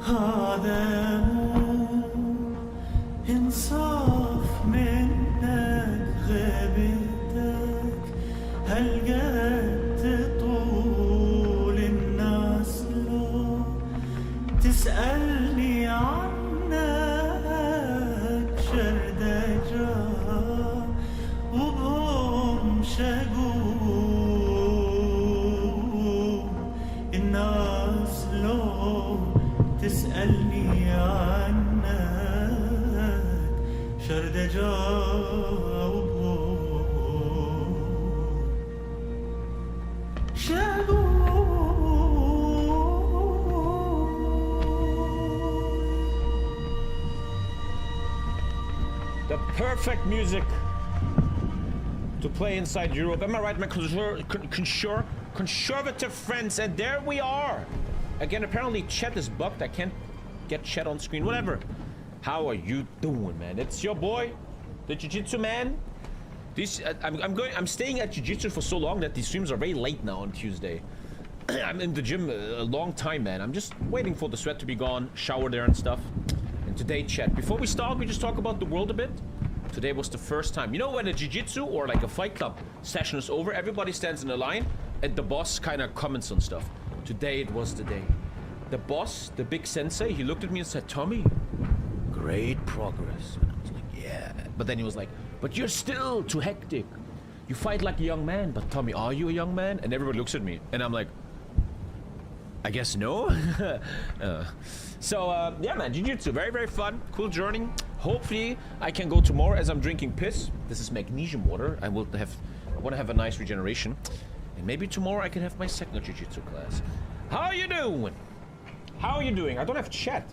هذا مو إنصاف منك غيبتك هالقد طول الناس لو تسألني عنك شردجة وبهم شقوق الناس لو تسألني عنك شردجة وبهم شقوق. The perfect music to play inside Europe. Am I right, my conservative friends? And there we are. Again, apparently chat is bugged. I can't get chat on screen. Whatever. How are you doing, man? It's your boy, the Jiu-Jitsu man. I'm staying at Jiu-Jitsu for so long that these streams are very late now on Tuesday. I'm in the gym a long time, man. I'm just waiting for the sweat to be gone, shower there and stuff. And today, chat, before we start, we just talk about the world a bit. Today was the first time. You know, when a jiu-jitsu or like a fight club session is over, everybody stands in a line and the boss kind of comments on stuff. Today it was the day. The boss, the big sensei, he looked at me and said, Tommy, great progress. And I was like, yeah. But then he was like, but you're still too hectic. You fight like a young man. But Tommy, are you a young man? And everybody looks at me and I'm like, I guess no. Yeah, man, jiu-jitsu, very, very fun, cool journey. Hopefully, I can go tomorrow as I'm drinking piss. This is magnesium water. I want to have a nice regeneration, and maybe tomorrow I can have my second jiu-jitsu class. How are you doing? How are you doing? I don't have chat.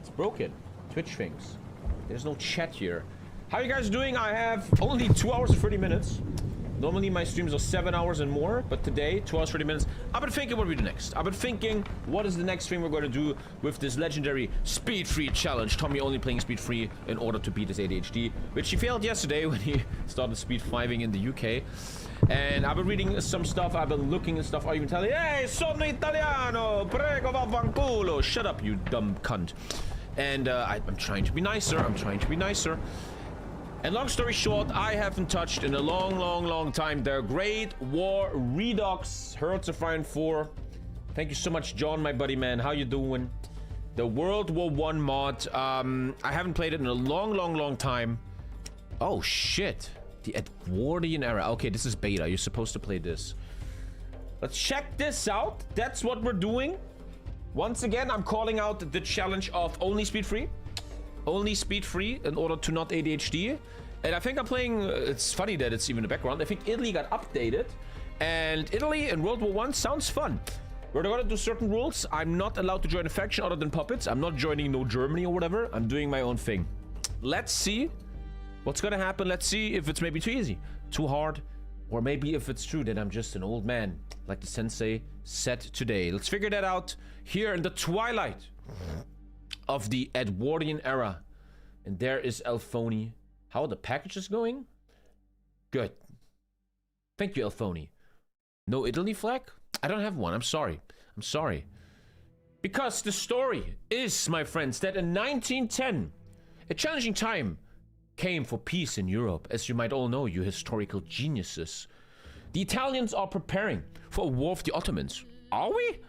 It's broken. Twitch things. There's no chat here. How are you guys doing? I have only 2 hours and 30 minutes. Normally my streams are 7 hours and more, but today, 2 hours, 30 minutes. I've been thinking what we do next. I've been thinking, what is the next stream we're going to do with this legendary speed-free challenge? Tommy only playing speed-free in order to beat his ADHD, which he failed yesterday when he started speed-5ing in the UK. And I've been reading some stuff, I've been looking at stuff, I even tell you, hey, sono italiano, prego vaffanculo. Shut up, you dumb cunt. And I'm trying to be nicer, And long story short, I haven't touched in a long time the Great War Redux Hearts of Iron 4. Thank you so much, John, my buddy, man. How you doing? The World War I mod. I haven't played it in a long time. Oh, shit. The Edwardian era. Okay, this is beta. You're supposed to play this. Let's check this out. That's what we're doing. Once again, I'm calling out the challenge of only speed free. Only speed free in order to not ADHD. And I think I'm playing, it's funny that it's even in the background. I think Italy got updated, and Italy in World War I sounds fun. We're gonna do certain rules. I'm not allowed to join a faction other than puppets. I'm not joining no Germany or whatever. I'm doing my own thing. Let's see what's gonna happen. Let's see if it's maybe too easy, too hard, or maybe if it's true that I'm just an old man, like the sensei said today. Let's figure that out here in the twilight of the Edwardian era. And there is Elphony. How are the packages going? Good. Thank you, Elphony. No Italy flag? I don't have one. I'm sorry. Because the story is, my friends, that in 1910, a challenging time came for peace in Europe, as you might all know, you historical geniuses. The Italians are preparing for a war with the Ottomans. Are we?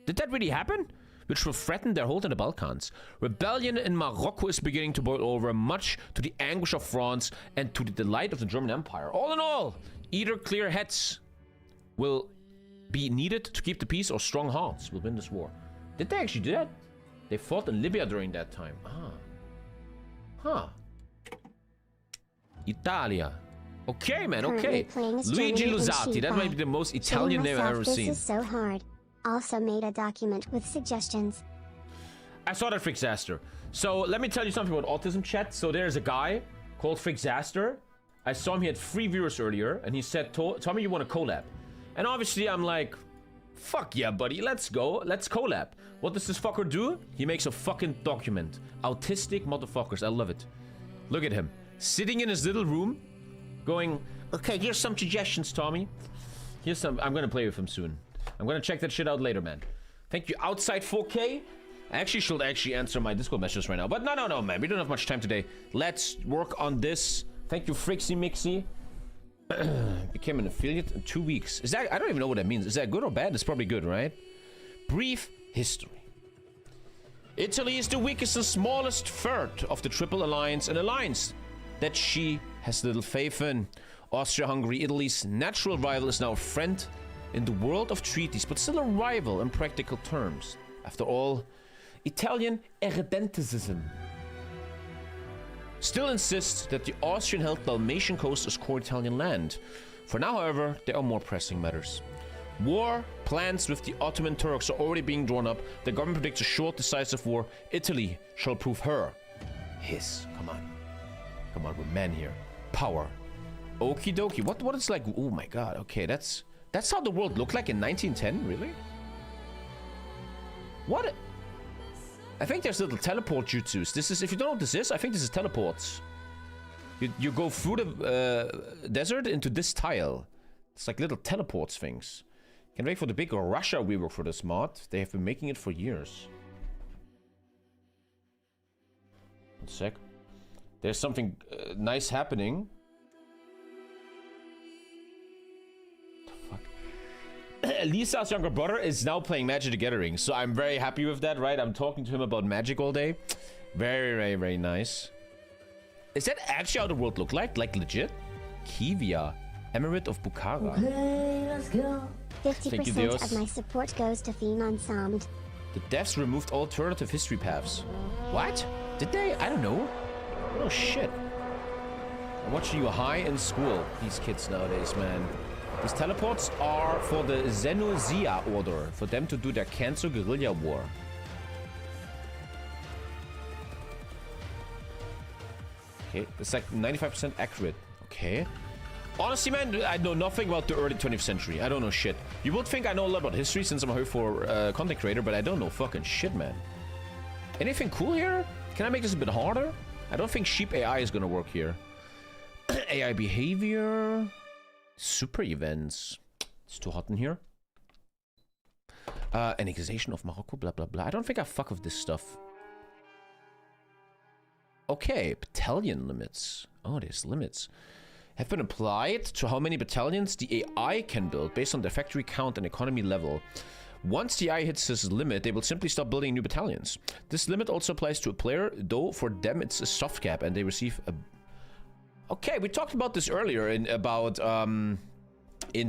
Did that really happen? Which will threaten their hold in the Balkans. Rebellion in Morocco is beginning to boil over, much to the anguish of France and to the delight of the German Empire. All in all, either clear heads will be needed to keep the peace, or strong hearts will win this war. Did they actually do that? They fought in Libya during that time. Italia. Okay, man, okay. Luigi Luzzati, that might be the most Italian name I've ever seen. This is so hard. Also made a document with suggestions. I saw that Frickzaster. So let me tell you something about autism, chat. So there's a guy called Frickzaster. I saw him, he had 3 viewers earlier, and he said, Tommy, you want to collab? And obviously I'm like, fuck yeah, buddy, let's go, let's collab. What does this fucker do? He makes a fucking document. Autistic motherfuckers, I love it. Look at him, sitting in his little room, going, okay, here's some suggestions, Tommy. Here's some, I'm gonna play with him soon. I'm gonna check that shit out later, man. Thank you, Outside 4K. I actually should answer my Discord messages right now. But no, man. We don't have much time today. Let's work on this. Thank you, Frixie Mixie. Became an affiliate in 2 weeks. Is that... I don't even know what that means. Is that good or bad? It's probably good, right? Brief history. Italy is the weakest and smallest third of the Triple Alliance, an alliance that she has little faith in. Austria-Hungary, Italy's natural rival, is now a friend in the world of treaties, but still a rival in practical terms. After all, Italian irredentism still insists that the Austrian-held Dalmatian coast is core Italian land. For now, however, there are more pressing matters. War plans with the Ottoman Turks are already being drawn up. The government predicts a short, decisive war. Italy shall prove his. Come on, we're men here. Power. Okie dokie. What is like? Oh my god. Okay, that's how the world looked like in 1910. Really? What? I think there's little teleport jutsus. This is, if you don't know what this is, I think this is teleports. You go through the desert into this tile. It's like little teleports things. Can't wait for the big Russia rework for this mod. They have been making it for years. One sec. There's something nice happening. Lisa's younger brother is now playing Magic the Gathering, so I'm very happy with that, right? I'm talking to him about Magic all day. Very, very, very nice. Is that actually how the world looked like? Like legit? Kivia, Emirate of Bukhara. Okay, let's go. 50% of my support goes to Theme Ensemble. The devs removed alternative history paths. What? Did they? I don't know. Oh shit. I'm watching you high in school. These kids nowadays, man. These teleports are for the Xenozia order, for them to do their cancer guerrilla war. Okay, it's like 95% accurate. Okay. Honestly, man, I know nothing about the early 20th century. I don't know shit. You would think I know a lot about history since I'm a for content creator, but I don't know fucking shit, man. Anything cool here? Can I make this a bit harder? I don't think sheep AI is gonna work here. AI behavior... Super events. It's too hot in here. Annexation of Morocco, blah, blah, blah. I don't think I fuck with this stuff. Okay, battalion limits. Oh, there's limits. Have been applied to how many battalions the AI can build based on their factory count and economy level. Once the AI hits this limit, they will simply stop building new battalions. This limit also applies to a player, though for them it's a soft cap and they receive a... Okay, we talked about this earlier in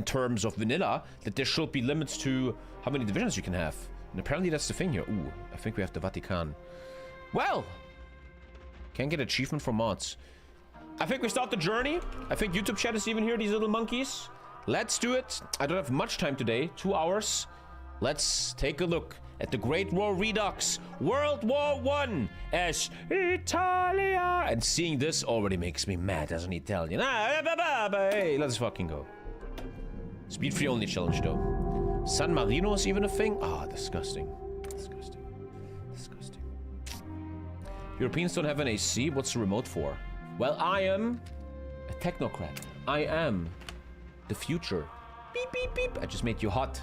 terms of vanilla, that there should be limits to how many divisions you can have. And apparently that's the thing here. Ooh, I think we have the Vatican. Well, can't get achievement for mods. I think we start the journey. I think YouTube chat is even here, these little monkeys. Let's do it. I don't have much time today, 2 hours. Let's take a look at the Great War Redux, World War I as Italia. And seeing this already makes me mad as an Italian. Hey, let's fucking go. Speed free only challenge though. San Marino is even a thing? Ah, disgusting. Disgusting. Disgusting. Europeans don't have an AC. What's the remote for? Well, I am a technocrat. I am the future. Beep, beep, beep. I just made you hot.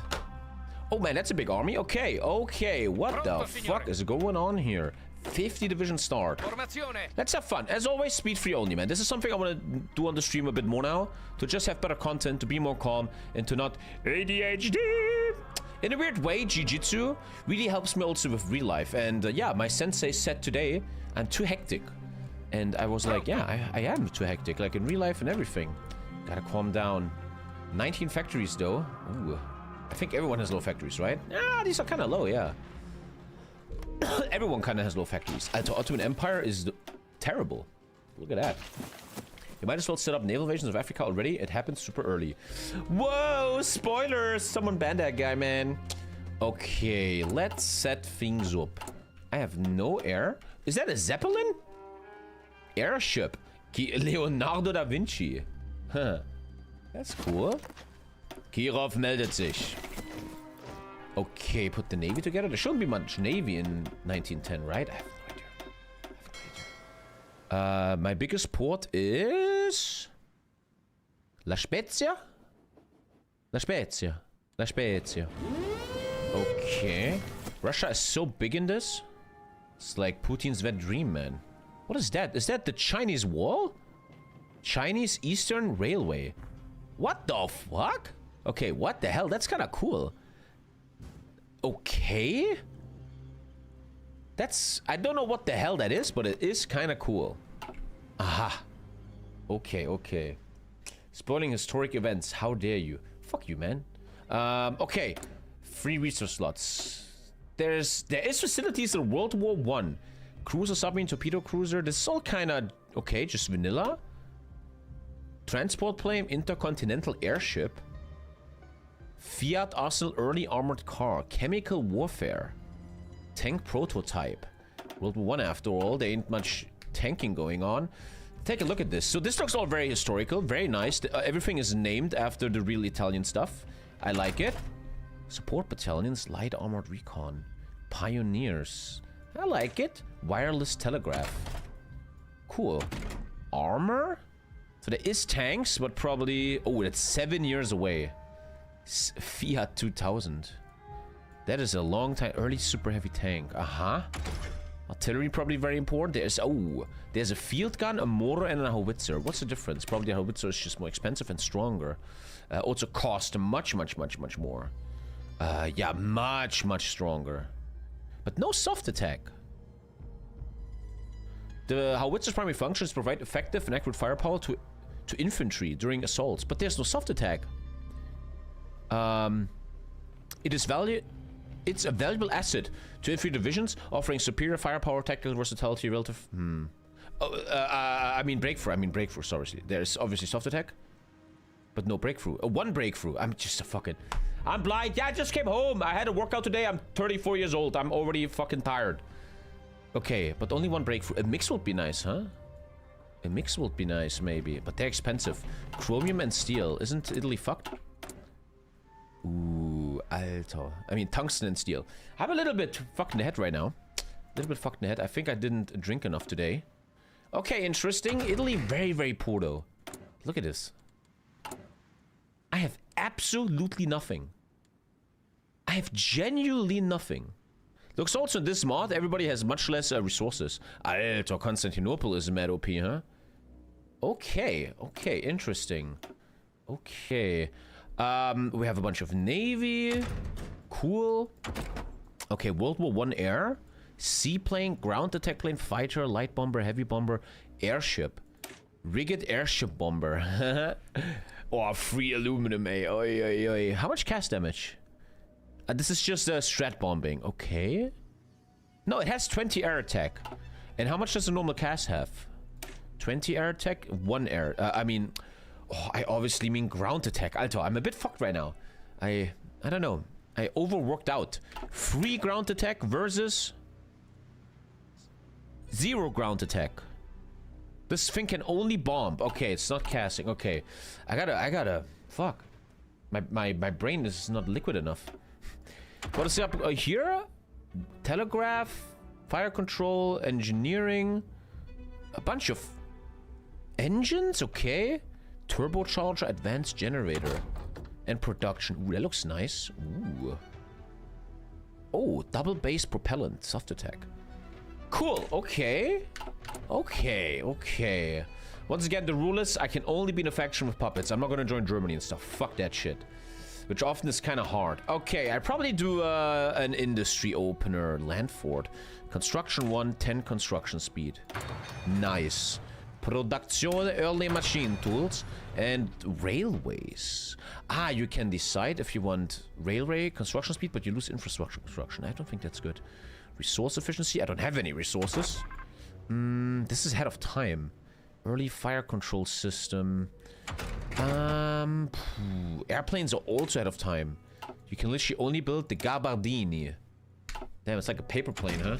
Oh man, that's a big army. Okay, okay. What the fuck is going on here? 50 division start. Let's have fun. As always, speed free only, man. This is something I want to do on the stream a bit more now. To just have better content, to be more calm, and to not ADHD. In a weird way, Jiu-Jitsu really helps me also with real life. And yeah, my sensei said today, I'm too hectic. And I was like, yeah, I am too hectic. Like in real life and everything. Gotta calm down. 19 factories though. Ooh. I think everyone has low factories, right? Ah, these are kind of low, yeah. Everyone kind of has low factories. The Ottoman Empire is terrible. Look at that. You might as well set up naval invasions of Africa already. It happened super early. Whoa, spoilers! Someone banned that guy, man. Okay, let's set things up. I have no air. Is that a Zeppelin? Airship. Leonardo da Vinci. Huh. That's cool. Kirov meldet sich. Okay, put the navy together. There shouldn't be much navy in 1910, right? I have no idea. My biggest port is... La Spezia? La Spezia. La Spezia. Okay. Russia is so big in this. It's like Putin's wet dream, man. What is that? Is that the Chinese wall? Chinese Eastern Railway. What the fuck? Okay, what the hell? That's kind of cool. Okay. That's... I don't know what the hell that is, but it is kind of cool. Aha. Okay, okay. Spoiling historic events. How dare you? Fuck you, man. Okay. Free resource slots. There is facilities in World War I. Cruiser, submarine, torpedo cruiser. This is all kind of... Okay, just vanilla. Transport plane, intercontinental airship. Fiat Arsenal early armored car. Chemical warfare. Tank prototype. World War I after all. There ain't much tanking going on. Take a look at this. So this looks all very historical. Very nice. Everything is named after the real Italian stuff. I like it. Support battalions. Light armored recon. Pioneers. I like it. Wireless telegraph. Cool. Armor? So there is tanks, but probably... Oh, that's 7 years away. Fiat 2000. That is a long time. Early super heavy tank. Artillery probably very important. There's a field gun, a mortar, and a howitzer. What's the difference? Probably a howitzer is just more expensive and stronger. Also cost much more. Yeah, much stronger. But no soft attack. The howitzer's primary function is to provide effective and accurate firepower to infantry during assaults, but there's no soft attack. It's a valuable asset to infantry divisions, offering superior firepower, tactical versatility, relative... I mean breakthrough, sorry. There's obviously soft attack, but no breakthrough. One breakthrough. I'm blind. Yeah, I just came home. I had a workout today. I'm 34 years old. I'm already fucking tired. Okay, but only one breakthrough. A mix would be nice, huh? A mix would be nice, maybe. But they're expensive. Chromium and steel. Isn't Italy fucked? Ooh, Alter. I mean, tungsten and steel. I'm a little bit fucked in the head right now. A little bit fucked in the head. I think I didn't drink enough today. Okay, interesting. Italy, very poor, though. Look at this. I have absolutely nothing. I have genuinely nothing. Looks also in this mod, everybody has much less resources. Alter, Constantinople is mad OP, huh? Okay, interesting. Okay. We have a bunch of navy. Cool. Okay, World War I air. Seaplane, ground attack plane, fighter, light bomber, heavy bomber, airship. Rigged airship bomber. Oh, free aluminum, eh? Oi. How much cast damage? This is just strat bombing. Okay. No, it has 20 air attack. And how much does a normal cast have? 20 air attack? 1 air. I obviously mean ground attack. Alter, I'm a bit fucked right now. I don't know. I overworked out. 3 ground attack versus 0 ground attack. This thing can only bomb. Okay, it's not casting. Okay. I gotta fuck. My brain is not liquid enough. What is up here? Telegraph, fire control, engineering, a bunch of engines. Okay. Turbocharger, advanced generator, and production. Ooh, that looks nice. Ooh. Oh, double base propellant, soft attack. Cool. Okay. Once again, the rule is I can only be in a faction with puppets. I'm not gonna join Germany and stuff. Fuck that shit. Which often is kind of hard. Okay, I probably do an industry opener. Land fort. Construction 1, 10 construction speed. Nice. Produzione, early machine tools, and railways. You can decide if you want railway construction speed, but you lose infrastructure construction. I don't think that's good. Resource efficiency. I don't have any resources. This is ahead of time. Early fire control system. Airplanes are also ahead of time. You can literally only build the Gabardini. Damn, it's like a paper plane, huh?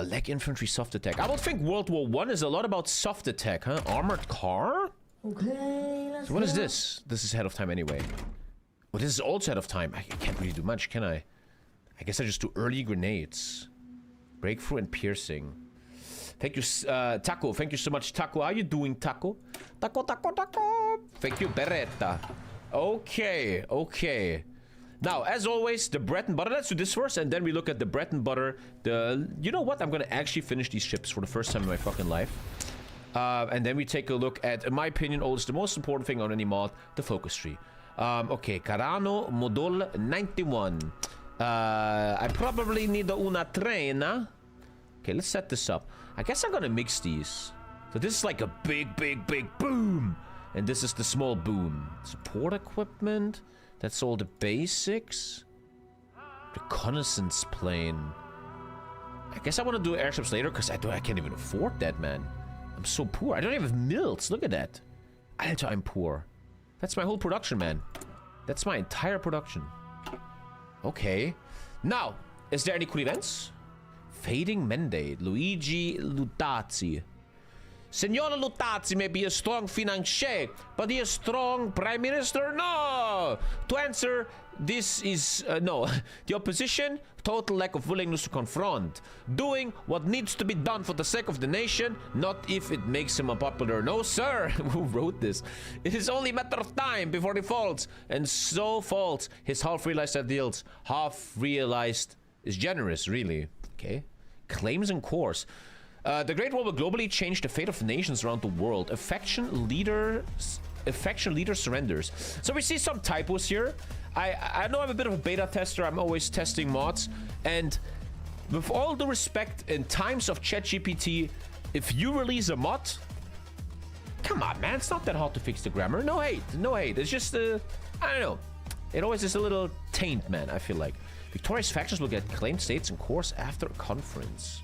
Leg infantry soft attack. I would think World War I is a lot about soft attack, huh? Armored car? Okay, let's So what is this? This is ahead of time anyway. Well, this is also ahead of time. I can't really do much, can I? I guess I just do early grenades. Breakthrough and piercing. Thank you, Taco. Thank you so much, Taco. How you doing, Taco? Taco. Thank you, Beretta. Okay. Now, as always, the bread and butter. Let's do this first, and then we look at the bread and butter. You know what? I'm gonna actually finish these ships for the first time in my fucking life. And then we take a look at, in my opinion, always the most important thing on any mod, the focus tree. Okay, Carano Modul 91. I probably need una trena. Okay, let's set this up. I guess I'm gonna mix these. So this is like a big boom. And this is the small boom. Support equipment. That's all the basics. Reconnaissance plane. I guess I want to do airships later because I can't even afford that, man. I'm so poor. I don't even have mills. Look at that. Alter, I'm poor. That's my whole production, man. That's my entire production. Okay. Now, is there any cool events? Fading Mandate. Luigi Lutazzi. Signora Lutazzi may be a strong financier, but he is strong prime minister? No! To answer, this is, no. The opposition, total lack of willingness to confront. Doing what needs to be done for the sake of the nation, not if it makes him unpopular. No, sir! Who wrote this? It is only a matter of time before he falls, and so falls his half-realized ideals. Half-realized is generous, really. Okay. Claims and course. The Great War will globally change the fate of nations around the world. A faction leader surrenders. So we see some typos here. I know I'm a bit of a beta tester. I'm always testing mods. And with all due respect, in times of ChatGPT, if you release a mod, come on, man. It's not that hard to fix the grammar. No hate. No hate. It's just, I don't know. It always is a little taint, man, I feel like. Victorious factions will get claimed states in course after a conference.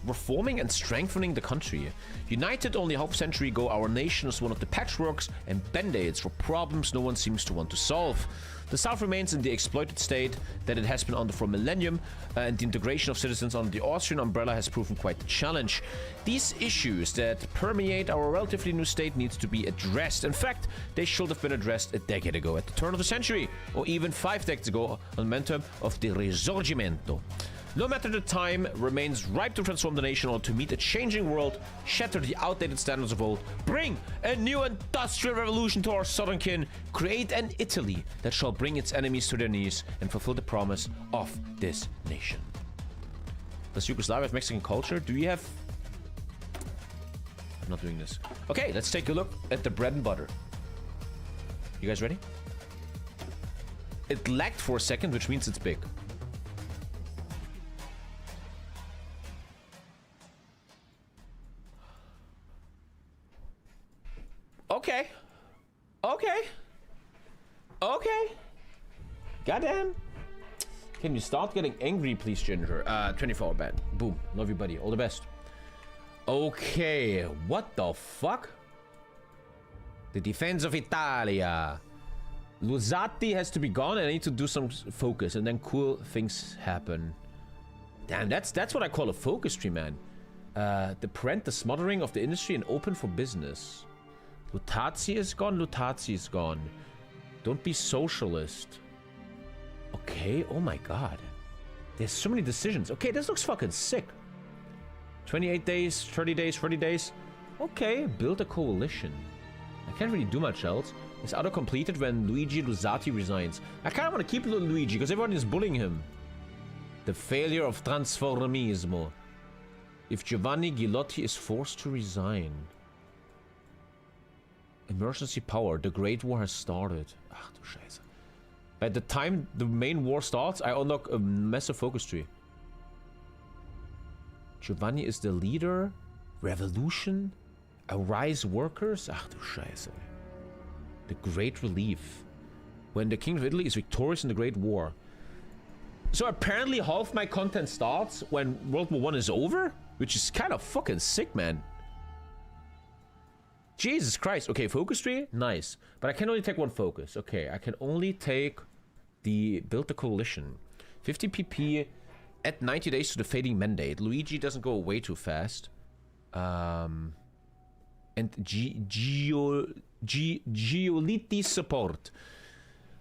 Reforming and strengthening the country. United only half a century ago, our nation was one of the patchworks and band-aids for problems no one seems to want to solve. The South remains in the exploited state that it has been under for a millennium, and the integration of citizens under the Austrian umbrella has proven quite the challenge. These issues that permeate our relatively new state needs to be addressed. In fact, they should have been addressed a decade ago at the turn of the century, or even 5 decades ago on the momentum of the Risorgimento. No matter the time, remains ripe to transform the nation or to meet a changing world, shatter the outdated standards of old, bring a new industrial revolution to our southern kin, create an Italy that shall bring its enemies to their knees and fulfill the promise of this nation. Does Yugoslavia have Mexican culture? Do we have... I'm not doing this. Okay, let's take a look at the bread and butter. You guys ready? It lagged for a second, which means it's big. Okay. Okay. Okay. Goddamn. Can you start getting angry, please, Ginger? 24-hour ban. Boom. Love you, buddy. All the best. Okay. What the fuck? The defense of Italia. Luzzati has to be gone, and I need to do some focus, and then cool things happen. Damn, that's what I call a focus tree, man. Prevent the smothering of the industry and open for business. Lutazzi is gone. Lutazzi is gone. Don't be socialist. Okay. Oh my god. There's so many decisions. Okay, this looks fucking sick. 28 days, 30 days, 40 days. Okay, build a coalition. I can't really do much else. Is auto completed when Luigi Luzzati resigns. I kind of want to keep Luigi because everyone is bullying him. The failure of transformismo. If Giovanni Ghilotti is forced to resign. Emergency power. The Great War has started. Ach du Scheiße. By the time the main war starts, I unlock a massive focus tree. Giovanni is the leader. Revolution. Arise workers. Ach du Scheiße. The Great Relief. When the King of Italy is victorious in the Great War. So apparently half my content starts when World War I is over? Which is kind of fucking sick, man. Jesus Christ. Okay, focus tree? Nice. But I can only take one focus. Okay, I can only take the build the coalition. 50 PP at 90 days to the fading mandate. Luigi doesn't go away too fast. And Giolitti support.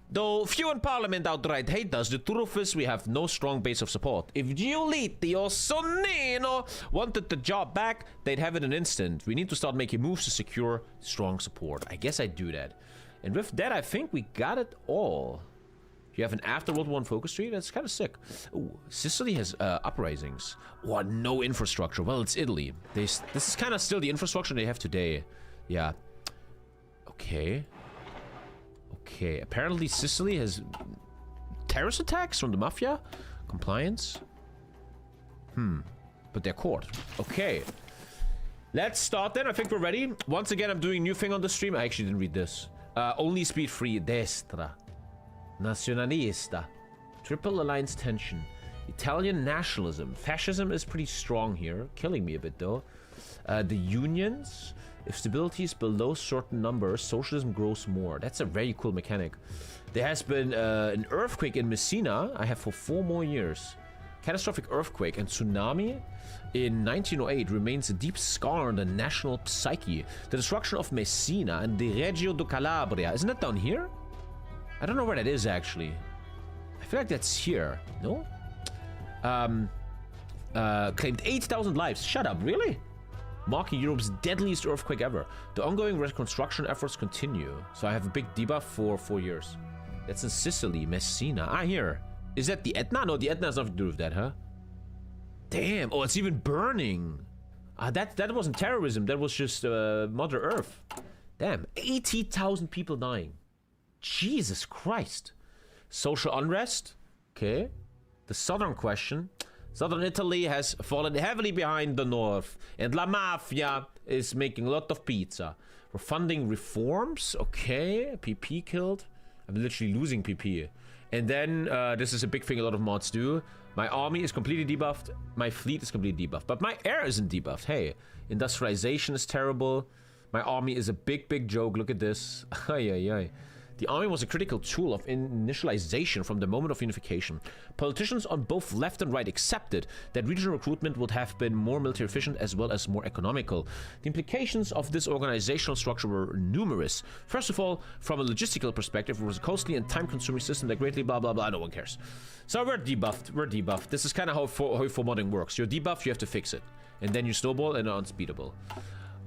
Though few in parliament outright hate us, the truth is we have no strong base of support. If Giolitti or Sonnino wanted the job back, they'd have it in an instant. We need to start making moves to secure strong support. I guess I'd do that. And with that, I think we got it all. You have an after World War I focus tree? That's kind of sick. Ooh, Sicily has uprisings. Or no infrastructure. Well, it's Italy. This is kind of still the infrastructure they have today. Yeah. Okay. Okay. Apparently Sicily has terrorist attacks from the mafia. Compliance. But they're caught. Okay. Let's start then. I think we're ready. Once again, I'm doing a new thing on the stream. I actually didn't read this. Only speed free. Destra. Nazionalista. Triple alliance tension. Italian nationalism. Fascism is pretty strong here. Killing me a bit though. The unions. If stability is below certain numbers, socialism grows more. That's a very cool mechanic. There has been an earthquake in Messina. I have for 4 more years. Catastrophic earthquake and tsunami in 1908 remains a deep scar on the national psyche. The destruction of Messina and the Reggio di Calabria. Isn't that down here? I don't know where that is, actually. I feel like that's here. No? Claimed 8,000 lives. Shut up, really? Marking Europe's deadliest earthquake ever. The ongoing reconstruction efforts continue. So I have a big debuff for 4 years. That's in Sicily, Messina. Ah, here. Is that the Etna? No, the Etna has nothing to do with that, huh? Damn. Oh, it's even burning. That wasn't terrorism. That was just Mother Earth. Damn. 80,000 people dying. Jesus Christ. Social unrest. Okay. The southern question. Southern Italy has fallen heavily behind the north. And La Mafia is making a lot of pizza. We're funding reforms. Okay. PP killed. I'm literally losing PP. And then, this is a big thing a lot of mods do. My army is completely debuffed. My fleet is completely debuffed. But my air isn't debuffed. Hey, industrialization is terrible. My army is a big, big joke. Look at this. Ay, ay, ay. The army was a critical tool of initialization from the moment of unification. Politicians on both left and right accepted that regional recruitment would have been more military efficient as well as more economical. The implications of this organizational structure were numerous. First of all, from a logistical perspective, it was a costly and time-consuming system that greatly blah blah blah, no one cares. So we're debuffed, This is kind of how formatting works. You're debuffed, you have to fix it. And then you snowball and are unspeedable.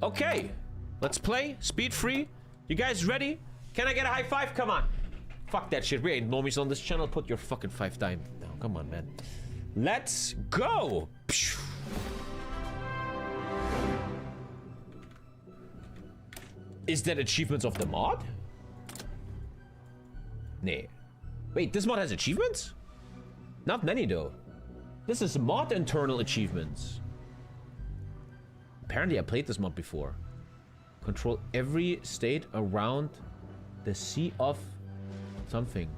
Okay, let's play, speed free. You guys ready? Can I get a high five? Come on. Fuck that shit. We ain't normies on this channel. Put your fucking 5 down. No, come on, man. Let's go. Is that achievements of the mod? Nah. Wait, this mod has achievements? Not many, though. This is mod internal achievements. Apparently, I played this mod before. Control every state around the Sea of something.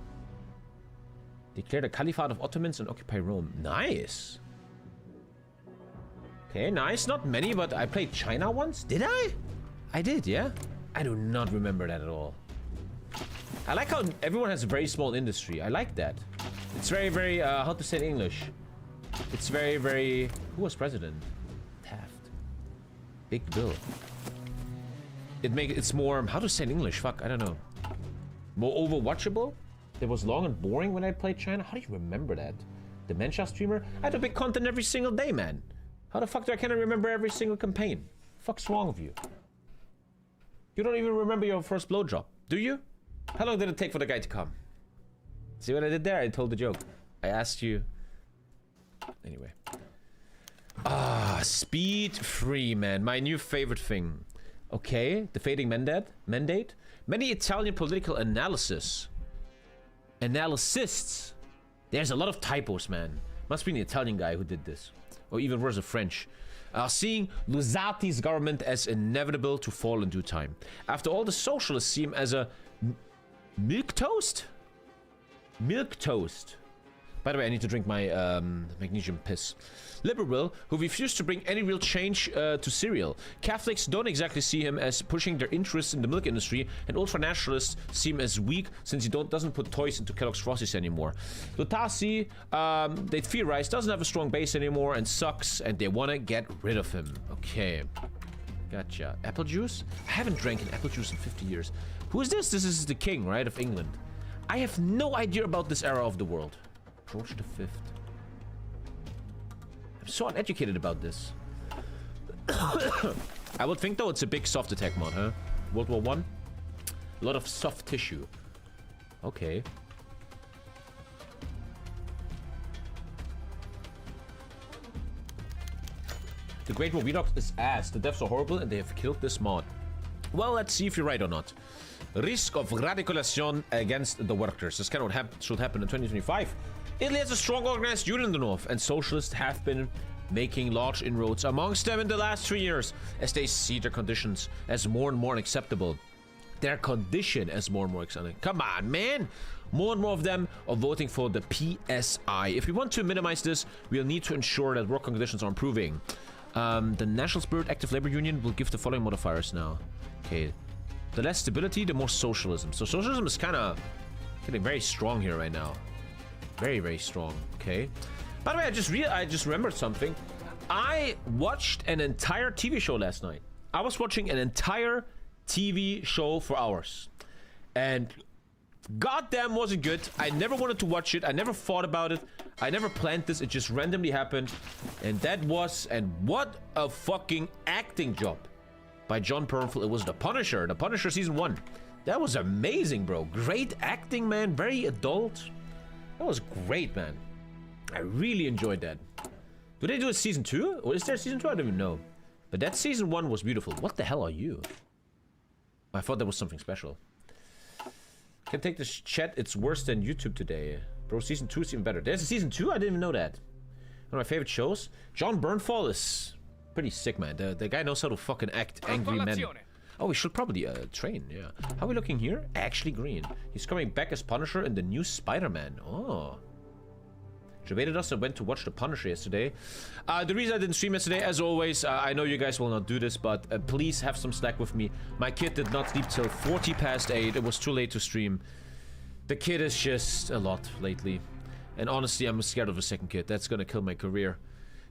Declare the Caliphate of Ottomans and occupy Rome. Nice. Okay, nice. Not many, but I played China once. Did I? I did, yeah? I do not remember that at all. I like how everyone has a very small industry. I like that. It's very, very, how to say in English? It's very, very... Who was president? Taft. Big Bill. It's more... How to say in English? Fuck, I don't know. More overwatchable? It was long and boring when I played China? How do you remember that? Dementia streamer? I had to make content every single day, man. How the fuck do I cannot remember every single campaign? Fuck's wrong with you? You don't even remember your first blowjob, do you? How long did it take for the guy to come? See what I did there? I told the joke. I asked you. Anyway. Speed free, man. My new favorite thing. Okay, the fading mandate. Many Italian political analysts. There's a lot of typos, man. Must be an Italian guy who did this. Or even worse, a French. Are seeing Luzzati's government as inevitable to fall in due time. After all, the socialists seem as a milquetoast? Milquetoast. By the way, I need to drink my magnesium piss. Liberal, who refused to bring any real change to cereal. Catholics don't exactly see him as pushing their interests in the milk industry, and ultranationalists seem as weak since he doesn't put toys into Kellogg's Frosties anymore. Lutasi, they theorize, doesn't have a strong base anymore and sucks, and they want to get rid of him. Okay. Gotcha. Apple juice? I haven't drank an apple juice in 50 years. Who is this? This is the king, right, of England. I have no idea about this era of the world. George V. I'm so uneducated about this. I would think, though, it's a big soft attack mod, huh? World War I? A lot of soft tissue. Okay. The Great War Redux is ass. The deaths are horrible and they have killed this mod. Well, let's see if you're right or not. Risk of radicalization against the workers. This kind of should happen in 2025. Italy has a strong organized union in the north, and socialists have been making large inroads amongst them in the last 3 years as they see their conditions as more and more unacceptable. Their condition as more and more acceptable. Come on, man! More and more of them are voting for the PSI. If we want to minimize this, we'll need to ensure that work conditions are improving. The National Spirit Active Labor Union will give the following modifiers now. Okay. The less stability, the more socialism. So socialism is kind of getting very strong here right now. Very, very strong. Okay. By the way, I just remembered something. I watched an entire TV show last night. I was watching an entire TV show for hours. And goddamn was it good. I never wanted to watch it. I never thought about it. I never planned this. It just randomly happened. And that was, and what a fucking acting job by John Bernthal. It was The Punisher. The Punisher season 1. That was amazing, bro. Great acting, man. Very adult. That was great, man. I really enjoyed that. Do they do a season 2? Or is there a season 2? I don't even know. But that season 1 was beautiful. What the hell are you? I thought that was something special. Can take this chat. It's worse than YouTube today. Bro, season 2 is even better. There's a season 2? I didn't even know that. One of my favorite shows. John Bernthal is pretty sick, man. The guy knows how to fucking act angry men. Oh, we should probably train, yeah. How are we looking here? Actually green. He's coming back as Punisher in the new Spider-Man. Oh. Debated us and went to watch The Punisher yesterday. The reason I didn't stream yesterday, as always, I know you guys will not do this, but please have some slack with me. My kid did not sleep till 40 past 8. It was too late to stream. The kid is just a lot lately. And honestly, I'm scared of a second kid. That's gonna kill my career.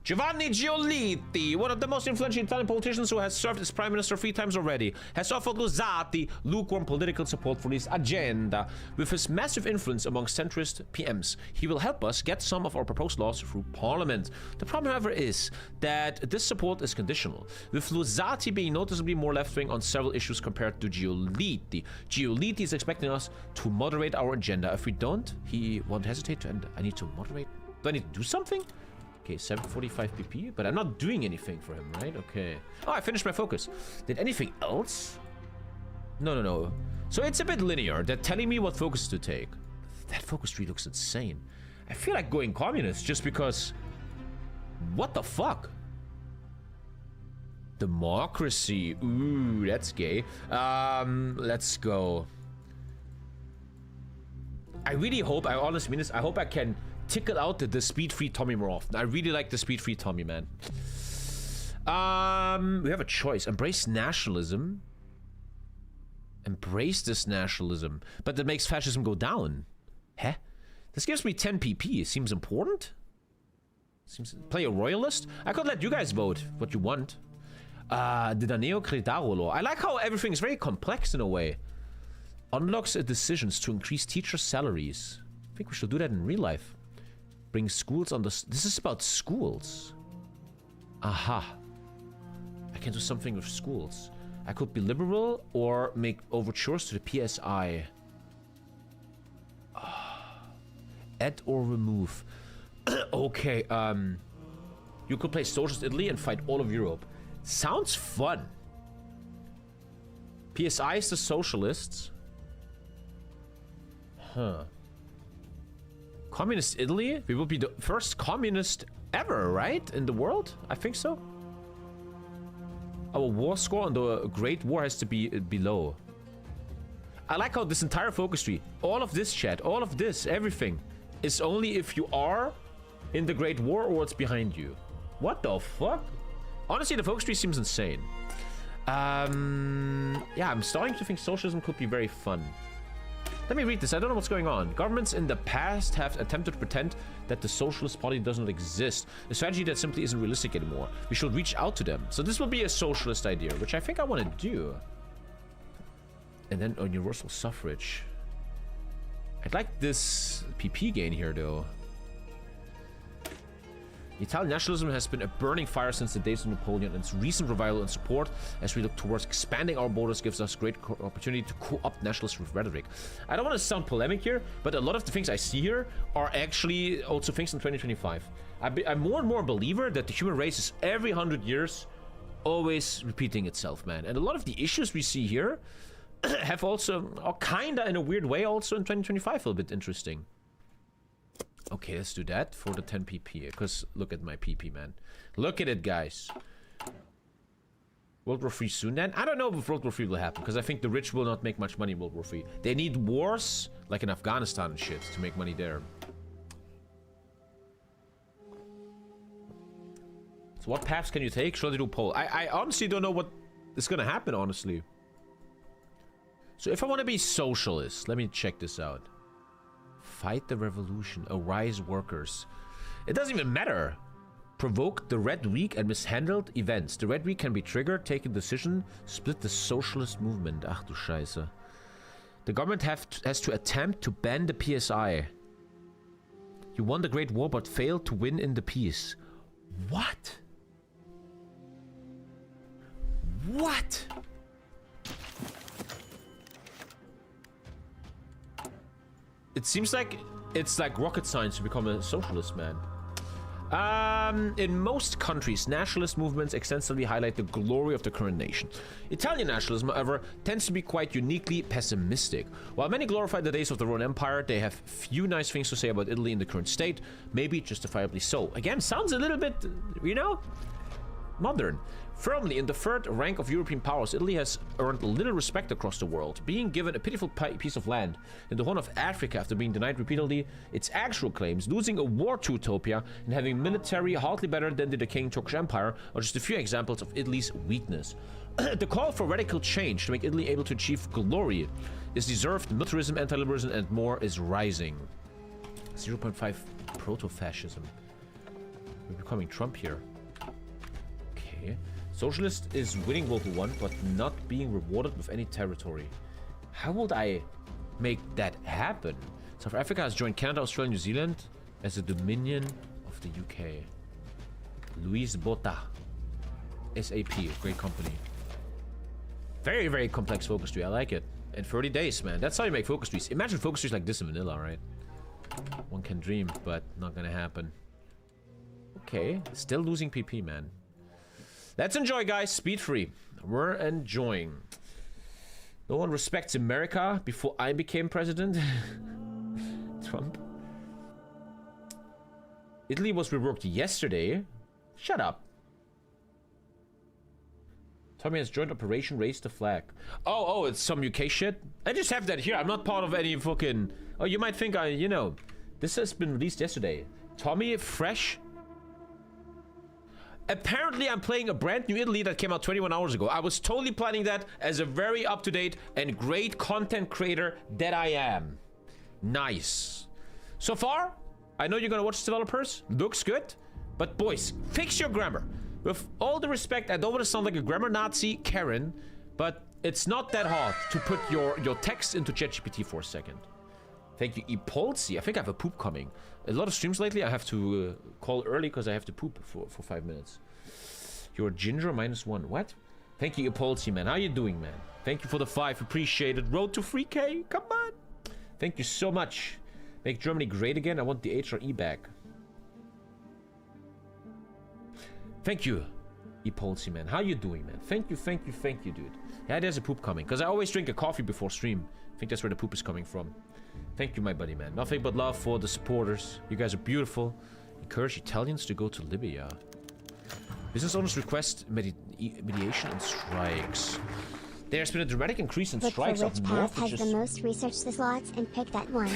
Giovanni Giolitti, one of the most influential Italian politicians who has served as prime minister 3 times already, has offered Luzzati lukewarm political support for his agenda. With his massive influence among centrist PMs, he will help us get some of our proposed laws through parliament. The problem, however, is that this support is conditional, with Luzzati being noticeably more left-wing on several issues compared to Giolitti. Giolitti is expecting us to moderate our agenda. If we don't, he won't hesitate to end. I need to moderate? Do I need to do something? Okay, 745 PP, but I'm not doing anything for him, right? Okay. Oh, I finished my focus. Did anything else? No. So it's a bit linear. They're telling me what focus to take. That focus tree looks insane. I feel like going communist just because... What the fuck? Democracy. Ooh, that's gay. Let's go. I really hope, I honestly mean this, I hope I can tickle out the speed-free Tommy more often. I really like the speed-free Tommy, man. We have a choice. Embrace nationalism. Embrace this nationalism. But that makes fascism go down. Huh? This gives me 10 PP. Seems important? Play a royalist? I could let you guys vote what you want. The Daneo Credaro law. I like how everything is very complex in a way. Unlocks decisions to increase teacher salaries. I think we should do that in real life. Bring schools on the... This is about schools. Aha. I can do something with schools. I could be liberal or make overtures to the PSI. Add or remove. Okay, you could play Socialist Italy and fight all of Europe. Sounds fun. PSI is the Socialists. Huh. Communist Italy? We will be the first communist ever, right? In the world? I think so. Our war score on the Great War has to be below. I like how this entire focus tree, all of this chat, all of this, everything, is only if you are in the Great War or it's behind you. What the fuck? Honestly, the focus tree seems insane. Yeah, I'm starting to think socialism could be very fun. Let me read this. I don't know what's going on. Governments in the past have attempted to pretend that the Socialist Party does not exist. A strategy that simply isn't realistic anymore. We should reach out to them. So this will be a socialist idea, which I think I want to do. And then on universal suffrage. I'd like this PP gain here, though. Italian nationalism has been a burning fire since the days of Napoleon, and its recent revival and support as we look towards expanding our borders gives us great opportunity to co-opt nationalist rhetoric. I don't want to sound polemic here, but a lot of the things I see here are actually also things in 2025. I'm more and more a believer that the human race is every 100 years always repeating itself, man. And a lot of the issues we see here have also, or kinda in a weird way, also in 2025 a little bit interesting. Okay, let's do that for the 10 PP, because look at my PP, man. Look at it, guys. World War III soon then? I don't know if World War III will happen, because I think the rich will not make much money in World War III. They need wars, like in Afghanistan and shit, to make money there. So what paths can you take? Should I do poll? I honestly don't know what is gonna happen, honestly. So if I want to be socialist, let me check this out. Fight the revolution, arise workers. It doesn't even matter. Provoke the Red Week and mishandled events. The Red Week can be triggered, take a decision, split the socialist movement. Ach du Scheiße. The government has to attempt to ban the PSI. You won the Great War but failed to win in the peace. What? What? It seems like it's like rocket science to become a socialist, man. In most countries, nationalist movements extensively highlight the glory of the current nation. Italian nationalism, however, tends to be quite uniquely pessimistic. While many glorify the days of the Roman Empire, they have few nice things to say about Italy in the current state, maybe justifiably so. Again, sounds a little bit, you know, modern. Firmly in the third rank of European powers, Italy has earned little respect across the world, being given a pitiful piece of land in the Horn of Africa after being denied repeatedly its actual claims, losing a war to Utopia, and having military hardly better than the decaying Turkish Empire are just a few examples of Italy's weakness. The call for radical change to make Italy able to achieve glory is deserved. Militarism, anti-liberalism, and more is rising. 0.5 proto-fascism. We're becoming Trump here. Okay. Socialist is winning World War I, but not being rewarded with any territory. How would I make that happen? South Africa has joined Canada, Australia, and New Zealand as a dominion of the UK. Louise Botta. SAP, a great company. Very, very complex focus tree. I like it. And 30 days, man. That's how you make focus trees. Imagine focus trees like this in vanilla, right? One can dream, but not gonna happen. Okay. Still losing PP, man. Let's enjoy, guys. Speed free. We're enjoying. No one respects America before I became president. Trump. Italy was reworked yesterday. Shut up. Tommy has joined Operation Raise the Flag. Oh, it's some UK shit? I just have that here. I'm not part of any fucking... Oh, you might think you know. This has been released yesterday. Tommy, fresh... Apparently, I'm playing a brand new Italy that came out 21 hours ago. I was totally planning that as a very up-to-date and great content creator that I am. Nice. So far, I know you're gonna watch developers. Looks good. But boys, fix your grammar. With all the respect, I don't want to sound like a grammar Nazi, Karen, but it's not that hard to put your text into ChatGPT for a second. Thank you, Ipolsi. I think I have a poop coming. A lot of streams lately, I have to call early because I have to poop for 5 minutes. You're ginger -1. What? Thank you, Ipolsi, man. How you doing, man? Thank you for the 5. Appreciate it. Road to 3K. Come on. Thank you so much. Make Germany great again. I want the HRE back. Thank you, Ipolsi, man. How you doing, man? Thank you, dude. Yeah, there's a poop coming. Because I always drink a coffee before stream. I think that's where the poop is coming from. Thank you, my buddy, man. Nothing but love for the supporters. You guys are beautiful. Encourage Italians to go to Libya. Business owners request mediation and strikes. There's been a dramatic increase in strikes up north. Which path has the most researched the slots and pick that one.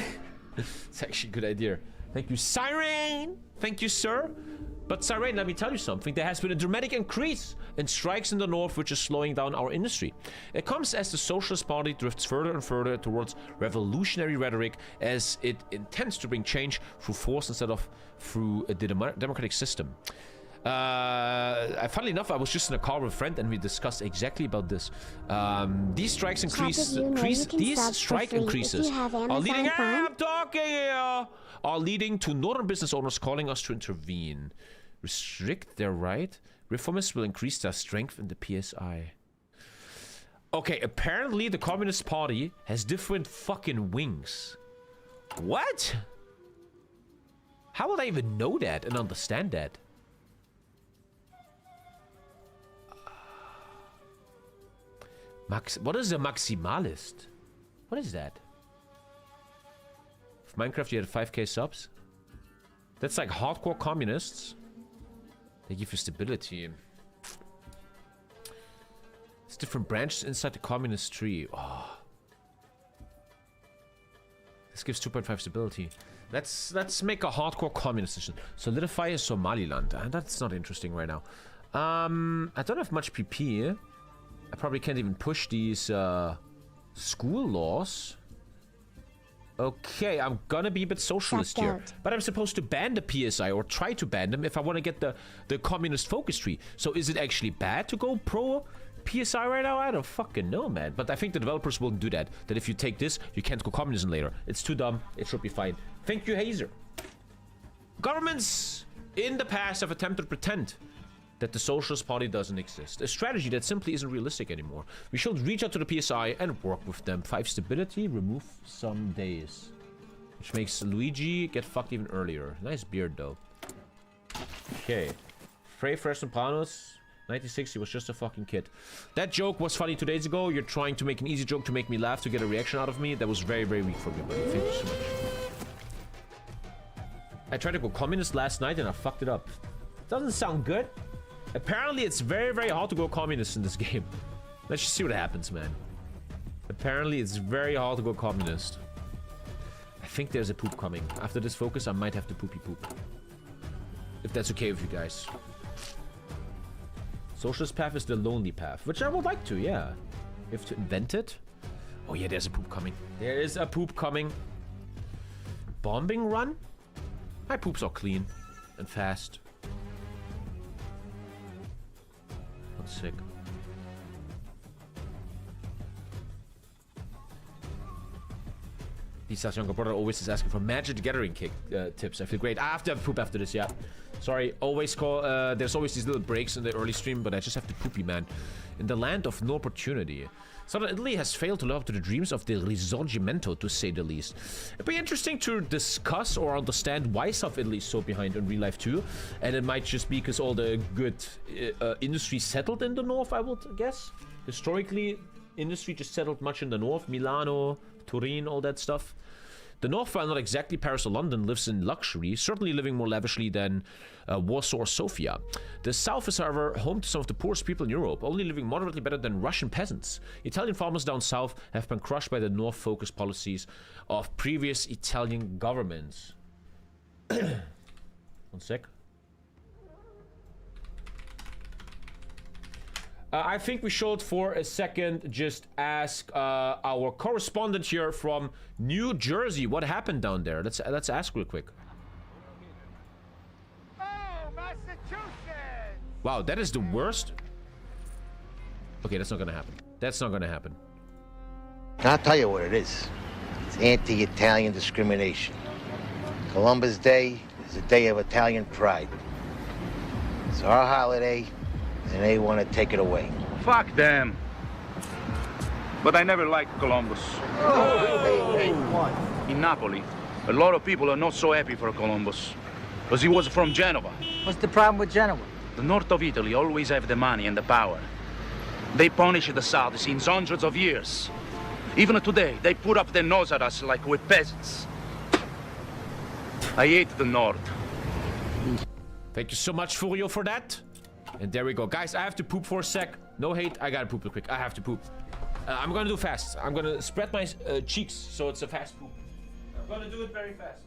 It's actually a good idea. Thank you, Siren. Thank you, sir. But Siren, let me tell you something. There has been a dramatic increase in strikes in the north, which is slowing down our industry. It comes as the Socialist Party drifts further and further towards revolutionary rhetoric, as it intends to bring change through force instead of through the democratic system. Funnily enough, I was just in a car with a friend and we discussed exactly about this. These strikes increases are leading to northern business owners calling us to intervene. Restrict their right. Reformists will increase their strength in the PSI. Okay, apparently the Communist Party has different fucking wings. What? How will I even know that and understand that? What is a maximalist? What is that? If Minecraft you had 5k subs? That's like hardcore communists. They give you stability. It's different branches inside the communist tree. Oh. This gives 2.5 stability. Let's make a hardcore communist decision. Solidify Somaliland. That's not interesting right now. I don't have much PP. I probably can't even push these school laws. Okay, I'm gonna be a bit socialist here. But I'm supposed to ban the PSI or try to ban them if I want to get the communist focus tree. So is it actually bad to go pro PSI right now? I don't fucking know, man. But I think the developers will do that. That if you take this, you can't go communism later. It's too dumb. It should be fine. Thank you, Hazer. Governments in the past have attempted to pretend that the Socialist Party doesn't exist. A strategy that simply isn't realistic anymore. We should reach out to the PSI and work with them. 5 stability, remove some days. Which makes Luigi get fucked even earlier. Nice beard, though. Okay. Frey Fresh Sopranos. 1960 was just a fucking kid. That joke was funny 2 days ago. You're trying to make an easy joke to make me laugh to get a reaction out of me. That was very, very weak from you, buddy. Thank you so much. I tried to go communist last night and I fucked it up. Doesn't sound good. Apparently, it's very, very hard to go communist in this game. Let's just see what happens, man. Apparently, it's very hard to go communist. I think there's a poop coming. After this focus, I might have to poopy poop. If that's okay with you guys. Socialist path is the lonely path, which I would like to, yeah. You have to invent it. Oh, yeah, there's a poop coming. There is a poop coming. Bombing run? My poops are clean and fast. Sick. Lisa's younger brother always is asking for Magic the Gathering kick tips. I feel great. I have to have poop after this, yeah. Sorry, always call. There's always these little breaks in the early stream, but I just have to poopy, man. In the land of no opportunity. Southern Italy has failed to live up to the dreams of the Risorgimento, to say the least. It'd be interesting to discuss or understand why South Italy is so behind in real life too. And it might just be because all the good industry settled in the north, I would guess. Historically, industry just settled much in the north. Milano, Turin, all that stuff. The north, while not exactly Paris or London, lives in luxury, certainly living more lavishly than Warsaw or Sofia. The south is, however, home to some of the poorest people in Europe, only living moderately better than Russian peasants. Italian farmers down south have been crushed by the north-focused policies of previous Italian governments. One sec. I think we should, for a second, just ask our correspondent here from New Jersey what happened down there. Let's ask real quick. Oh, Massachusetts! Wow, that is the worst. Okay, that's not gonna happen. That's not gonna happen. I'll tell you what it is. It's anti-Italian discrimination. Columbus Day is a day of Italian pride. It's our holiday, and they want to take it away. Fuck them. But I never liked Columbus. In Napoli, a lot of people are not so happy for Columbus. Because he was from Genova. What's the problem with Genoa? The north of Italy always have the money and the power. They punish the south since hundreds of years. Even today, they put up their nose at us like we're peasants. I hate the north. Thank you so much, Furio, for that. And there we go. Guys, I have to poop for a sec. No hate. I gotta poop real quick. I have to poop. I'm gonna do fast. I'm gonna spread my cheeks so it's a fast poop. I'm gonna do it very fast.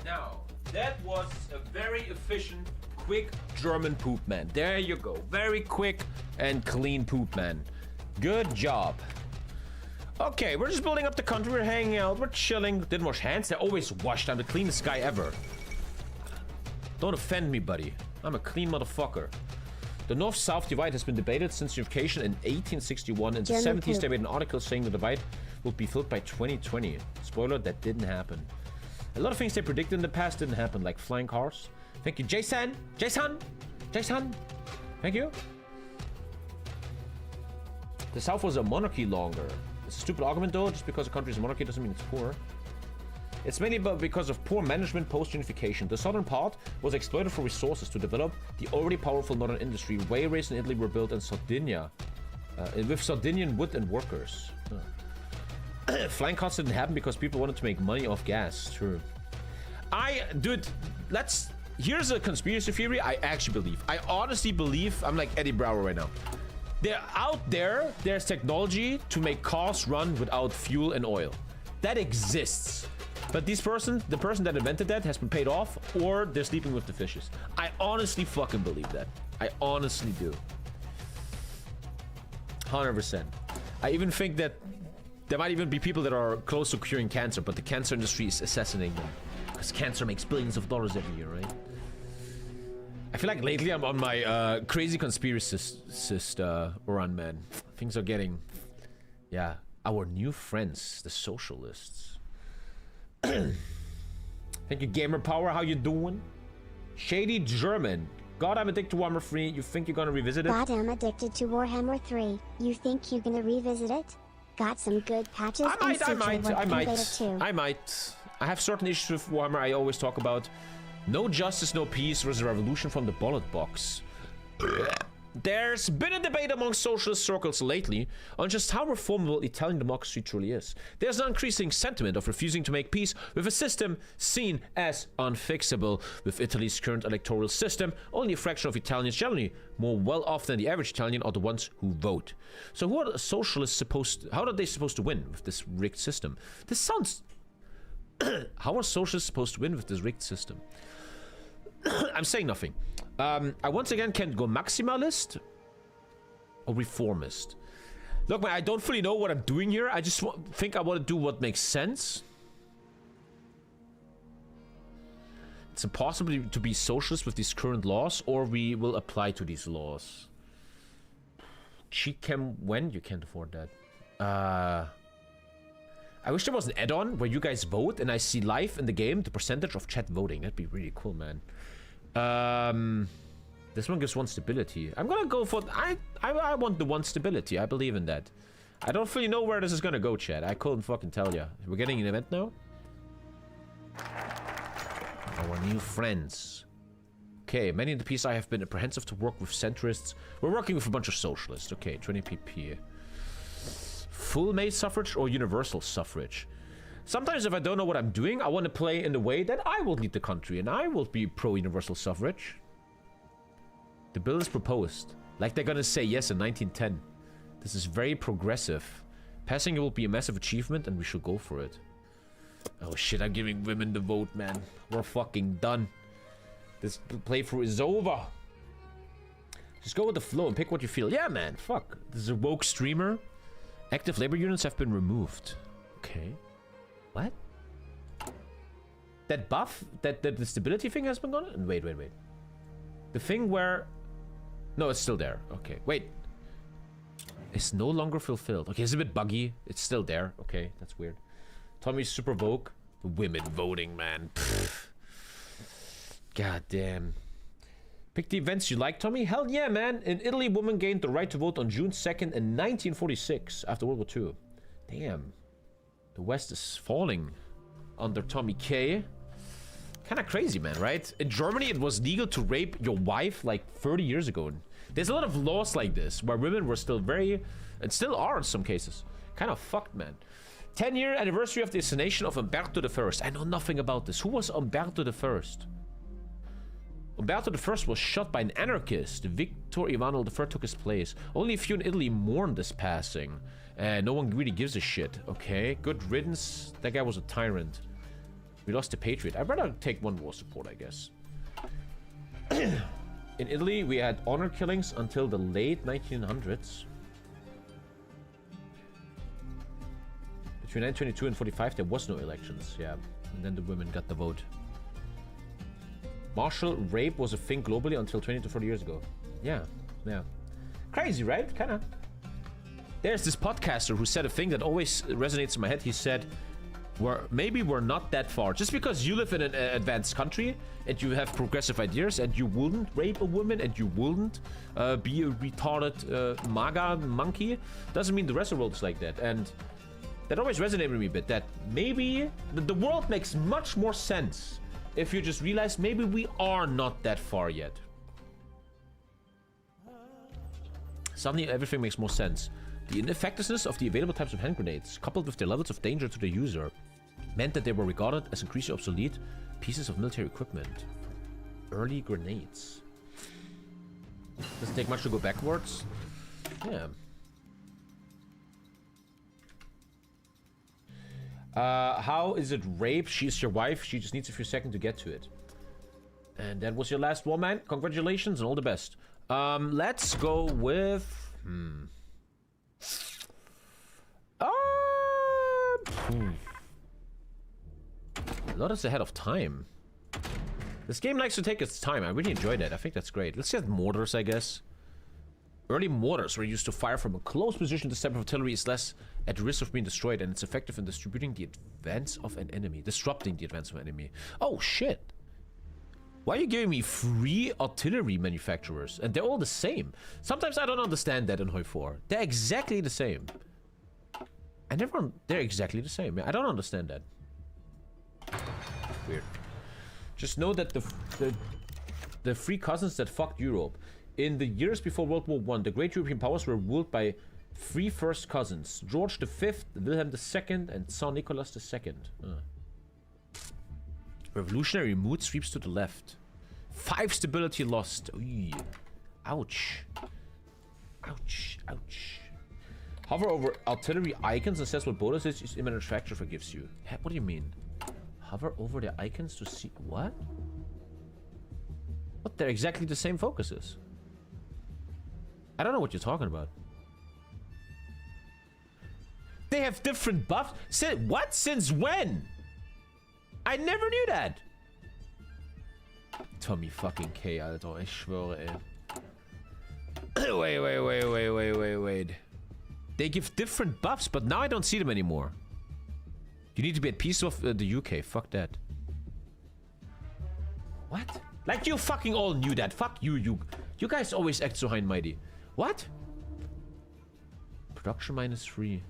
Now, that was a very efficient, quick German poop, man. There you go. Very quick and clean poop, man. Good job. Okay, we're just building up the country. We're hanging out. We're chilling. Didn't wash hands. They're always washed. I'm the cleanest guy ever. Don't offend me, buddy. I'm a clean motherfucker. The North-South divide has been debated since unification in 1861. In the 70s, they made an article saying the divide will be filled by 2020. Spoiler, that didn't happen. A lot of things they predicted in the past didn't happen, like flying cars. Thank you, Jason. Jason. Jason. Thank you. The South was a monarchy longer. It's a stupid argument, though. Just because a country is a monarchy doesn't mean it's poor. It's mainly because of poor management post-unification. The southern part was exploited for resources to develop the already powerful northern industry. Railways in Italy were built in Sardinia, with Sardinian wood and workers. Flying cars didn't happen because people wanted to make money off gas. True. Dude, here's a conspiracy theory I actually believe. I honestly believe I'm like Eddie Brower right now. They're out there, there's technology to make cars run without fuel and oil. That exists. But the person that invented that has been paid off, or they're sleeping with the fishes. I honestly fucking believe that. I honestly do. 100%. I even think that there might even be people that are close to curing cancer, but the cancer industry is assassinating them. Because cancer makes billions of dollars every year, right? I feel like lately I'm on my crazy conspiracist run, man. Things are getting... Yeah. Our new friends, the Socialists. Thank you, Gamer Power. How you doing? Shady German. God, I'm addicted to Warhammer 3. You think you're gonna revisit it? God, I'm addicted to Warhammer 3. You think you're gonna revisit it? Got some good patches. I might. I have certain issues with Warhammer I always talk about. No justice, no peace was a revolution from the ballot box. There's been a debate among socialist circles lately on just how reformable Italian democracy truly is. There's an increasing sentiment of refusing to make peace with a system seen as unfixable. With Italy's current electoral system, only a fraction of Italians, generally more well-off than the average Italian, are the ones who vote. So who are the socialists how are they supposed to win with this rigged system? This sounds... How are socialists supposed to win with this rigged system? I'm saying nothing. I once again can't go maximalist or reformist. Look, man, I don't fully know what I'm doing here. I just think I want to do what makes sense. It's impossible to be socialist with these current laws, or we will apply to these laws. Cheat cam when? You can't afford that. I wish there was an add-on where you guys vote and I see live in the game the percentage of chat voting. That'd be really cool, man. This one gives one stability. I'm gonna go for... I want the one stability. I believe in that. I don't fully know where this is gonna go, chat. I couldn't fucking tell ya. We're getting an event now? Our new friends. Okay, many in the piece I have been apprehensive to work with centrists. We're working with a bunch of socialists. Okay, 20 pp. Full male suffrage or universal suffrage? Sometimes if I don't know what I'm doing, I want to play in the way that I will lead the country and I will be pro-universal suffrage. The bill is proposed. Like they're gonna say yes in 1910. This is very progressive. Passing it will be a massive achievement and we should go for it. Oh shit, I'm giving women the vote, man. We're fucking done. This playthrough is over. Just go with the flow and pick what you feel. Yeah, man, fuck. This is a woke streamer. Active labor units have been removed. Okay. What? That buff? That the stability thing has been gone? Wait. The thing where... No, it's still there. Okay, wait. It's no longer fulfilled. Okay, it's a bit buggy. It's still there. Okay, that's weird. Tommy's super woke. Women voting, man. Pfft. God damn. Pick the events you like, Tommy? Hell yeah, man. In Italy, women gained the right to vote on June 2nd in 1946, after World War II. Damn. The West is falling under TommyKay. Kind of crazy, man, right? In Germany, it was legal to rape your wife like 30 years ago. There's a lot of laws like this, where women were still very... and still are in some cases. Kind of fucked, man. 10-year anniversary of the assassination of Umberto I. I know nothing about this. Who was Umberto I? Umberto I was shot by an anarchist. Victor Emanuel I took his place. Only a few in Italy mourned this passing. No one really gives a shit. Okay, good riddance. That guy was a tyrant. We lost the Patriot. I'd rather take one war support, I guess. In Italy, we had honor killings until the late 1900s. Between 1922 and 45, there was no elections. Yeah, and then the women got the vote. Martial rape was a thing globally until 20 to 40 years ago. Yeah, yeah. Crazy, right? Kinda. There's this podcaster who said a thing that always resonates in my head. He said, maybe we're not that far. Just because you live in an advanced country and you have progressive ideas and you wouldn't rape a woman and you wouldn't be a retarded MAGA monkey, doesn't mean the rest of the world is like that. And that always resonated with me a bit, that maybe the world makes much more sense if you just realize maybe we are not that far yet. Suddenly everything makes more sense. The ineffectiveness of the available types of hand grenades, coupled with their levels of danger to the user, meant that they were regarded as increasingly obsolete pieces of military equipment. Early grenades. Doesn't take much to go backwards. Yeah. How is it rape? She's your wife. She just needs a few seconds to get to it. And that was your last war, man. Congratulations and all the best. Let's go with... A lot is ahead of time. This game likes to take its time. I really enjoyed it. I think that's great. Let's get mortars, I guess. Early mortars were used to fire from a close position. This type of artillery is less at risk of being destroyed, and it's effective in distributing the advance of an enemy. Disrupting the advance of an enemy. Oh, shit. Why are you giving me free artillery manufacturers? And they're all the same. Sometimes I don't understand that in Hoi 4. They're exactly the same. They're exactly the same. I don't understand that. Weird. Just know that the three cousins that fucked Europe. In the years before World War I, the great European powers were ruled by three first cousins. George V, Wilhelm II, and Tsar Nicholas II. Revolutionary mood sweeps to the left. 5 stability lost. Oy. Ouch. Ouch. Ouch. Hover over artillery icons and says what bonuses each manufacturer gives you. What do you mean? Hover over the icons to see... What? What? They're exactly the same focuses. I don't know what you're talking about. They have different buffs? What? Since when? I never knew that. TommyKay, Alter. Ich schwöre, ey. Wait. They give different buffs, but now I don't see them anymore. You need to be at peace with the UK. Fuck that. What? Like you fucking all knew that. Fuck you. You guys always act so high and mighty. What? Production -3.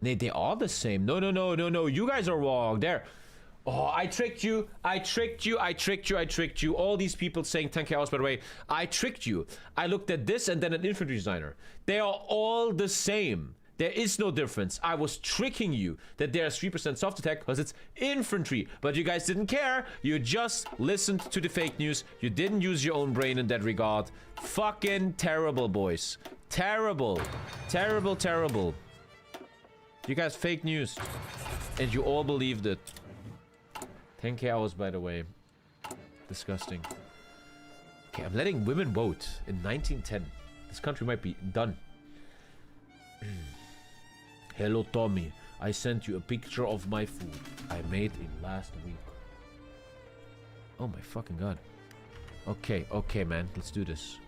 They are the same. No. You guys are wrong. There. Oh, I tricked you. All these people saying 10k hours, by the way. I tricked you. I looked at this and then an infantry designer. They are all the same. There is no difference. I was tricking you that there's 3% soft attack because it's infantry. But you guys didn't care. You just listened to the fake news. You didn't use your own brain in that regard. Fucking terrible, boys. Terrible. Terrible. You guys fake news. And you all believed it. 10k hours, by the way. Disgusting. Okay, I'm letting women vote in 1910. This country might be done. Hello, Tommy. I sent you a picture of my food I made in last week. Oh my fucking god. Okay, man. Let's do this.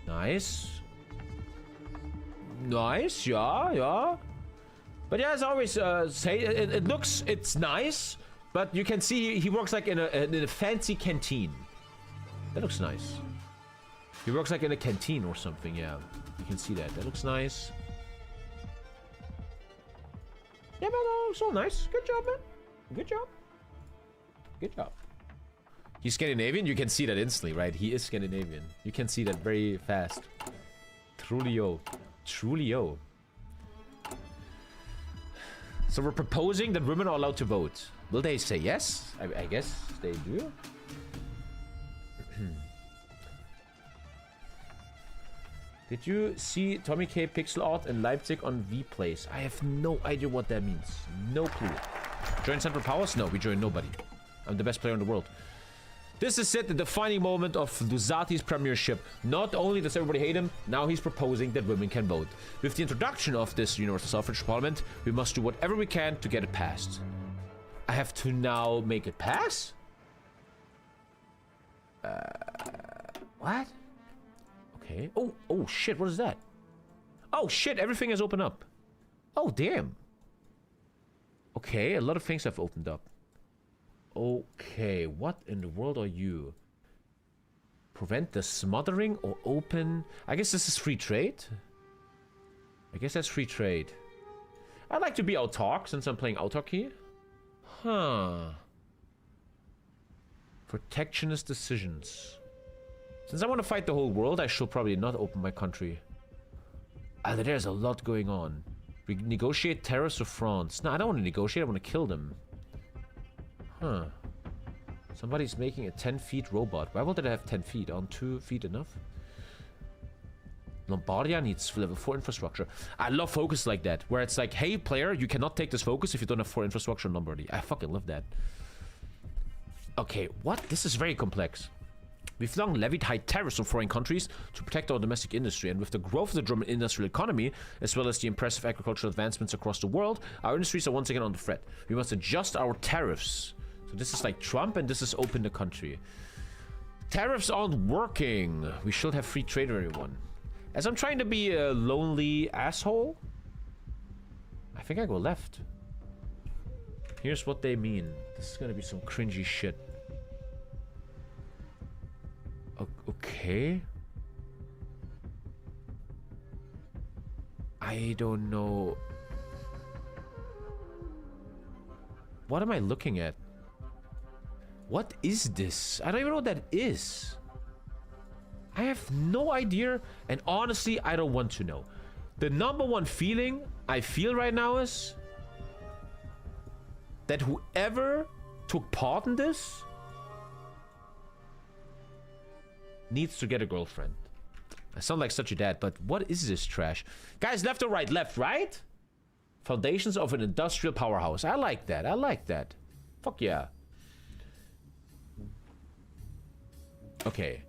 Nice. Yeah. But yeah, as I always say, it's nice. But you can see he works like in a fancy canteen. That looks nice. He works like in a canteen or something, yeah. You can see that. That looks nice. Yeah, man, that looks all nice. Good job, man. Good job. He's Scandinavian? You can see that instantly, right? He is Scandinavian. You can see that very fast. Trulio. So we're proposing that women are allowed to vote. Will they say yes? I guess they do. Did you see TommyKay pixel art in Leipzig on V-Place? I have no idea what that means. No clue. Join Central Powers? No, we join nobody. I'm the best player in the world. This is it, the defining moment of Lusati's premiership. Not only does everybody hate him, now he's proposing that women can vote. With the introduction of this universal suffrage parliament, we must do whatever we can to get it passed. I have to now make it pass? What? Okay. Oh shit, what is that? Oh shit, everything has opened up. Oh damn. Okay, a lot of things have opened up. Okay, what in the world are you? Prevent the smothering or open... I guess this is free trade? I guess that's free trade. I'd like to be autark since I'm playing autarky. Huh. Protectionist decisions. Since I want to fight the whole world, I should probably not open my country. There's a lot going on. We negotiate tariffs with France. No, I don't want to negotiate, I want to kill them. Huh. Somebody's making a 10-feet robot. Why would it have 10 feet? Aren't 2 feet enough? Lombardia needs level 4 infrastructure. I love focus like that, where it's like, hey player, you cannot take this focus if you don't have 4 infrastructure in Lombardy. I fucking love that. Okay, what? This is very complex. We've long levied high tariffs on foreign countries to protect our domestic industry, and with the growth of the German industrial economy, as well as the impressive agricultural advancements across the world, our industries are once again on the threat. We must adjust our tariffs. So this is like Trump, and this is open the country. Tariffs aren't working. We should have free trade, everyone. As I'm trying to be a lonely asshole, I think I go left. Here's what they mean. This is gonna be some cringy shit. Okay. I don't know. What am I looking at? What is this? I don't even know what that is. I have no idea, and honestly, I don't want to know. The number one feeling I feel right now is that whoever took part in this needs to get a girlfriend. I sound like such a dad, but what is this trash? Guys, left or right? Left, right? Foundations of an industrial powerhouse. I like that. I like that. Fuck yeah. Okay.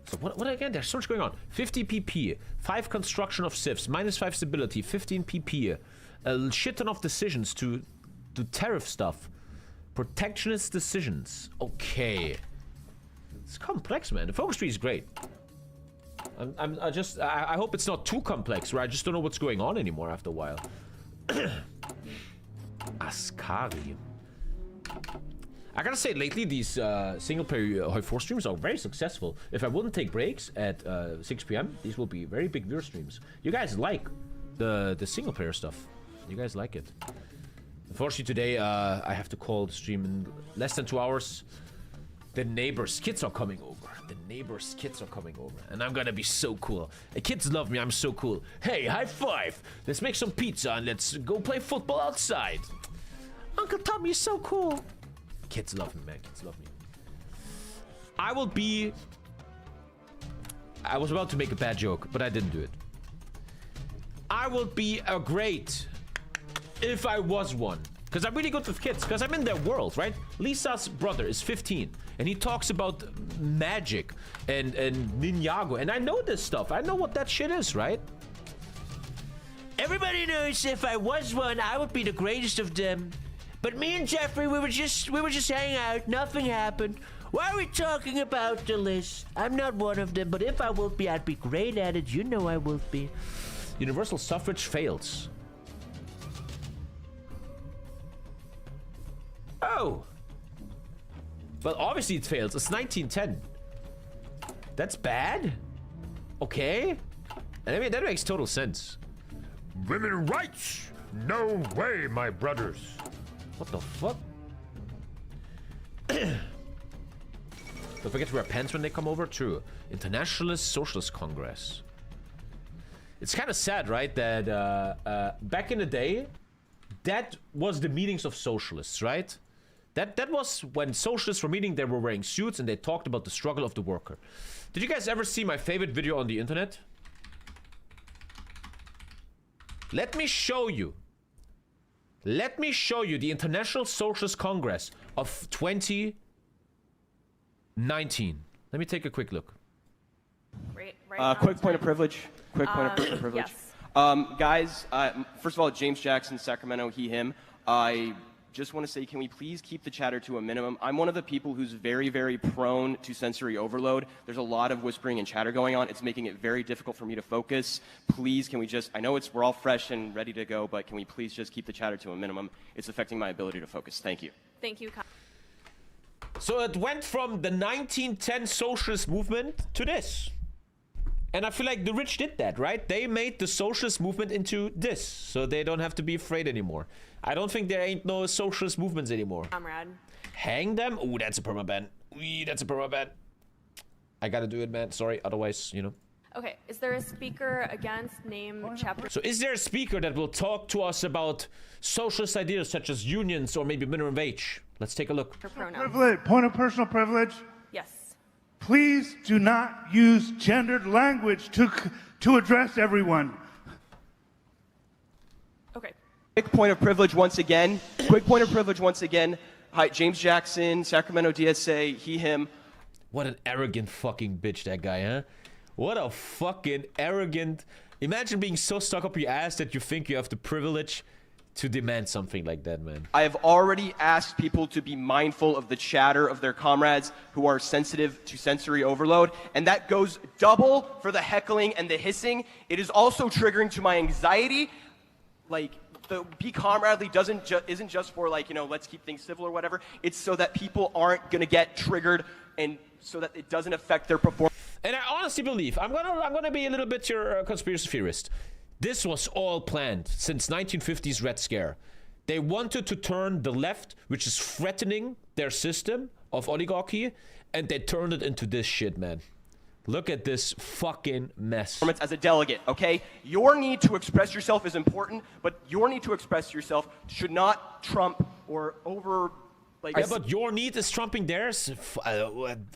So what again? There's so much going on. 50 PP. 5 construction of civs. -5 stability. 15 PP. A shit ton of decisions to do tariff stuff. Protectionist decisions. Okay. It's complex, man. The focus tree is great. I hope it's not too complex, where I just don't know what's going on anymore after a while. Ascari. I gotta say, lately these single-player Hoi 4 streams are very successful. If I wouldn't take breaks at 6 p.m., these will be very big viewer streams. You guys like the single-player stuff. You guys like it. Unfortunately, today I have to call the stream in less than 2 hours. The neighbors' kids are coming over. The neighbors' kids are coming over. And I'm gonna be so cool. The kids love me, I'm so cool. Hey, high five! Let's make some pizza and let's go play football outside. Uncle Tommy is so cool. Kids love me, man. Kids love me. I was about to make a bad joke, but I didn't do it. I will be a great if I was one. Because I'm really good with kids, because I'm in their world, right? Lisa's brother is 15, and he talks about magic and Ninjago, and I know this stuff. I know what that shit is, right? Everybody knows if I was one, I would be the greatest of them. But me and Jeffrey, we were just hanging out. Nothing happened. Why are we talking about the list? I'm not one of them, but if I would be, I'd be great at it. You know I would be. Universal suffrage fails. Oh. Well, obviously it fails. It's 1910. That's bad. Okay. I mean, that makes total sense. Women rights? No way, my brothers. What the fuck? Don't forget to wear pants when they come over. True. Internationalist Socialist Congress. It's kind of sad, right? That back in the day, that was the meetings of socialists, right? That was when socialists were meeting, they were wearing suits and they talked about the struggle of the worker. Did you guys ever see my favorite video on the internet? Let me show you. Let me show you the International Socialist Congress of 2019. Let me take a quick look. Quick point of privilege. Quick point of personal privilege. Yes. Guys, first of all, James Jackson, Sacramento, he, him. I just want to say, can we please keep the chatter to a minimum? I'm one of the people who's very, very prone to sensory overload. There's a lot of whispering and chatter going on. It's making it very difficult for me to focus. Please, can we just, I know we're all fresh and ready to go, but can we please just keep the chatter to a minimum? It's affecting my ability to focus. Thank you. Thank you. So it went from the 1910 socialist movement to this. And I feel like the rich did that, right? They made the socialist movement into this, so they don't have to be afraid anymore. I don't think there ain't no socialist movements anymore. Comrade. Hang them? Ooh, that's a permaban. Ooh, that's a permaban. I gotta do it, man. Sorry, otherwise, you know. Okay, is there a speaker against name chapter? So is there a speaker that will talk to us about socialist ideas such as unions or maybe minimum wage? Let's take a look. Point of personal privilege. Yes. Please do not use gendered language to address everyone. Okay. Quick point of privilege once again. Quick point of privilege once again. Hi, James Jackson, Sacramento DSA, he, him. What an arrogant fucking bitch, that guy, huh? What a fucking arrogant... Imagine being so stuck up your ass that you think you have the privilege to demand something like that, man. I have already asked people to be mindful of the chatter of their comrades who are sensitive to sensory overload, and that goes double for the heckling and the hissing. It is also triggering to my anxiety. Like, the be comradely isn't just for, like, you know, let's keep things civil or whatever. It's so that people aren't gonna get triggered and so that it doesn't affect their performance. And I honestly believe, I'm gonna be a little bit your conspiracy theorist. This was all planned since 1950s Red Scare. They wanted to turn the left, which is threatening their system of oligarchy, and they turned it into this shit, man. Look at this fucking mess. As a delegate, okay? Your need to express yourself is important, but your need to express yourself should not trump or over... Like, yeah, but your need is trumping theirs?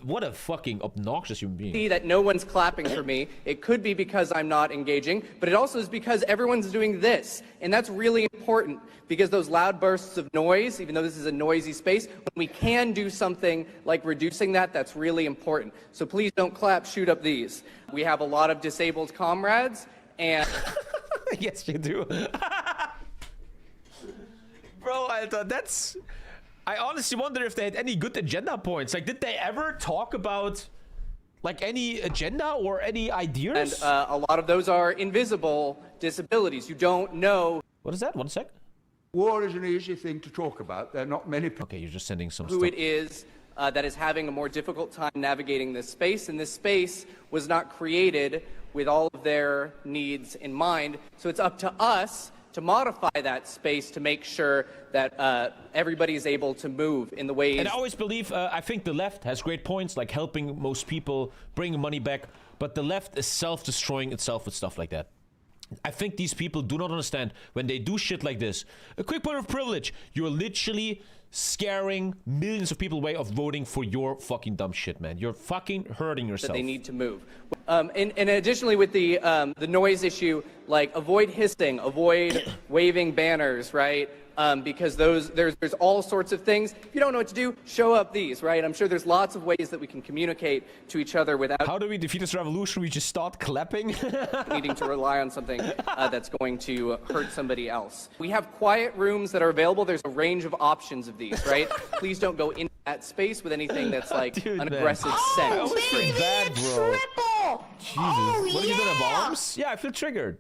What a fucking obnoxious human being. See that no one's clapping for me. It could be because I'm not engaging, but it also is because everyone's doing this. And that's really important because those loud bursts of noise, even though this is a noisy space, when we can do something like reducing that, that's really important. So please don't clap, shoot up these. We have a lot of disabled comrades and... Yes, you do. Bro, I thought that's... I honestly wonder if they had any good agenda points. Like, did they ever talk about, like, any agenda or any ideas? And a lot of those are invisible disabilities. You don't know. What is that? 1 sec. War is an easy thing to talk about. There are not many people. Okay, you're just sending some who stuff. It is that is having a more difficult time navigating this space. And this space was not created with all of their needs in mind. So it's up to us to modify that space to make sure that everybody is able to move in the ways... And I always believe, I think the left has great points, like helping most people, bringing money back, but the left is self-destroying itself with stuff like that. I think these people do not understand when they do shit like this. A quick point of privilege, you're literally scaring millions of people away of voting for your fucking dumb shit, man. You're fucking hurting yourself. That they need to move. And additionally with the noise issue, like avoid hissing, avoid waving banners, right? Because there's all sorts of things. If you don't know what to do, show up these, right? I'm sure there's lots of ways that we can communicate to each other without... How do we defeat this revolution? We just start clapping? Needing to rely on something that's going to hurt somebody else. We have quiet rooms that are available. There's a range of options of these, right? Please don't go into that space with anything that's like Dude, an man. aggressive scent. That was pretty bad, bro. Jesus. What are you doing at bombs? Yeah, I feel triggered.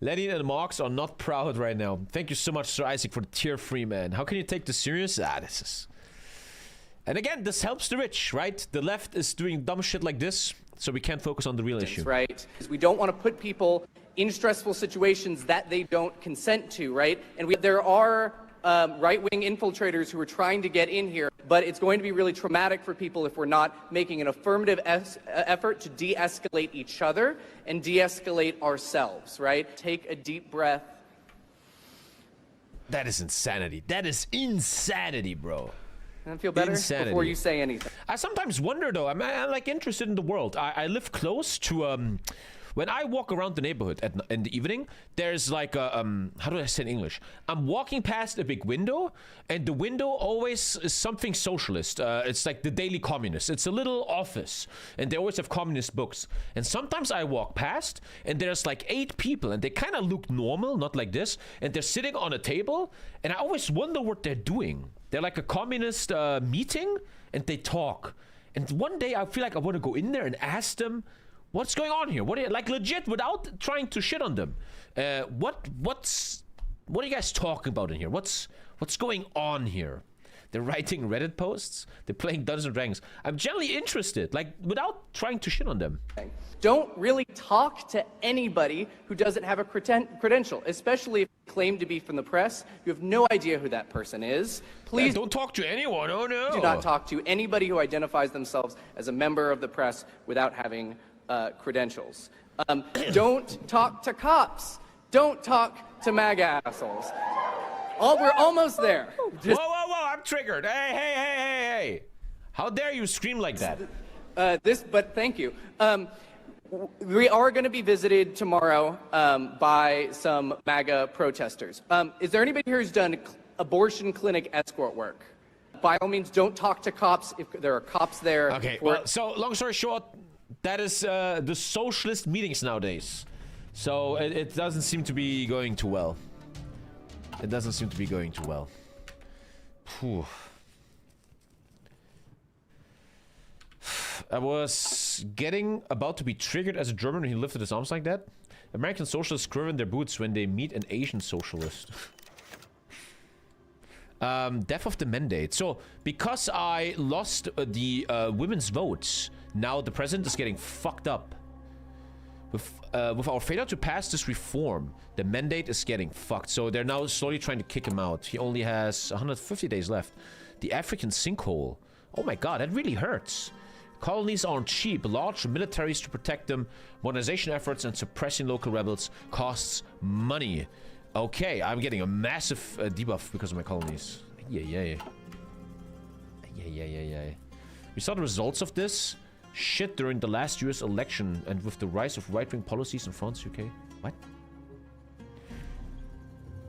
Lenin and Marx are not proud right now. Thank you so much, Sir Isaac, for the tier 3, man. How can you take this serious? This is... And again, this helps the rich, right? The left is doing dumb shit like this, so we can't focus on the real issue. Right. We don't want to put people in stressful situations that they don't consent to, right? And there are right-wing infiltrators who are trying to get in here, but it's going to be really traumatic for people if we're not making an affirmative effort to de-escalate each other and de-escalate ourselves, right? Take a deep breath. That is insanity. That is insanity, bro. And feel better Insanity. before you say anything. I sometimes wonder though. I'm like interested in the world. I live close to when I walk around the neighborhood in the evening, there's like a how do I say in English? I'm walking past a big window, and the window always is something socialist. It's like the Daily Communist. It's a little office, and they always have communist books. And sometimes I walk past, and there's like 8 people, and they kind of look normal, not like this, and they're sitting on a table, and I always wonder what they're doing. They're like a communist meeting, and they talk. And one day I feel like I want to go in there and ask them, what's going on here? What are you, like legit, without trying to shit on them? What are you guys talking about in here? What's going on here? They're writing Reddit posts. They're playing Dungeons and Dragons. I'm generally interested, like without trying to shit on them. Don't really talk to anybody who doesn't have a credential, especially if you claim to be from the press. You have no idea who that person is. Please don't talk to anyone. Oh no. Do not talk to anybody who identifies themselves as a member of the press without having credentials. Don't talk to cops. Don't talk to MAGA assholes. We're almost there. Whoa, I'm triggered. Hey. How dare you scream like that? But thank you. We are going to be visited tomorrow by some MAGA protesters. Is there anybody here who's done abortion clinic escort work? By all means, don't talk to cops if there are cops there. Okay, well, so long story short, that is the socialist meetings nowadays. So it doesn't seem to be going too well. It doesn't seem to be going too well. Whew. I was about to be triggered as a German when he lifted his arms like that. American socialists quiver in their boots when they meet an Asian socialist. Death of the mandate. So, because I lost the women's votes, now the president is getting fucked up. With our failure to pass this reform, the mandate is getting fucked. So they're now slowly trying to kick him out. He only has 150 days left. The African sinkhole. Oh my god, that really hurts. Colonies aren't cheap. Large militaries to protect them. Modernization efforts and suppressing local rebels costs money. Okay, I'm getting a massive debuff because of my colonies. Yeah. We saw the results of this shit during the last US election and with the rise of right-wing policies in France, UK. What?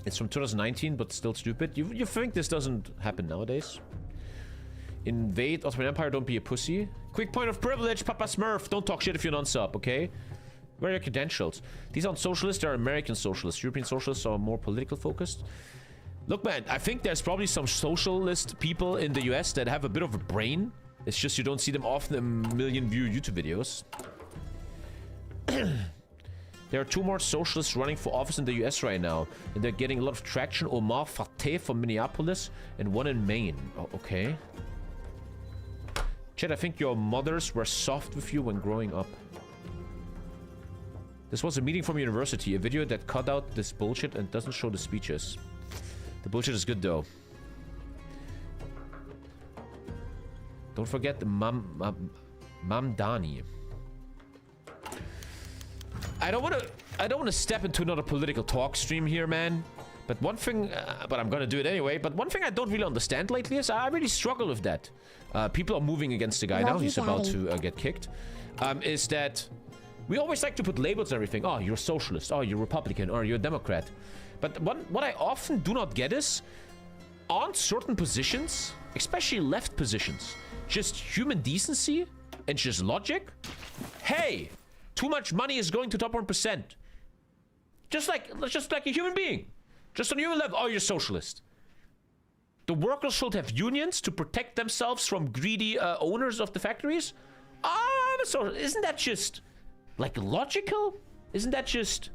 It's from 2019, but still stupid. You think this doesn't happen nowadays? Invade Ottoman Empire, don't be a pussy. Quick point of privilege, Papa Smurf. Don't talk shit if you're non-sub, okay? Where are your credentials? These aren't socialists, they're American socialists. European socialists are more political focused. Look, man, I think there's probably some socialist people in the US that have a bit of a brain. It's just you don't see them often in million-view YouTube videos. There are 2 more socialists running for office in the US right now, and they're getting a lot of traction. Omar Fateh from Minneapolis, and one in Maine. Oh, okay. Chet, I think your mothers were soft with you when growing up. This was a meeting from university, a video that cut out this bullshit and doesn't show the speeches. The bullshit is good though. Don't forget the Mamdani. I don't want to step into another political talk stream here, man. But one thing, but I'm gonna do it anyway. But one thing I don't really understand lately is I really struggle with that. People are moving against the guy now. He's about to get kicked. Is that we always like to put labels and everything. Oh, you're a socialist. Oh, you're a Republican. Or you're a Democrat. But what I often do not get is, aren't certain positions, especially left positions, just human decency and just logic? Hey, too much money is going to top 1%. Just like a human being. Just on a human level. Oh, you're socialist. The workers should have unions to protect themselves from greedy owners of the factories. Oh, I'm a socialist. Isn't that just like logical? Isn't that just...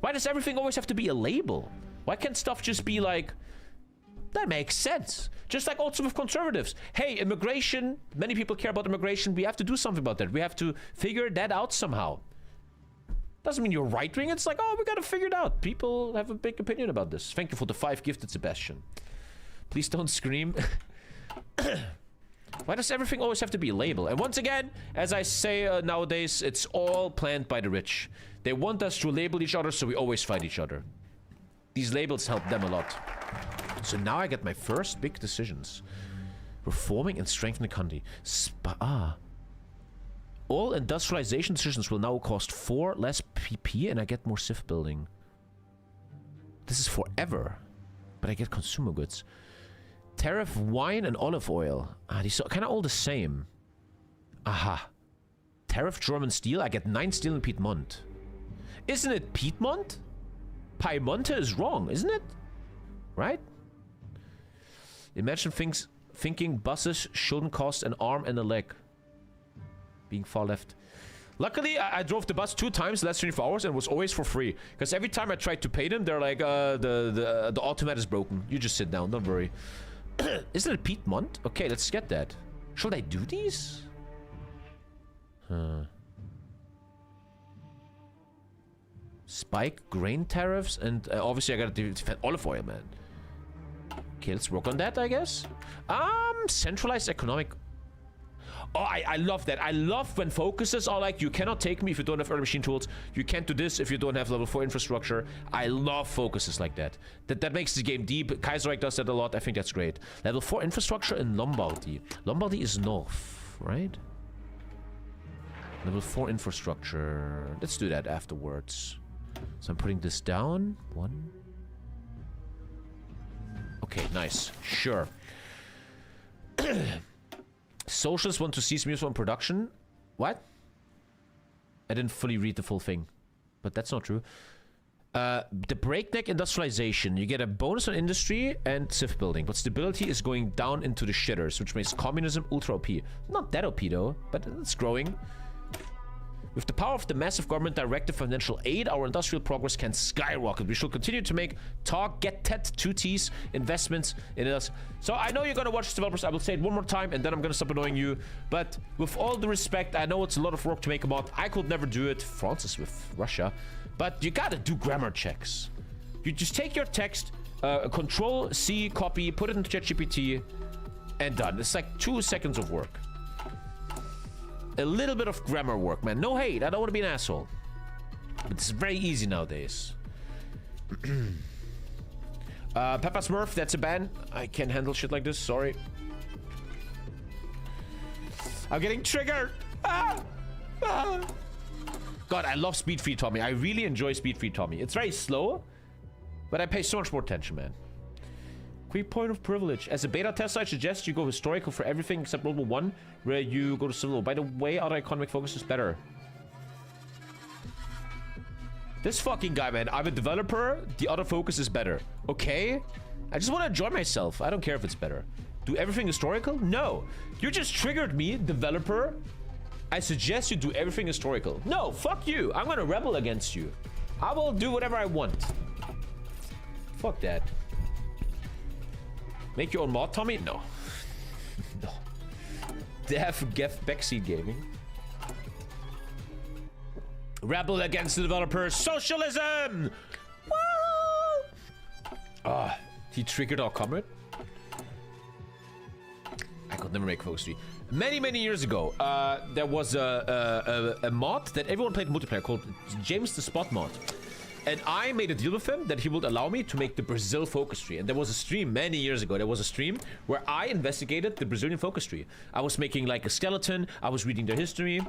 Why does everything always have to be a label? Why can't stuff just be like... That makes sense. Just like also with conservatives. Hey, immigration. Many people care about immigration. We have to do something about that. We have to figure that out somehow. Doesn't mean you're right-wing. It's like, oh, we gotta figure it out. People have a big opinion about this. Thank you for the 5 gifted, Sebastian. Please don't scream. Why does everything always have to be a label? And once again, as I say nowadays, it's all planned by the rich. They want us to label each other, so we always fight each other. These labels help them a lot. So now I get my first big decisions. Reforming and strengthening the country. All industrialization decisions will now cost 4 less PP and I get more civ building. This is forever. But I get consumer goods. Tariff wine and olive oil. These are kind of all the same. Aha. Tariff German steel. I get 9 steel in Piedmont. Isn't it Piedmont? Piemonte is wrong, isn't it? Right? Imagine thinking buses shouldn't cost an arm and a leg. Being far left. Luckily, I drove the bus 2 times the last 24 hours and it was always for free. Because every time I tried to pay them, they're like, the automat is broken. You just sit down, don't worry. Isn't it Piedmont? Okay, let's get that. Should I do these? Spike grain tariffs and obviously I gotta defend olive oil, man. Okay, let's work on that, I guess. Centralized economic... Oh, I love that. I love when focuses are like, you cannot take me if you don't have early machine tools. You can't do this if you don't have level 4 infrastructure. I love focuses like that. That makes the game deep. Kaiserreich does that a lot. I think that's great. Level 4 infrastructure in Lombardy. Lombardy is north, right? Level 4 infrastructure. Let's do that afterwards. So I'm putting this down. 1. Okay, nice. Sure. Socialists want to cease municipal production. What? I didn't fully read the full thing. But that's not true. The breakneck industrialization. You get a bonus on industry and civ building. But stability is going down into the shitters, which makes communism ultra OP. Not that OP though, but it's growing. With the power of the massive government directed financial aid, our industrial progress can skyrocket. We should continue to make targeted 2Ts investments in us. So I know you're gonna watch developers. I will say it one more time and then I'm gonna stop annoying you. But with all the respect, I know it's a lot of work to make a mod. I could never do it. France is with Russia. But you gotta do grammar checks. You just take your text, Control C, copy, put it into ChatGPT, and done. It's like 2 seconds of work. A little bit of grammar work, man. No hate. I don't want to be an asshole. But it's very easy nowadays. Peppa Smurf, that's a ban. I can't handle shit like this. Sorry. I'm getting triggered. God, I love Speed Free Tommy. I really enjoy Speed Free Tommy. It's very slow, but I pay so much more attention, man. Quick point of privilege. As a beta tester, I suggest you go historical for everything except World War 1, where you go to civil. By the way, other economic focus is better. This fucking guy, man. I'm a developer. The other focus is better. Okay? I just want to enjoy myself. I don't care if it's better. Do everything historical? No. You just triggered me, developer. I suggest you do everything historical. No, fuck you. I'm gonna rebel against you. I will do whatever I want. Fuck that. Make your own mod, Tommy? No. No. Def Gef Backseat Gaming. Rebel against the developers. Socialism! Woo! Ah, he triggered our comrade. I could never make Focus 3. Many years ago, there was a mod that everyone played multiplayer called James the Spot mod. And I made a deal with him that he would allow me to make the Brazil focus tree. And there was a stream many years ago. There was a stream where I investigated the Brazilian focus tree. I was making like a skeleton. I was reading their history.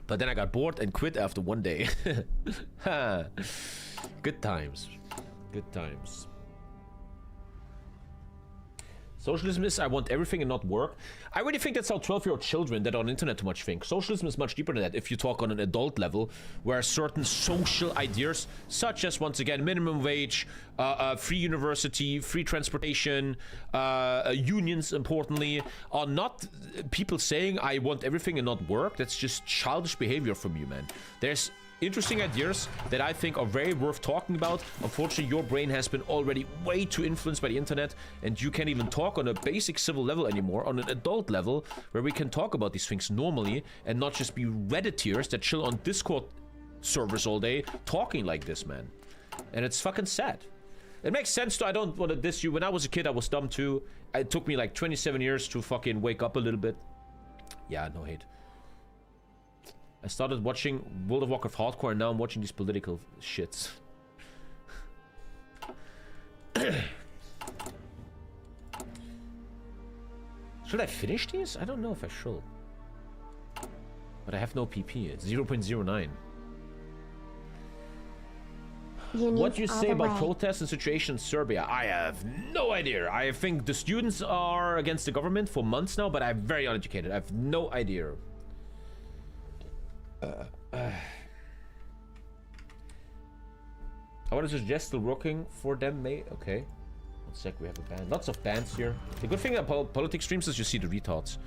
But then I got bored and quit after 1 day. Good times. Good times. Socialism is I want everything and not work. I really think that's how 12-year-old children that are on the internet too much think. Socialism is much deeper than that if you talk on an adult level, where certain social ideas, such as, once again, minimum wage, free university, free transportation, unions, importantly, are not people saying I want everything and not work. That's just childish behavior from you, man. There's interesting ideas that I think are very worth talking about. Unfortunately, your brain has been already way too influenced by the internet, and you can't even talk on a basic civil level anymore, on an adult level, where we can talk about these things normally, and not just be Redditors that chill on Discord servers all day, talking like this, man. And it's fucking sad. It makes sense to, I don't want to diss you. When I was a kid, I was dumb too. It took me like 27 years to fucking wake up a little bit. Yeah, no hate. I started watching World of Warcraft Hardcore, and now I'm watching these political shits. Should I finish these? I don't know if I should. But I have no PP. It's 0.09. What do you say about protests and situation in Serbia? I have no idea. I think the students are against the government for months now, but I'm very uneducated. I have no idea. I want to suggest still working for them, mate. Okay. 1 sec, we have a band. Lots of bands here. The good thing about politics streams is you see the retards.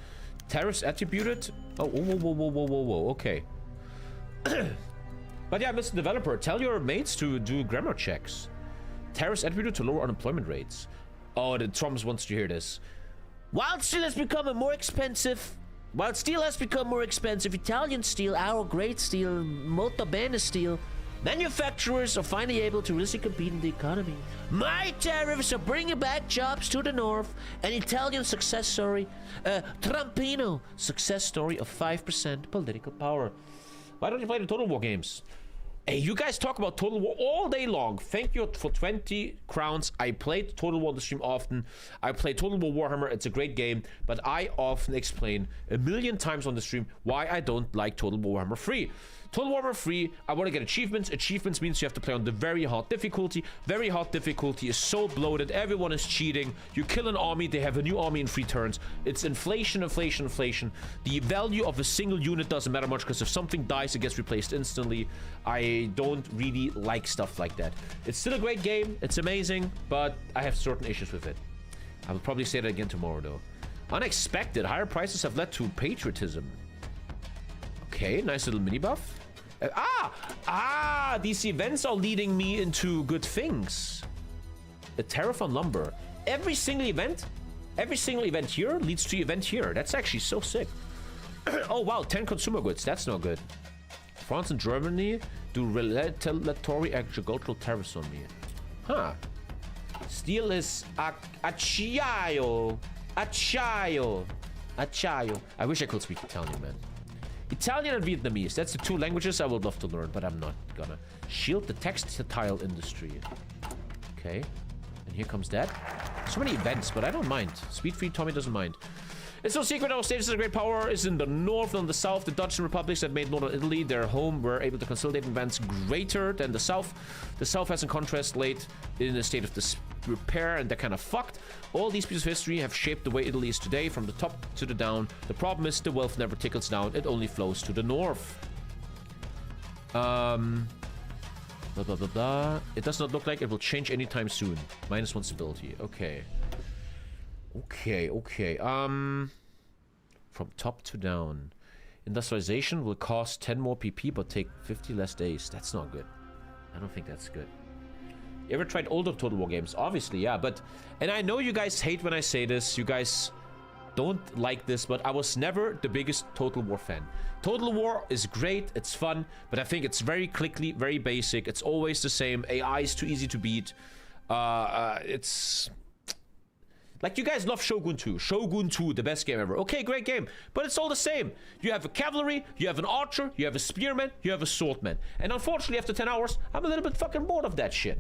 Tariffs attributed. Oh, whoa. Okay. But yeah, Mr. Developer, tell your mates to do grammar checks. Tariffs attributed to lower unemployment rates. Oh, the Trumps wants to hear this. While steel has become more expensive, Italian steel, our great steel, molto bene steel, manufacturers are finally able to really compete in the economy. My tariffs are bringing back jobs to the north. An Italian success story, Trumpino success story of 5% political power. Why don't you play the Total War games? Hey, you guys talk about Total War all day long. Thank you for 20 crowns. I played Total War on the stream often. I play Total War Warhammer. It's a great game. But I often explain a million times on the stream why I don't like Total War Warhammer 3. Total Warhammer 3, I want to get achievements. Achievements means you have to play on the very hard difficulty. Very hard difficulty is so bloated. Everyone is cheating. You kill an army, they have a new army in 3 turns. It's inflation. The value of a single unit doesn't matter much because if something dies, it gets replaced instantly. I don't really like stuff like that. It's still a great game. It's amazing, but I have certain issues with it. I will probably say that again tomorrow, though. Unexpected. Higher prices have led to patriotism. Okay, nice little mini buff. These events are leading me into good things. A tariff on lumber. Every single event here leads to event here. That's actually so sick. Oh wow, 10 consumer goods. That's not good. France and Germany do retaliatory agricultural tariffs on me. Huh. Steel is acciaio. I wish I could speak Italian, man. Italian and Vietnamese. That's the 2 languages I would love to learn, but I'm not gonna. Shield the textile industry. Okay. And here comes that. So many events, but I don't mind. Speed free Tommy doesn't mind. It's no secret our status as a great power is in the north and the south. The Dutch republics that made northern Italy their home were able to consolidate events greater than the south. The south has in contrast laid in a state of disrepair and they're kind of fucked. All these pieces of history have shaped the way Italy is today from the top to the down. The problem is the wealth never trickles down. It only flows to the north. Blah, blah, blah, blah. It does not look like it will change anytime soon. -1 stability. Okay. From top to down. Industrialization will cost 10 more PP but take 50 less days. That's not good. I don't think that's good. You ever tried older Total War games? Obviously, yeah, but... And I know you guys hate when I say this. You guys don't like this, but I was never the biggest Total War fan. Total War is great, it's fun, but I think it's very clicky, very basic. It's always the same. AI is too easy to beat. It's... Like, you guys love Shogun 2. Shogun 2, the best game ever. Okay, great game. But it's all the same. You have a cavalry, you have an archer, you have a spearman, you have a swordman. And unfortunately, after 10 hours, I'm a little bit fucking bored of that shit.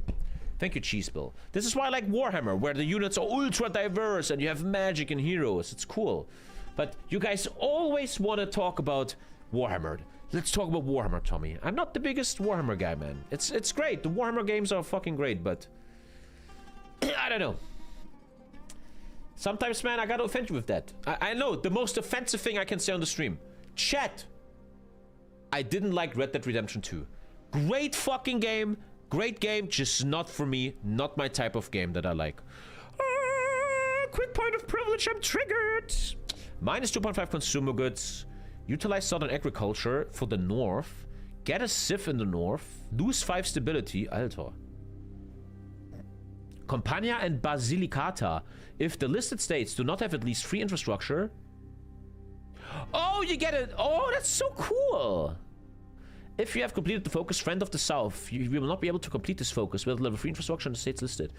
Thank you, Cheese Bill. This is why I like Warhammer, where the units are ultra diverse and you have magic and heroes. It's cool. But you guys always want to talk about Warhammer. Let's talk about Warhammer, Tommy. I'm not the biggest Warhammer guy, man. It's great. The Warhammer games are fucking great, but... I don't know. Sometimes, man, I gotta offend you with that. I know, the most offensive thing I can say on the stream. Chat. I didn't like Red Dead Redemption 2. Great fucking game. Great game, just not for me. Not my type of game that I like. Quick point of privilege, I'm triggered. -2.5 consumer goods. Utilize southern agriculture for the north. Get a civ in the north. Lose 5 stability. Alter. Campania and Basilicata. If the listed states do not have at least 3 infrastructure... Oh, you get it! Oh, that's so cool! If you have completed the focus, Friend of the South, you will not be able to complete this focus with level 3 infrastructure in the states listed.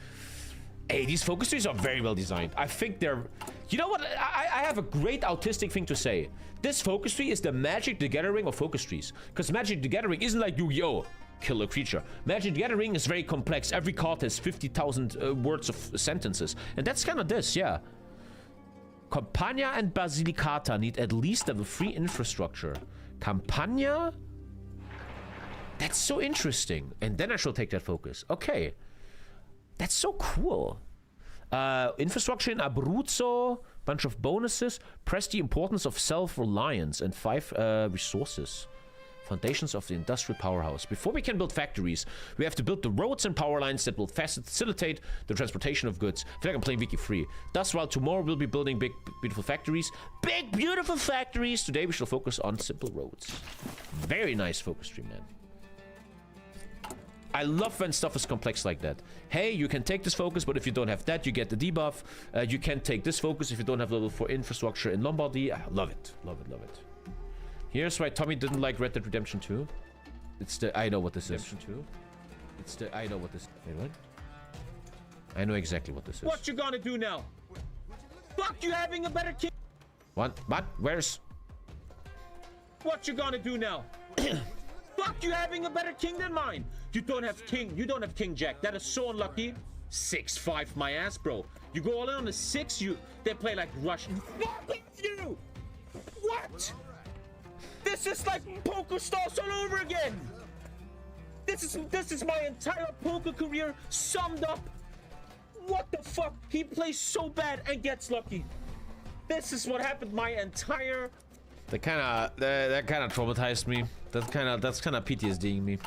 Hey, these focus trees are very well designed. I think they're... You know what? I have a great autistic thing to say. This focus tree is the Magic the Gathering of focus trees. Because Magic the Gathering isn't like Yu-Gi-Oh! Kill a creature. Magic the Gathering is very complex. Every card has 50,000 words of sentences. And that's kind of this, yeah. Campania and Basilicata need at least level 3 infrastructure. Campania? That's so interesting. And then I shall take that focus. Okay. That's so cool. Infrastructure in Abruzzo. Bunch of bonuses. Press the importance of self-reliance and 5 resources. Foundations of the industrial powerhouse. Before we can build factories, we have to build the roads and power lines that will facilitate the transportation of goods. I feel like I'm playing Wiki free. Thus, while tomorrow we'll be building big, beautiful factories. Big, beautiful factories! Today we shall focus on simple roads. Very nice focus stream, man. I love when stuff is complex like that. Hey, you can take this focus, but if you don't have that, you get the debuff. You can take this focus if you don't have level 4 infrastructure in Lombardy. I love it. Love it, love it. Here's why Tommy didn't like Red Dead Redemption 2. It's the... I know what this is. It's the... I know what this... Wait, what? I know exactly what this is. What you gonna do now? Fuck you having a better king... What? What? Where's... What you gonna do now? Fuck you having a better king than mine. You don't have king. You don't have King Jack. That is so unlucky. 6-5 my ass, bro. You go all in on the 6, they play like Russian. Fuck you! What? This is like poker stars all over again. This is my entire poker career summed up. What the fuck? He plays so bad and gets lucky. This is what happened my entire... That kind of traumatized me. That's kind of PTSDing me.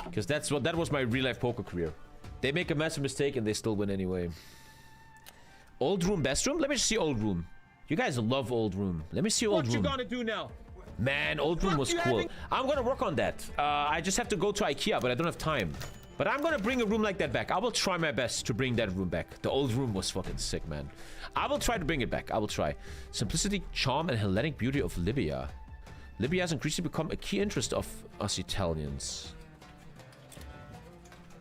Because that was my real life poker career. They make a massive mistake and they still win anyway. Old room, best room? Let me just see old room. You guys love old room. Let me see old room. What you gonna do now? Man, old room was cool. I'm gonna work on that. I just have to go to IKEA, but I don't have time. But I'm gonna bring a room like that back. I will try my best to bring that room back. The old room was fucking sick, man. I will try to bring it back. I will try. Simplicity, charm, and Hellenic beauty of Libya. Libya has increasingly become a key interest of us Italians.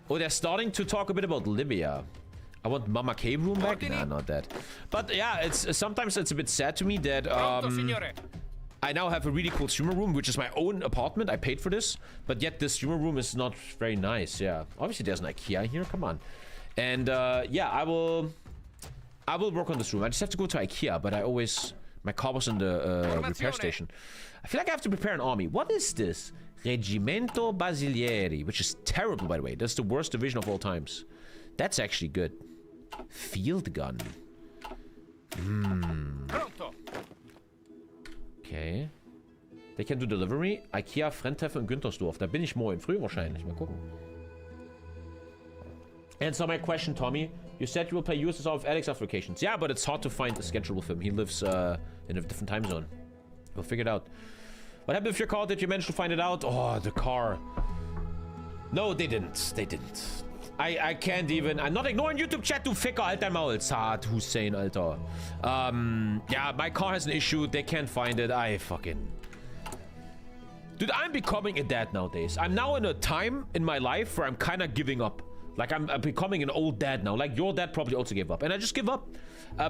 Oh, they're starting to talk a bit about Libya. I want Mama K room back? Nah, not that. But yeah, sometimes it's a bit sad to me that I now have a really cool streamer room, which is my own apartment. I paid for this, but yet this streamer room is not very nice. Yeah, obviously there's an IKEA here. Come on, and yeah, I will work on this room. I just have to go to IKEA, but my car was in the repair station. I feel like I have to prepare an army. What is this? Regimento Basilieri, which is terrible, by the way. That's the worst division of all times. That's actually good. Field gun. Okay. They can do delivery. IKEA, Frenteffe und Güntersdorf. Da bin ich morgen früh wahrscheinlich. Mal gucken. Answer my question, Tommy. You said you will play USSR with Alex after vacations. Yeah, but it's hard to find a schedule with him. He lives in a different time zone. We'll figure it out. What happened with your car? Did you manage to find it out? Oh, the car. No, they didn't. They didn't. I can't even... I'm not ignoring YouTube chat, du Ficker, alter Maul. Saad Hussein, alter. Yeah, my car has an issue. They can't find it. I fucking... Dude, I'm becoming a dad nowadays. I'm now in a time in my life where I'm kind of giving up. Like, I'm becoming an old dad now. Like, your dad probably also gave up. And I just give up.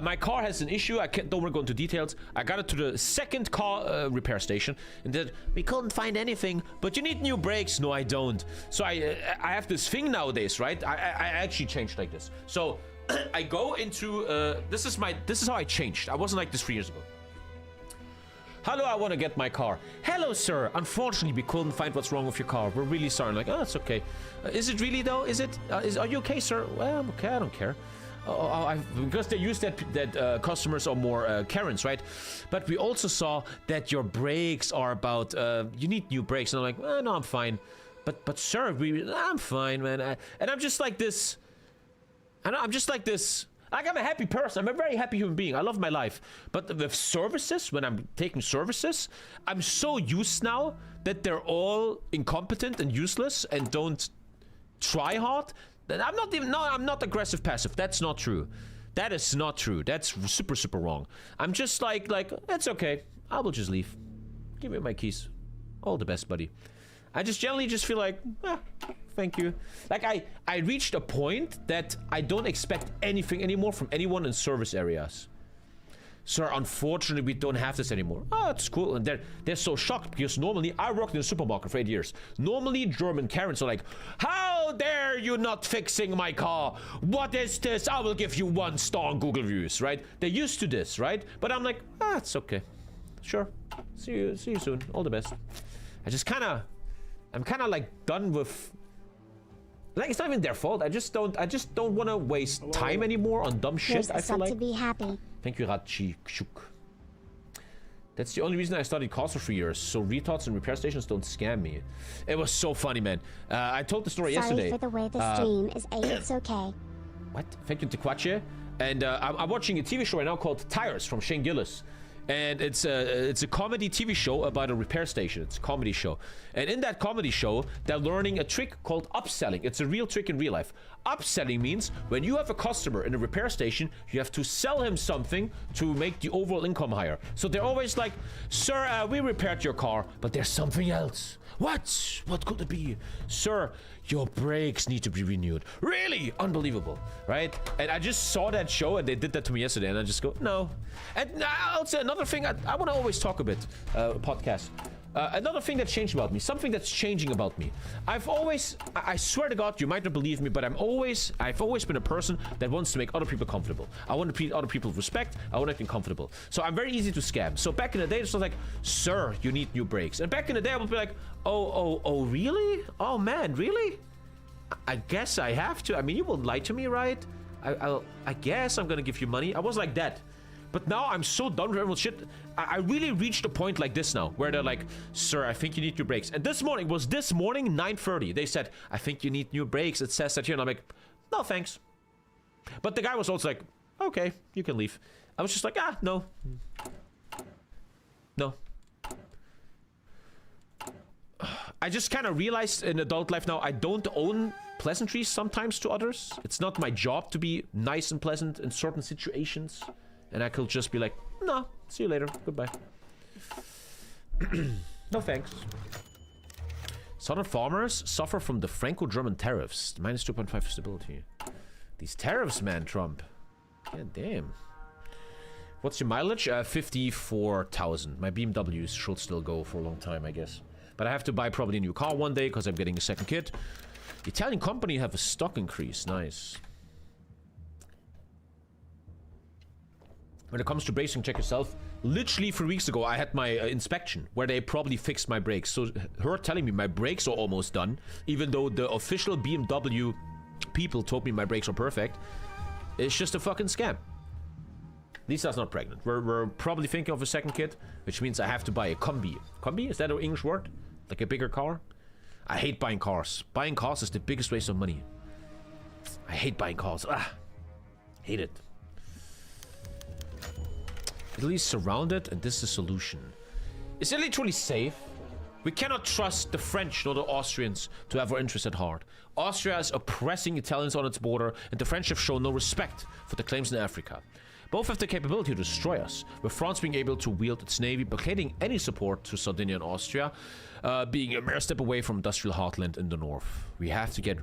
My car has an issue. Don't want to go into details. I got it to the second car repair station. And then, we couldn't find anything. But you need new brakes. No, I don't. So I have this thing nowadays, right? I actually changed like this. So, I go into... This is how I changed. I wasn't like this 3 years ago. Hello, I want to get my car. Hello, sir. Unfortunately, we couldn't find what's wrong with your car. We're really sorry. I'm like, oh, it's okay. Is it really, though? Is it? Are you okay, sir? Well, I'm okay. I don't care. Because they use that customers are more Karens, right? But we also saw that your brakes are about... you need new brakes. And I'm like, no, I'm fine. But sir, I'm fine, man. And I'm just like this... I'm just like this... Like, I'm a happy person. I'm a very happy human being. I love my life. But with services, when I'm taking services, I'm so used now that they're all incompetent and useless and don't try hard. That I'm not even... No, I'm not aggressive passive. That's not true. That is not true. That's super, super wrong. I'm just like, it's okay. I will just leave. Give me my keys. All the best, buddy. I just generally just feel like, thank you. Like, I reached a point that I don't expect anything anymore from anyone in service areas. Sir, unfortunately, we don't have this anymore. Oh, it's cool. And they're so shocked because normally, I worked in a supermarket for 8 years. Normally, German Karens are like, how dare you not fixing my car? What is this? I will give you 1 star on Google reviews, right? They're used to this, right? But I'm like, it's okay. Sure. See you soon. All the best. I'm kind of like done with... Like, it's not even their fault. I just don't want to waste time anymore on dumb shit. I feel like. To be happy. Thank you, Rachi Kshuk. That's the only reason I studied cars for 3 years, so retards and repair stations don't scam me. It was so funny, man. I told the story yesterday. Sorry for the way the stream is. It's okay. What? Thank you, Tekwache. And I'm watching a TV show right now called Tires from Shane Gillis. And it's a comedy TV show about a repair station. It's a comedy show. And in that comedy show, they're learning a trick called upselling. It's a real trick in real life. Upselling means when you have a customer in a repair station, you have to sell him something to make the overall income higher. So they're always like, sir, we repaired your car, but there's something else. What? What could it be? Sir, your brakes need to be renewed. Really? Unbelievable, right? And I just saw that show and they did that to me yesterday and I just go, no. And also another thing, I want to always talk a bit, podcast. Another thing that changed about me, something that's changing about me. I've always, I swear to God, you might not believe me, but I've always been a person that wants to make other people comfortable. I want to treat other people with respect. I want to make them comfortable. So I'm very easy to scam. So back in the day, it was like, sir, you need new brakes. And back in the day, I would be like, oh, really? Oh man, really? I guess I have to. I mean, you won't lie to me, right? I guess I'm gonna give you money. I was like that. But now I'm so done with everyone's shit. I really reached a point like this now, where they're like, sir, I think you need new brakes. And this morning, 9:30. They said, I think you need new brakes. It says that here. And I'm like, no, thanks. But the guy was also like, okay, you can leave. I was just like, no. No. I just kind of realized in adult life now, I don't own pleasantries sometimes to others. It's not my job to be nice and pleasant in certain situations. And I could just be like, no, see you later. Goodbye. No thanks. Southern farmers suffer from the Franco-German tariffs. Minus 2.5 stability. These tariffs, man, Trump. God damn. What's your mileage? 54,000. My BMWs should still go for a long time, I guess. But I have to buy probably a new car one day because I'm getting a second kid. The Italian company have a stock increase. Nice. When it comes to bracing, check yourself. Literally 3 weeks ago, I had my inspection where they probably fixed my brakes. So her telling me my brakes are almost done, even though the official BMW people told me my brakes are perfect, it's just a fucking scam. Lisa's not pregnant. We're probably thinking of a second kid, which means I have to buy a combi. Combi? Is that an English word? Like a bigger car? I hate buying cars. Buying cars is the biggest waste of money. I hate buying cars. Hate it. Italy is surrounded, and this is the solution. Is Italy truly safe? We cannot trust the French nor the Austrians to have our interests at heart. Austria is oppressing Italians on its border, and the French have shown no respect for the claims in Africa. Both have the capability to destroy us, with France being able to wield its navy, blockading any support to Sardinia and Austria, being a mere step away from industrial heartland in the north. We have to get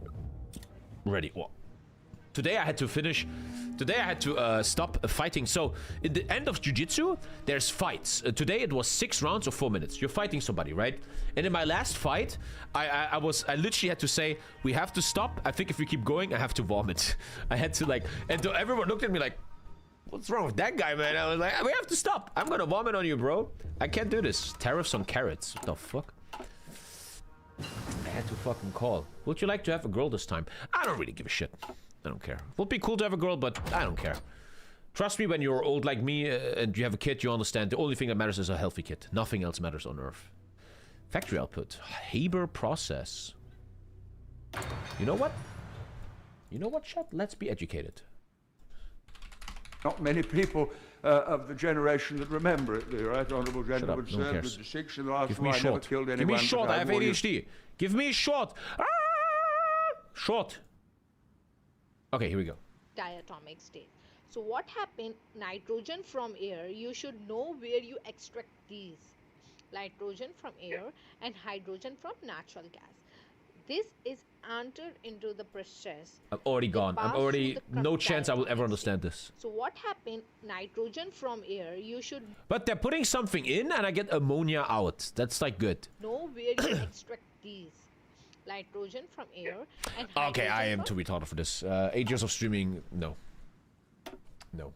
ready. Well, today I had to stop fighting. So, in the end of Jiu-Jitsu, there's fights. Today it was 6 rounds of 4 minutes. You're fighting somebody, right? And in my last fight, I literally had to say, we have to stop. I think if we keep going, I have to vomit. I had to and everyone looked at me like, what's wrong with that guy, man? I was like, we have to stop. I'm gonna vomit on you, bro. I can't do this. Tariffs on carrots. What the fuck? I had to fucking call. Would you like to have a girl this time? I don't really give a shit. I don't care. Would be cool to have a girl, but I don't care. Trust me, when you're old like me and you have a kid, you understand the only thing that matters is a healthy kid. Nothing else matters on Earth. Factory output. Haber process. You know what? You know what, chat? Let's be educated. Not many people of the generation that remember it. The right honourable gentleman served with the 6 in the last war. I never killed anyone. Give me short. I have ADHD. Give me short. Short. Okay, here we go. Diatomic state. So what happened? Nitrogen from air, you should know where you extract these. Nitrogen from air and hydrogen from natural gas. This is entered into the process. I'm already gone. I'm already... No chance I will ever understand this. So what happened? Nitrogen from air, you should But they're putting something in and I get ammonia out. That's like good. know where you extract these. Nitrogen from air and Okay, I am hydrogen too retarded for this. 8 years of streaming, no. No.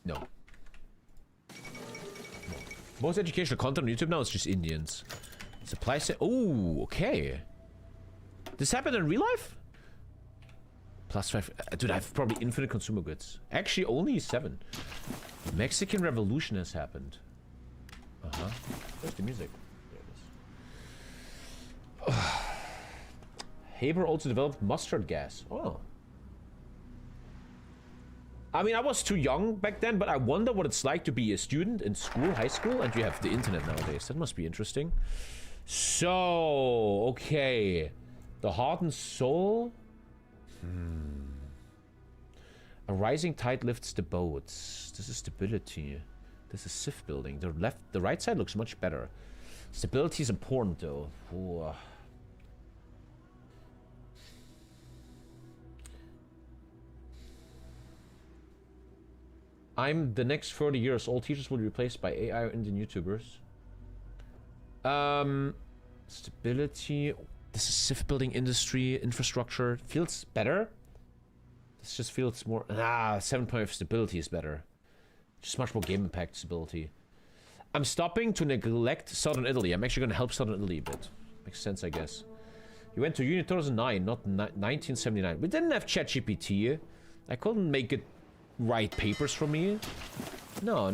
No. Most educational content on YouTube now is just Indians. Supply set. Oh, okay. This happened in real life? +5. Dude, I have probably infinite consumer goods. Actually, only 7. Mexican Revolution has happened. Uh-huh. Where's the music? There it is. Haber also developed mustard gas. Oh. I mean, I was too young back then, but I wonder what it's like to be a student in school, high school, and you have the internet nowadays. That must be interesting. So, okay. The heart and soul. A rising tide lifts the boats. This is stability. This is SIF building. The right side looks much better. Stability is important, though. Ooh. I'm the next 30 years. All teachers will be replaced by AI or Indian YouTubers. Stability. This is SIF building industry, infrastructure. Feels better. This just feels more... 7.5 stability is better. Just much more game impact stability. I'm stopping to neglect Southern Italy. I'm actually going to help Southern Italy a bit. Makes sense, I guess. You went to uni 2009, not 1979. We didn't have ChatGPT. I couldn't make it write papers for me. No.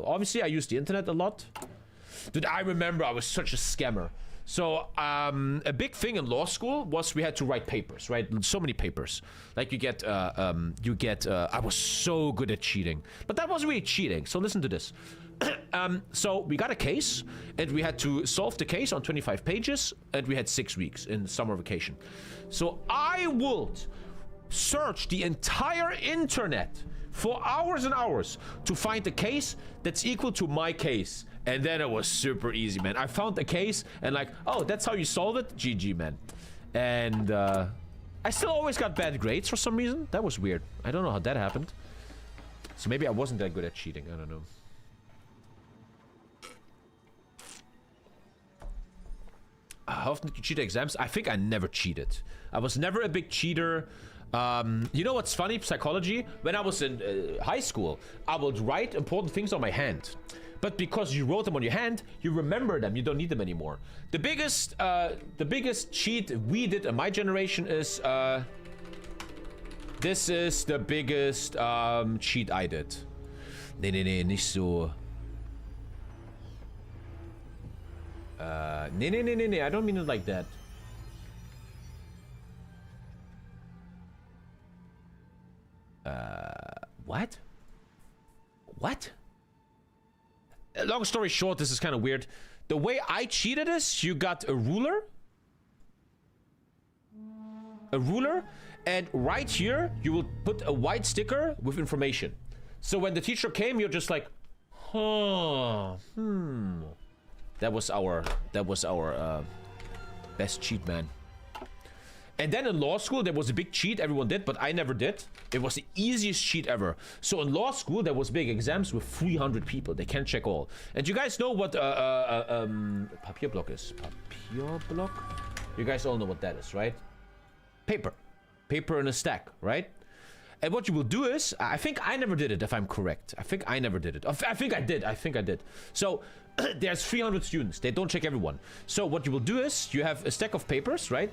Obviously, I use the internet a lot. Dude, I remember I was such a scammer. So, a big thing in law school was we had to write papers, right? So many papers. Like, I was so good at cheating. But that wasn't really cheating, so listen to this. So, we got a case, and we had to solve the case on 25 pages, and we had 6 weeks in summer vacation. So, I would search the entire internet for hours and hours to find a case that's equal to my case. And then it was super easy, man. I found a case and like, oh, that's how you solve it? GG, man. And I still always got bad grades for some reason. That was weird. I don't know how that happened. So maybe I wasn't that good at cheating. I don't know. How often did you cheat at exams? I think I never cheated. I was never a big cheater. You know what's funny? Psychology. When I was in high school, I would write important things on my hand. But because you wrote them on your hand, you remember them. You don't need them anymore. The biggest cheat we did in my generation is this is the biggest cheat I did. Nee, nicht so. Nee, I don't mean it like that. What? What? Long story short, this is kind of weird. The way I cheated is, you got a ruler, and right here, you will put a white sticker with information. So when the teacher came, you're just like, huh, That was our best cheat, man. And then in law school, there was a big cheat everyone did, but I never did. It was the easiest cheat ever. So in law school, there was big exams with 300 people. They can't check all. And you guys know what Papierblock is? Papierblock? You guys all know what that is, right? Paper. Paper in a stack, right? And what you will do is, I think I never did it, if I'm correct. I think I never did it. I think I did. So there's 300 students. They don't check everyone. So what you will do is, you have a stack of papers, right?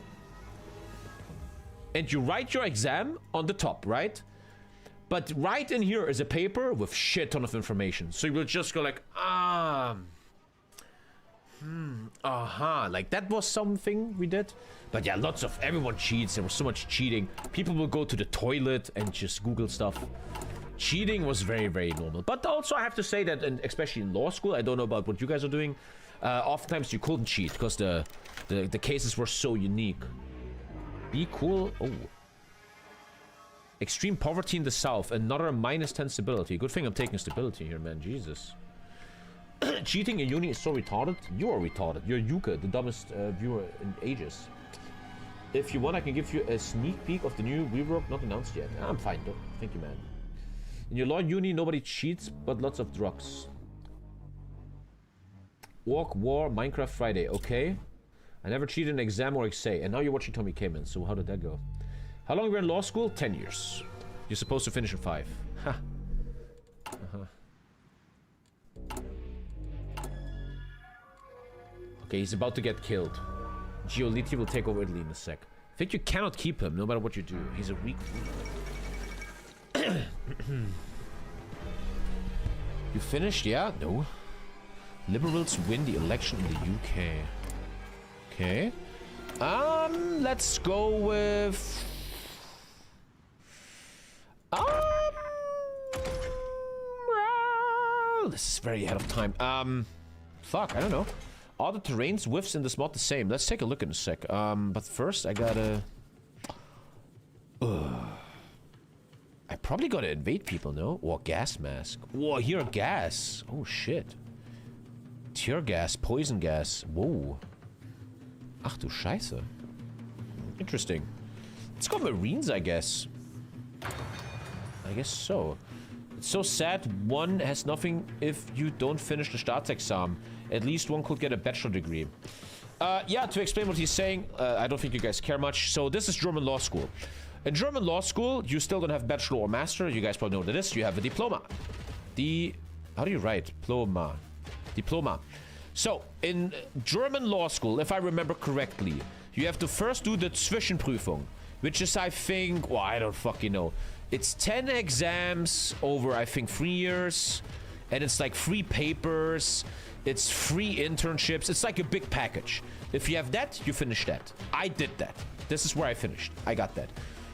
And you write your exam on the top, right? But right in here is a paper with shit ton of information. So you will just go like, like that was something we did. But yeah, everyone cheats. There was so much cheating. People will go to the toilet and just Google stuff. Cheating was very, very normal. But also I have to say that, and especially in law school, I don't know about what you guys are doing. Oftentimes you couldn't cheat because the cases were so unique. Be cool. Oh. Extreme poverty in the south. Another -10 stability. Good thing I'm taking stability here, man. Jesus. Cheating in uni is so retarded. You are retarded. You're Yuka, the dumbest viewer in ages. If you want, I can give you a sneak peek of the new rework not announced yet. I'm fine, though. Thank you, man. In your law uni, nobody cheats, but lots of drugs. Walk, war, Minecraft Friday. Okay. I never cheated in an exam or essay. And now you're watching TommyKay, man. So how did that go? How long were you in law school? 10 years. You're supposed to finish in 5. Ha. Okay, he's about to get killed. Geopolitical will take over Italy in a sec. I think you cannot keep him, no matter what you do. He's a weak fool. You finished? Yeah? No. Liberals win the election in the UK. Okay. Let's go with... this is very ahead of time. Fuck, I don't know. Are the terrains, widths, in this mod the same? Let's take a look in a sec. But first I gotta... I probably gotta invade people, no? Or gas mask. Whoa, here gas. Oh shit. Tear gas, poison gas. Whoa. Ach du Scheiße. Interesting. Let's go Marines, I guess. I guess so. It's so sad one has nothing if you don't finish the Staatsexamen. At least one could get a bachelor degree. Yeah, to explain what he's saying, I don't think you guys care much. So this is German law school. In German law school, you still don't have bachelor or master. You guys probably know what it is. You have a diploma. How do you write? Diploma. Diploma. So, in German law school, if I remember correctly, you have to first do the Zwischenprüfung, which is, I think, well, I don't fucking know. It's 10 exams over, I think, 3 years. And it's like 3 papers. It's 3 internships. It's like a big package. If you have that, you finish that. I did that. This is where I finished. I got that.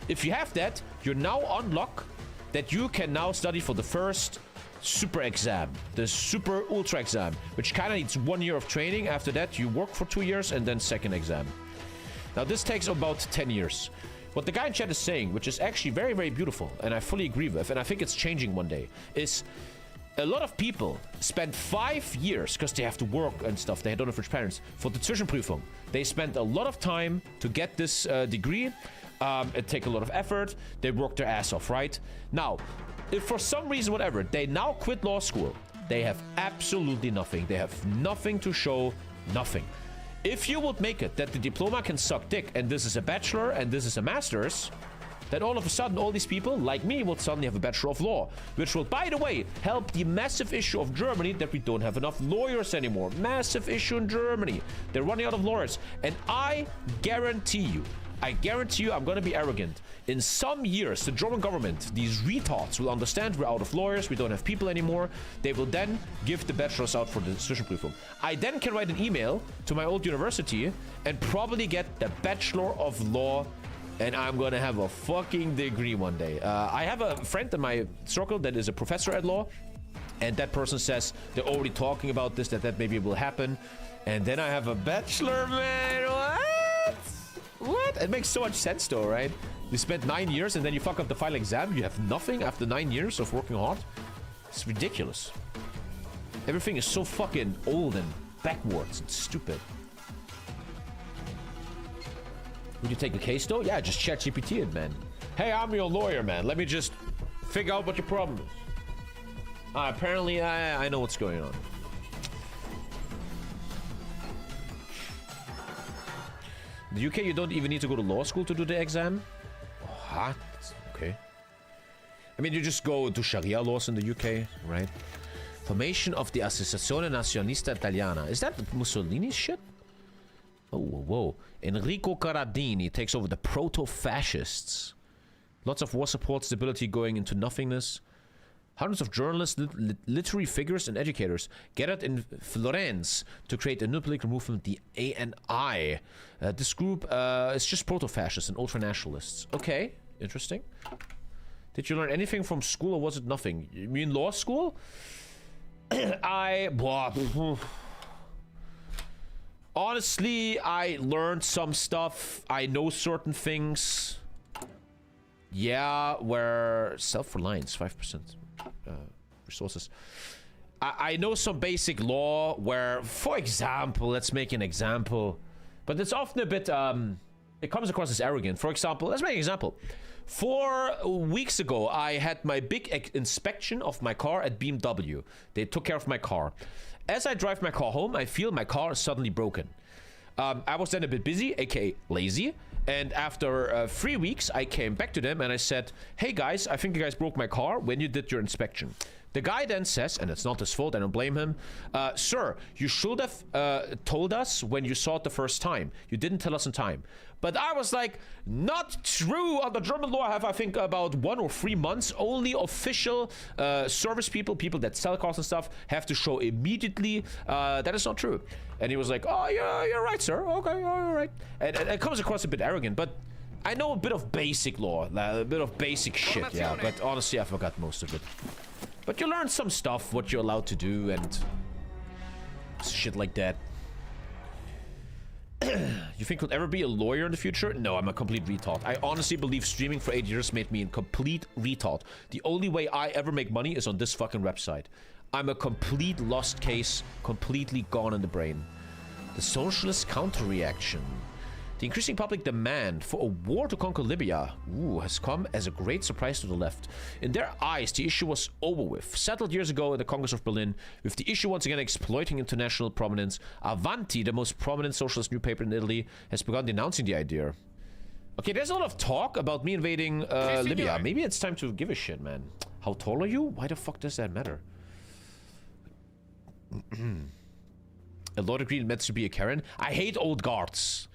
If you have that, you're now on lock that you can now study for the first super exam. The super ultra exam, which kind of needs 1 year of training. After that, you work for 2 years and then second exam. Now, this takes about 10 years. What the guy in chat is saying, which is actually very, very beautiful, and I fully agree with, and I think it's changing one day, is a lot of people spend 5 years, because they have to work and stuff, they don't have rich parents, for the Zwischenprüfung. They spend a lot of time to get this degree. It takes a lot of effort. They work their ass off, right? Now, if for some reason, whatever, they now quit law school, they have absolutely nothing. They have nothing to show, nothing. If you would make it that the diploma can suck dick, and this is a bachelor, and this is a master's, then all of a sudden, all these people, like me, will suddenly have a Bachelor of Law, which will, by the way, help the massive issue of Germany that we don't have enough lawyers anymore. Massive issue in Germany. They're running out of lawyers. And I guarantee you, I'm gonna be arrogant. In some years, the German government, these retards, will understand we're out of lawyers, we don't have people anymore. They will then give the bachelors out for the Zwischenprüfung. I then can write an email to my old university and probably get the Bachelor of Law, and I'm gonna have a fucking degree one day. I have a friend in my circle that is a professor at law, and that person says they're already talking about this, that maybe will happen. And then I have a bachelor, man. What? It makes so much sense though, right? You spent 9 years and then you fuck up the final exam. You have nothing after 9 years of working hard. It's ridiculous. Everything is so fucking old and backwards and stupid. Would you take a case though? Yeah, just chat GPT it, man. Hey, I'm your lawyer, man. Let me just figure out what your problem is. Apparently, I know what's going on. In the UK, you don't even need to go to law school to do the exam? What? Okay. I mean, you just go to Sharia laws in the UK, right? Formation of the Associazione Nazionalista Italiana. Is that Mussolini's shit? Oh, whoa. Enrico Carradini takes over the proto-fascists. Lots of war support, stability going into nothingness. Hundreds of journalists, literary figures, and educators gathered in Florence to create a new political movement, the ANI. This group is just proto-fascists and ultra-nationalists. Okay, interesting. Did you learn anything from school, or was it nothing? You mean law school? Honestly, I learned some stuff. I know certain things. Yeah, where self-reliance, 5%. Resources. I know some basic law where, for example, let's make an example, but it's often a bit it comes across as arrogant. For example, let's make an example. 4 weeks ago, I had my big inspection of my car at BMW. They took care of my car. As I drive my car home, I feel my car is suddenly broken. I was then a bit busy, aka lazy. And after 3 weeks, I came back to them and I said, hey guys, I think you guys broke my car when you did your inspection. The guy then says, and it's not his fault, I don't blame him, sir, you should have told us when you saw it the first time. You didn't tell us in time. But I was like, not true. Under German law, I have, I think, about 1 or 3 months. Only official service people that sell cars and stuff, have to show immediately. That is not true. And he was like, oh, yeah, you're right, sir. Okay, all right. And it comes across a bit arrogant, but I know a bit of basic law, a bit of basic shit, yeah. But honestly, I forgot most of it. But you learn some stuff, what you're allowed to do, and shit like that. You think you'll ever be a lawyer in the future? No, I'm a complete retard. I honestly believe streaming for 8 years made me a complete retard. The only way I ever make money is on this fucking website. I'm a complete lost case, completely gone in the brain. The socialist counter-reaction. The increasing public demand for a war to conquer Libya has come as a great surprise to the left. In their eyes, the issue was over with. Settled years ago at the Congress of Berlin, with the issue once again exploiting international prominence, Avanti, the most prominent socialist newspaper in Italy, has begun denouncing the idea. Okay, there's a lot of talk about me invading Libya. Maybe it's time to give a shit, man. How tall are you? Why the fuck does that matter? A law degree meant to be a Karen. I hate old guards.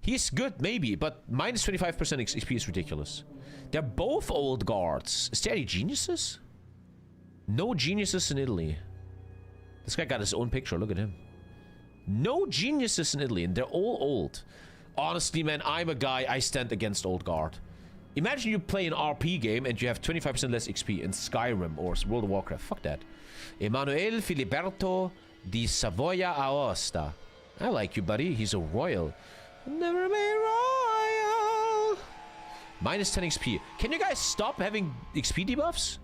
He's good, maybe, but minus 25% XP is ridiculous. They're both old guards. Is there any geniuses? No geniuses in Italy. This guy got his own picture. Look at him. No geniuses in Italy, and they're all old. Honestly, man, I'm a guy. I stand against old guard. Imagine you play an RP game and you have 25% less XP in Skyrim or World of Warcraft. Fuck that. Emanuele Filiberto di Savoia Aosta. I like you, buddy. He's a royal. Never been royal. Minus 10 XP. Can you guys stop having XP debuffs?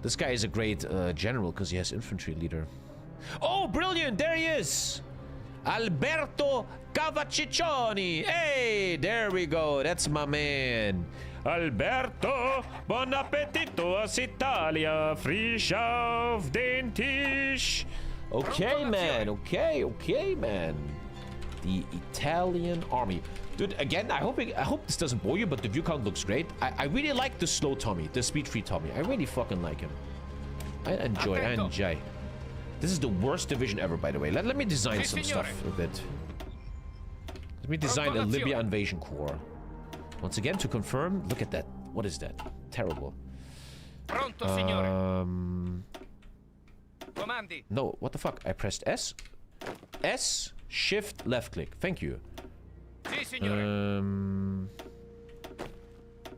This guy is a great general because he has infantry leader. Oh, brilliant! There he is! Alberto Cavaciccioni! Hey, there we go. That's my man. Alberto, buon appetito as Italia, frisch auf den Tisch. Okay, man. Okay, man. The Italian army. Dude, again, I hope this doesn't bore you, but the view count looks great. I really like the slow Tommy, the speed-free Tommy. I really fucking like him. I enjoy. This is the worst division ever, by the way. Let me design some stuff a bit. Let me design a Libya invasion corps. Once again, to confirm, look at that. What is that? Terrible. No, what the fuck? I pressed S. S, shift, left click. Thank you.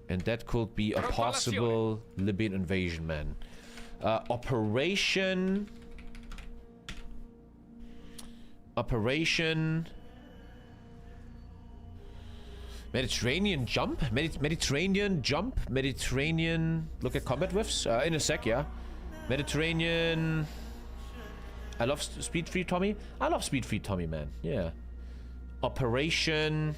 And that could be a possible Libyan invasion, man. Operation Mediterranean jump? Mediterranean jump? Mediterranean... Look at combat whiffs? In a sec, yeah. Mediterranean... I love speed-free Tommy. I love speed-free Tommy, man. Yeah. Operation...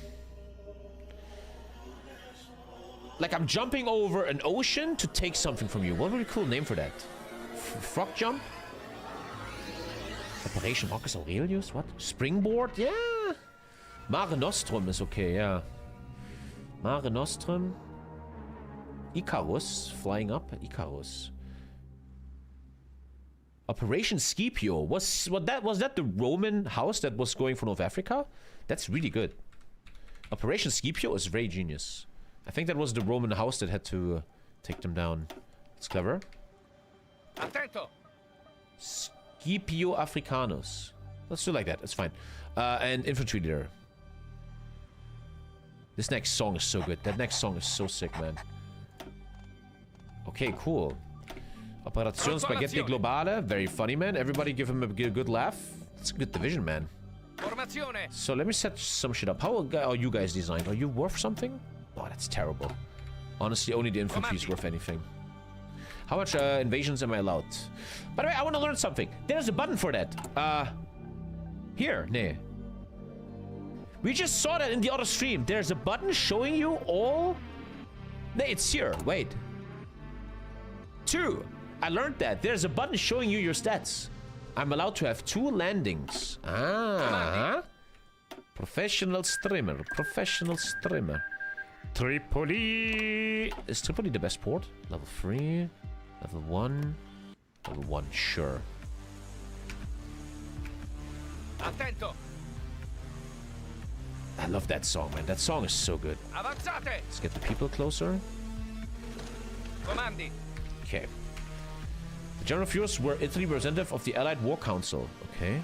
Like, I'm jumping over an ocean to take something from you. What would be a cool name for that? Frog jump? Operation Marcus Aurelius? What? Springboard? Yeah. Mare Nostrum is okay, yeah. Mare Nostrum. Icarus. Flying up. Icarus. Operation Scipio. Was that the Roman house that was going for North Africa? That's really good. Operation Scipio is very genius. I think that was the Roman house that had to take them down. It's clever. Attento. Scipio Africanus. Let's do like that. It's fine. And infantry leader. This next song is so good. That next song is so sick, man. Okay, cool. Operation Spaghetti Globale. Very funny, man. Everybody give him a good laugh. It's a good division, man. So let me set some shit up. How are you guys designed? Are you worth something? Oh, that's terrible. Honestly, only the infantry is worth anything. How much invasions am I allowed? By the way, I want to learn something. There's a button for that. Here, nee. We just saw that in the other stream. There's a button showing you all... No, it's here. Wait. 2. I learned that. There's a button showing you your stats. I'm allowed to have 2 landings. Ah. Professional streamer. Professional streamer. Tripoli. Is Tripoli the best port? Level 3. Level 1. Level 1, sure. Attento. I love that song, man. That song is so good. Avanzate. Let's get the people closer. Comandi. Okay. The General Fuhrers were Italy representative of the Allied War Council. Okay.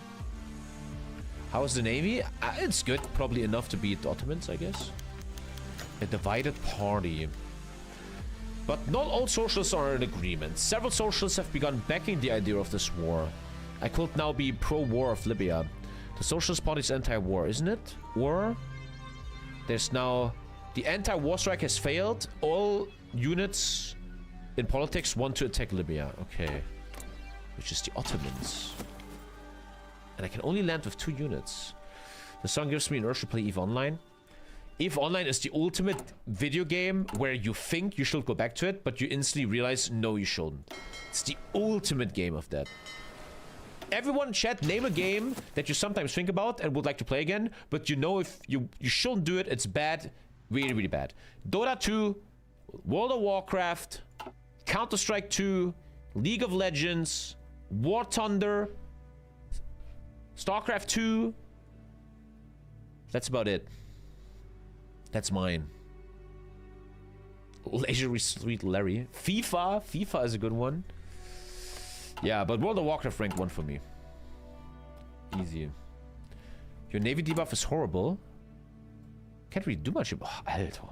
How is the Navy? It's good. Probably enough to beat the Ottomans, I guess. A divided party. But not all socialists are in agreement. Several socialists have begun backing the idea of this war. I could now be pro-war of Libya. The Socialist Party's anti-war, isn't it? Or there's now... The anti-war strike has failed. All units in politics want to attack Libya. Okay. Which is the Ottomans. And I can only land with 2 units. The song gives me an urge to play EVE Online. EVE Online is the ultimate video game where you think you should go back to it, but you instantly realize, no, you shouldn't. It's the ultimate game of that. Everyone in chat, name a game that you sometimes think about and would like to play again, but you know if you shouldn't do it, it's bad, really, really bad. Dota 2, World of Warcraft, Counter-Strike 2, League of Legends, War Thunder, StarCraft 2. That's about it. That's mine. Leisurely Sweet Larry. FIFA is a good one. Yeah, but World of Warcraft ranked 1 for me. Easy. Your Navy debuff is horrible. Can't really do much. Oh, Alter.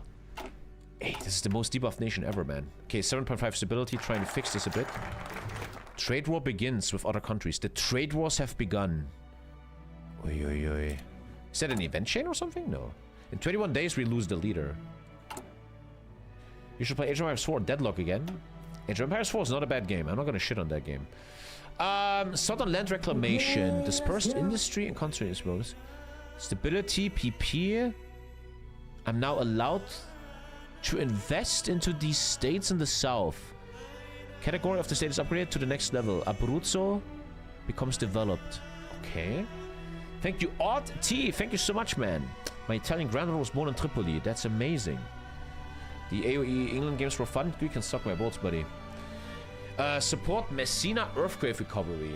Hey, this is the most debuffed nation ever, man. Okay, 7.5 stability. Trying to fix this a bit. Trade war begins with other countries. The trade wars have begun. Oi, oi, oi. Is that an event chain or something? No. In 21 days, we lose the leader. You should play Age of Empires 4 Deadlock again. Age of Empires 4 is not a bad game. I'm not gonna shit on that game. Southern Land Reclamation. Dispersed Industry and Concentrated Roads. Stability, PP. I'm now allowed to invest into these states in the south. Category of the state is upgraded to the next level. Abruzzo becomes developed. Okay. Thank you, Odd T. Thank you so much, man. My Italian grandmother was born in Tripoli. That's amazing. The AOE England games were fun. You can suck my balls, buddy. Support Messina earthquake recovery.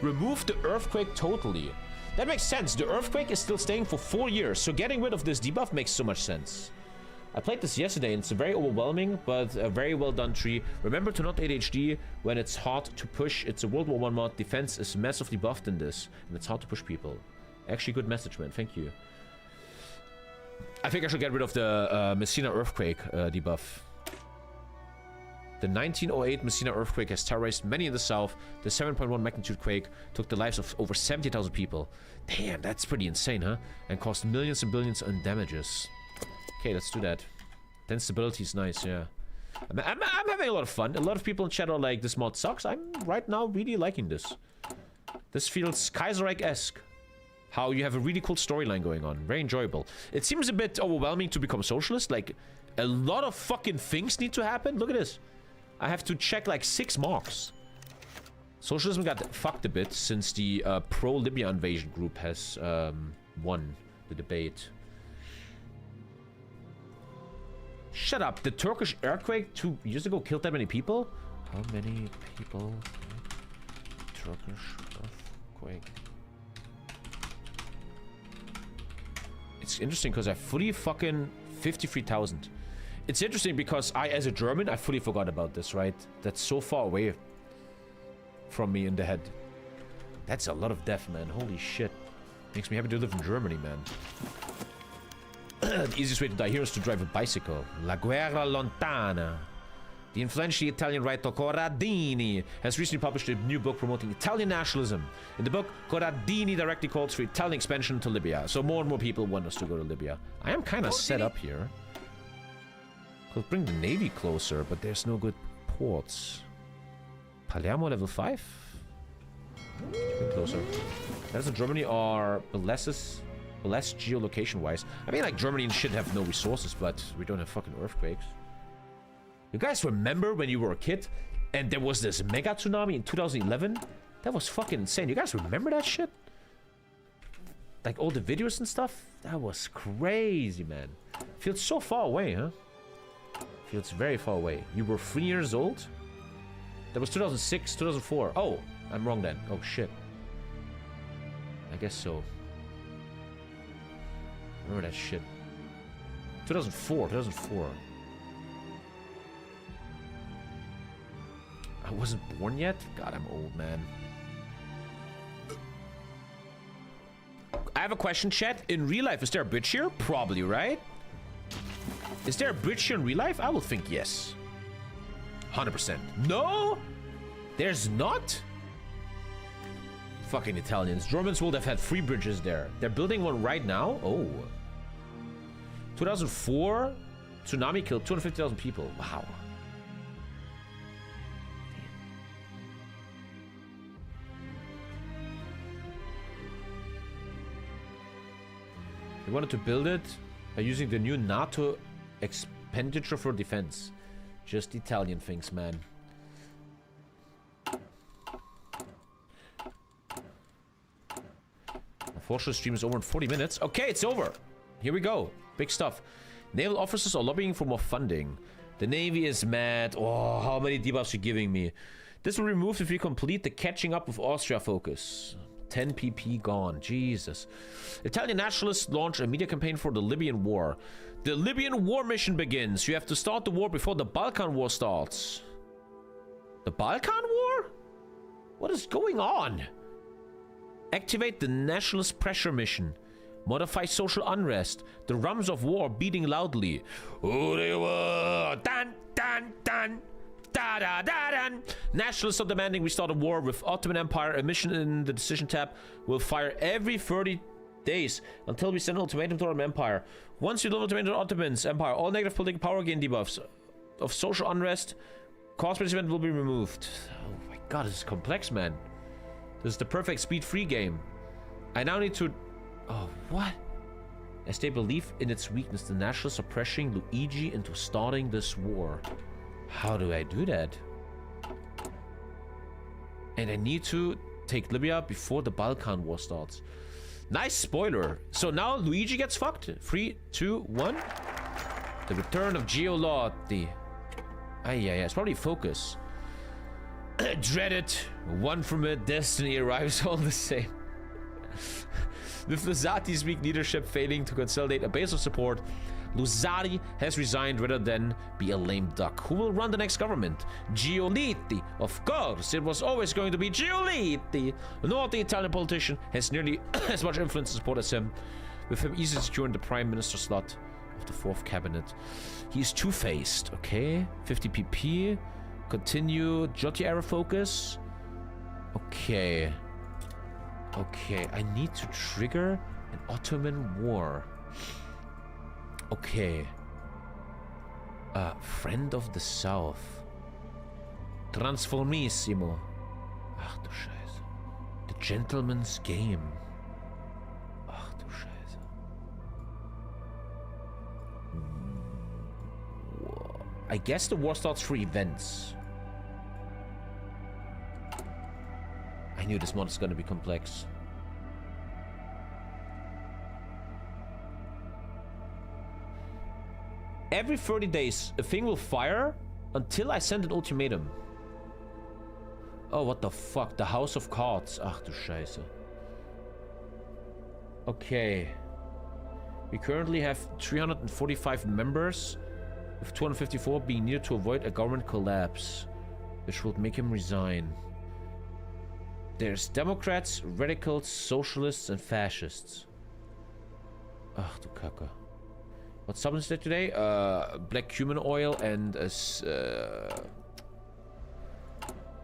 Remove the earthquake totally. That makes sense. The earthquake is still staying for 4 years, so getting rid of this debuff makes so much sense. I played this yesterday, and it's a very overwhelming, but a very well done tree. Remember to not ADHD when it's hard to push. It's a World War I mod. Defense is massively buffed in this, and it's hard to push people. Actually, good message, man. Thank you. I think I should get rid of the Messina earthquake debuff. The 1908 Messina earthquake has terrorized many in the south. The 7.1 magnitude quake took the lives of over 70,000 people. Damn, that's pretty insane, huh? And caused millions and billions in damages. Okay, let's do that. Then stability is nice, yeah. I'm having a lot of fun. A lot of people in chat are like, this mod sucks. I'm right now really liking this. This feels Kaiserreich-esque. How you have a really cool storyline going on. Very enjoyable. It seems a bit overwhelming to become socialist. Like, a lot of fucking things need to happen. Look at this. I have to check like 6 marks. Socialism got fucked a bit since the pro-Libya invasion group has won the debate. Shut up. The Turkish earthquake 2 years ago killed that many people? How many people? Turkish earthquake. It's interesting because I fully fucking 53,000. It's interesting because I, as a German, I fully forgot about this, right? That's so far away from me in the head. That's a lot of death, man. Holy shit. Makes me happy to live in Germany, man. The easiest way to die here is to drive a bicycle. La Guerra Lontana. The influential Italian writer Corradini has recently published a new book promoting Italian nationalism. In the book, Corradini directly calls for Italian expansion to Libya. So more and more people want us to go to Libya. I am kind of set up here. Could bring the navy closer, but there's no good ports. Palermo level 5? Keep it closer. Netherlands and Germany are less geolocation-wise. I mean, like, Germany and shit have no resources, but we don't have fucking earthquakes. You guys remember when you were a kid and there was this mega tsunami in 2011? That was fucking insane. You guys remember that shit? Like, all the videos and stuff? That was crazy, man. Feels so far away, huh? Feels very far away. You were 3 years old? That was 2006, 2004. Oh, I'm wrong then. Oh, shit. I guess so. Remember that shit. 2004, 2004. I wasn't born yet? God, I'm old, man. I have a question, chat. In real life, is there a bridge here? Probably, right? Is there a bridge here in real life? I will think yes. 100%. No? There's not? Fucking Italians. Germans would have had 3 bridges there. They're building one right now? Oh. 2004, tsunami killed 250,000 people. Wow. They wanted to build it by using the new NATO expenditure for defense. Just Italian things, man. Unfortunately, stream is over in 40 minutes. Okay, it's over. Here we go. Big stuff. Naval officers are lobbying for more funding. The Navy is mad. Oh, how many debuffs are you giving me? This will remove if we complete the catching up with Austria focus. 10 PP gone. Jesus. Italian nationalists launch a media campaign for the Libyan war. The Libyan war mission begins. You have to start the war before the Balkan war starts. The Balkan war? What is going on? Activate the nationalist pressure mission. Modify social unrest. The drums of war beating loudly. Dun, dun, dun. Da, da, da, dun. Nationalists are demanding we start a war with Ottoman Empire. A mission in the decision tab will fire every 30 days until we send an ultimatum to Ottoman Empire. Once you deliver ultimatum to Ottoman's Empire, all negative political power gain debuffs of social unrest caused by this event will be removed. Oh my god, this is complex, man. This is the perfect speed-free game. I now need to... Oh, what? As they believe in its weakness, the nationalists are pressuring Luigi into starting this war. How do I do that? And I need to take Libya before the Balkan war starts. Nice spoiler. So now Luigi gets fucked. 3, 2, 1. The return of Geolotti. It's probably focus. Dread it. One from it. Destiny arrives all the same. With Luzzati's weak leadership failing to consolidate a base of support, Luzzati has resigned rather than be a lame duck. Who will run the next government? Giolitti. Of course, it was always going to be Giolitti. No other Italian politician has nearly as much influence and support as him, with him easily securing the prime minister slot of the 4th cabinet. He's two-faced, okay? 50 PP. Continue. Giotti era focus. Okay. Okay, I need to trigger an Ottoman war. Okay. Friend of the South. Transformissimo. Ach du Scheiße. The Gentleman's Game. Ach du Scheiße. I guess the war starts through events. I knew this mod is gonna be complex. Every 30 days, a thing will fire until I send an ultimatum. Oh, what the fuck? The House of Cards. Ach du Scheiße. Okay. We currently have 345 members, with 254 being needed to avoid a government collapse, which will make him resign. There's Democrats, Radicals, Socialists, and Fascists. Ach du Kacke. What supplements did today? Black cumin oil and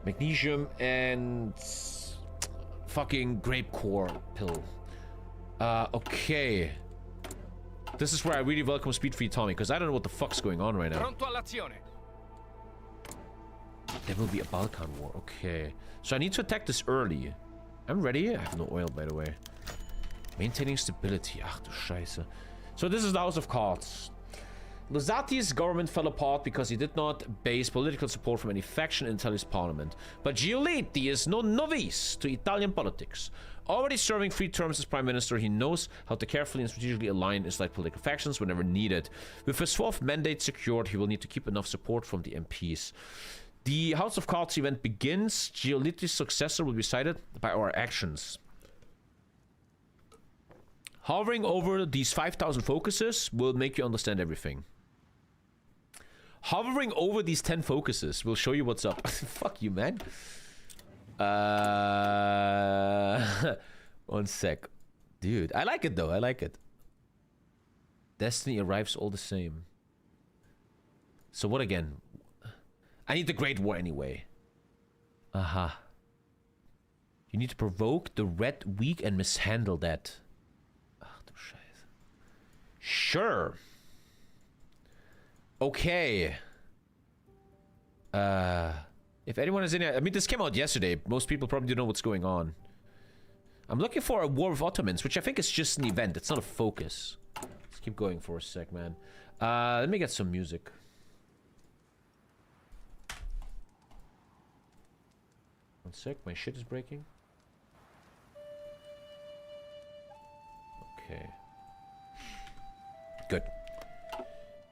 magnesium and fucking grape core pill. Okay. This is where I really welcome Speed Free Tommy, because I don't know what the fuck's going on right now. There will be a Balkan war. Okay. So I need to attack this early. I'm ready. I have no oil, by the way. Maintaining stability. Ach du Scheiße. So this is the House of Cards. Losati's government fell apart because he did not base political support from any faction in Italy's parliament. But Giolitti is no novice to Italian politics. Already serving 3 terms as prime minister, he knows how to carefully and strategically align Islamic political factions whenever needed. With his 4th mandate secured, he will need to keep enough support from the MPs. The House of Cards event begins. Giolitti's successor will be decided by our actions. Hovering over these 5,000 focuses will make you understand everything. Hovering over these 10 focuses will show you what's up. Fuck you, man. 1 sec. Dude, I like it though. I like it. Destiny arrives all the same. So what again? I need the Great War anyway. Aha. You need to provoke the red weak and mishandle that. Ach du Scheiße. Sure. Okay. If anyone is in it, I mean, this came out yesterday. Most people probably don't know what's going on. I'm looking for a war with Ottomans, which I think is just an event. It's not a focus. Let's keep going for a sec, man. Let me get some music. One sec, my shit is breaking. Okay. Good.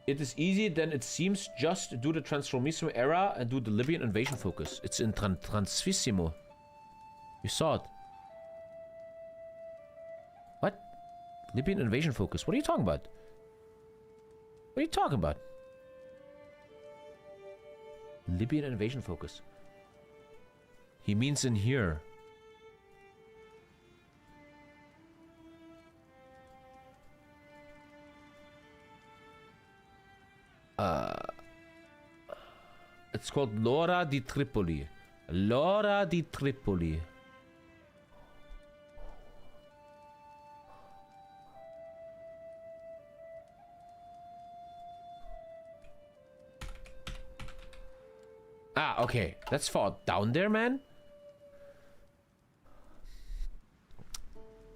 It is easy than it seems. Just do the Transformissimo era and do the Libyan invasion focus. It's in Transfissimo. You saw it. What? Libyan invasion focus. What are you talking about? What are you talking about? Libyan invasion focus. He means in here. It's called L'Ora di Tripoli. L'Ora di Tripoli. Ah, okay. That's far down there, man.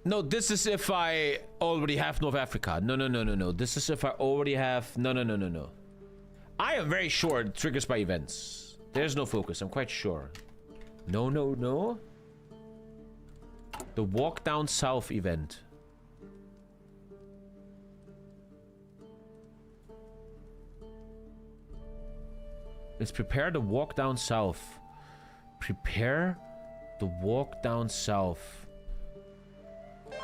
No, this is if I already have North Africa. No. This is if I already have... No. I am very sure it triggers by events. There's no focus, I'm quite sure. No. The walk down south event. Let's prepare the walk down south. Prepare the walk down south.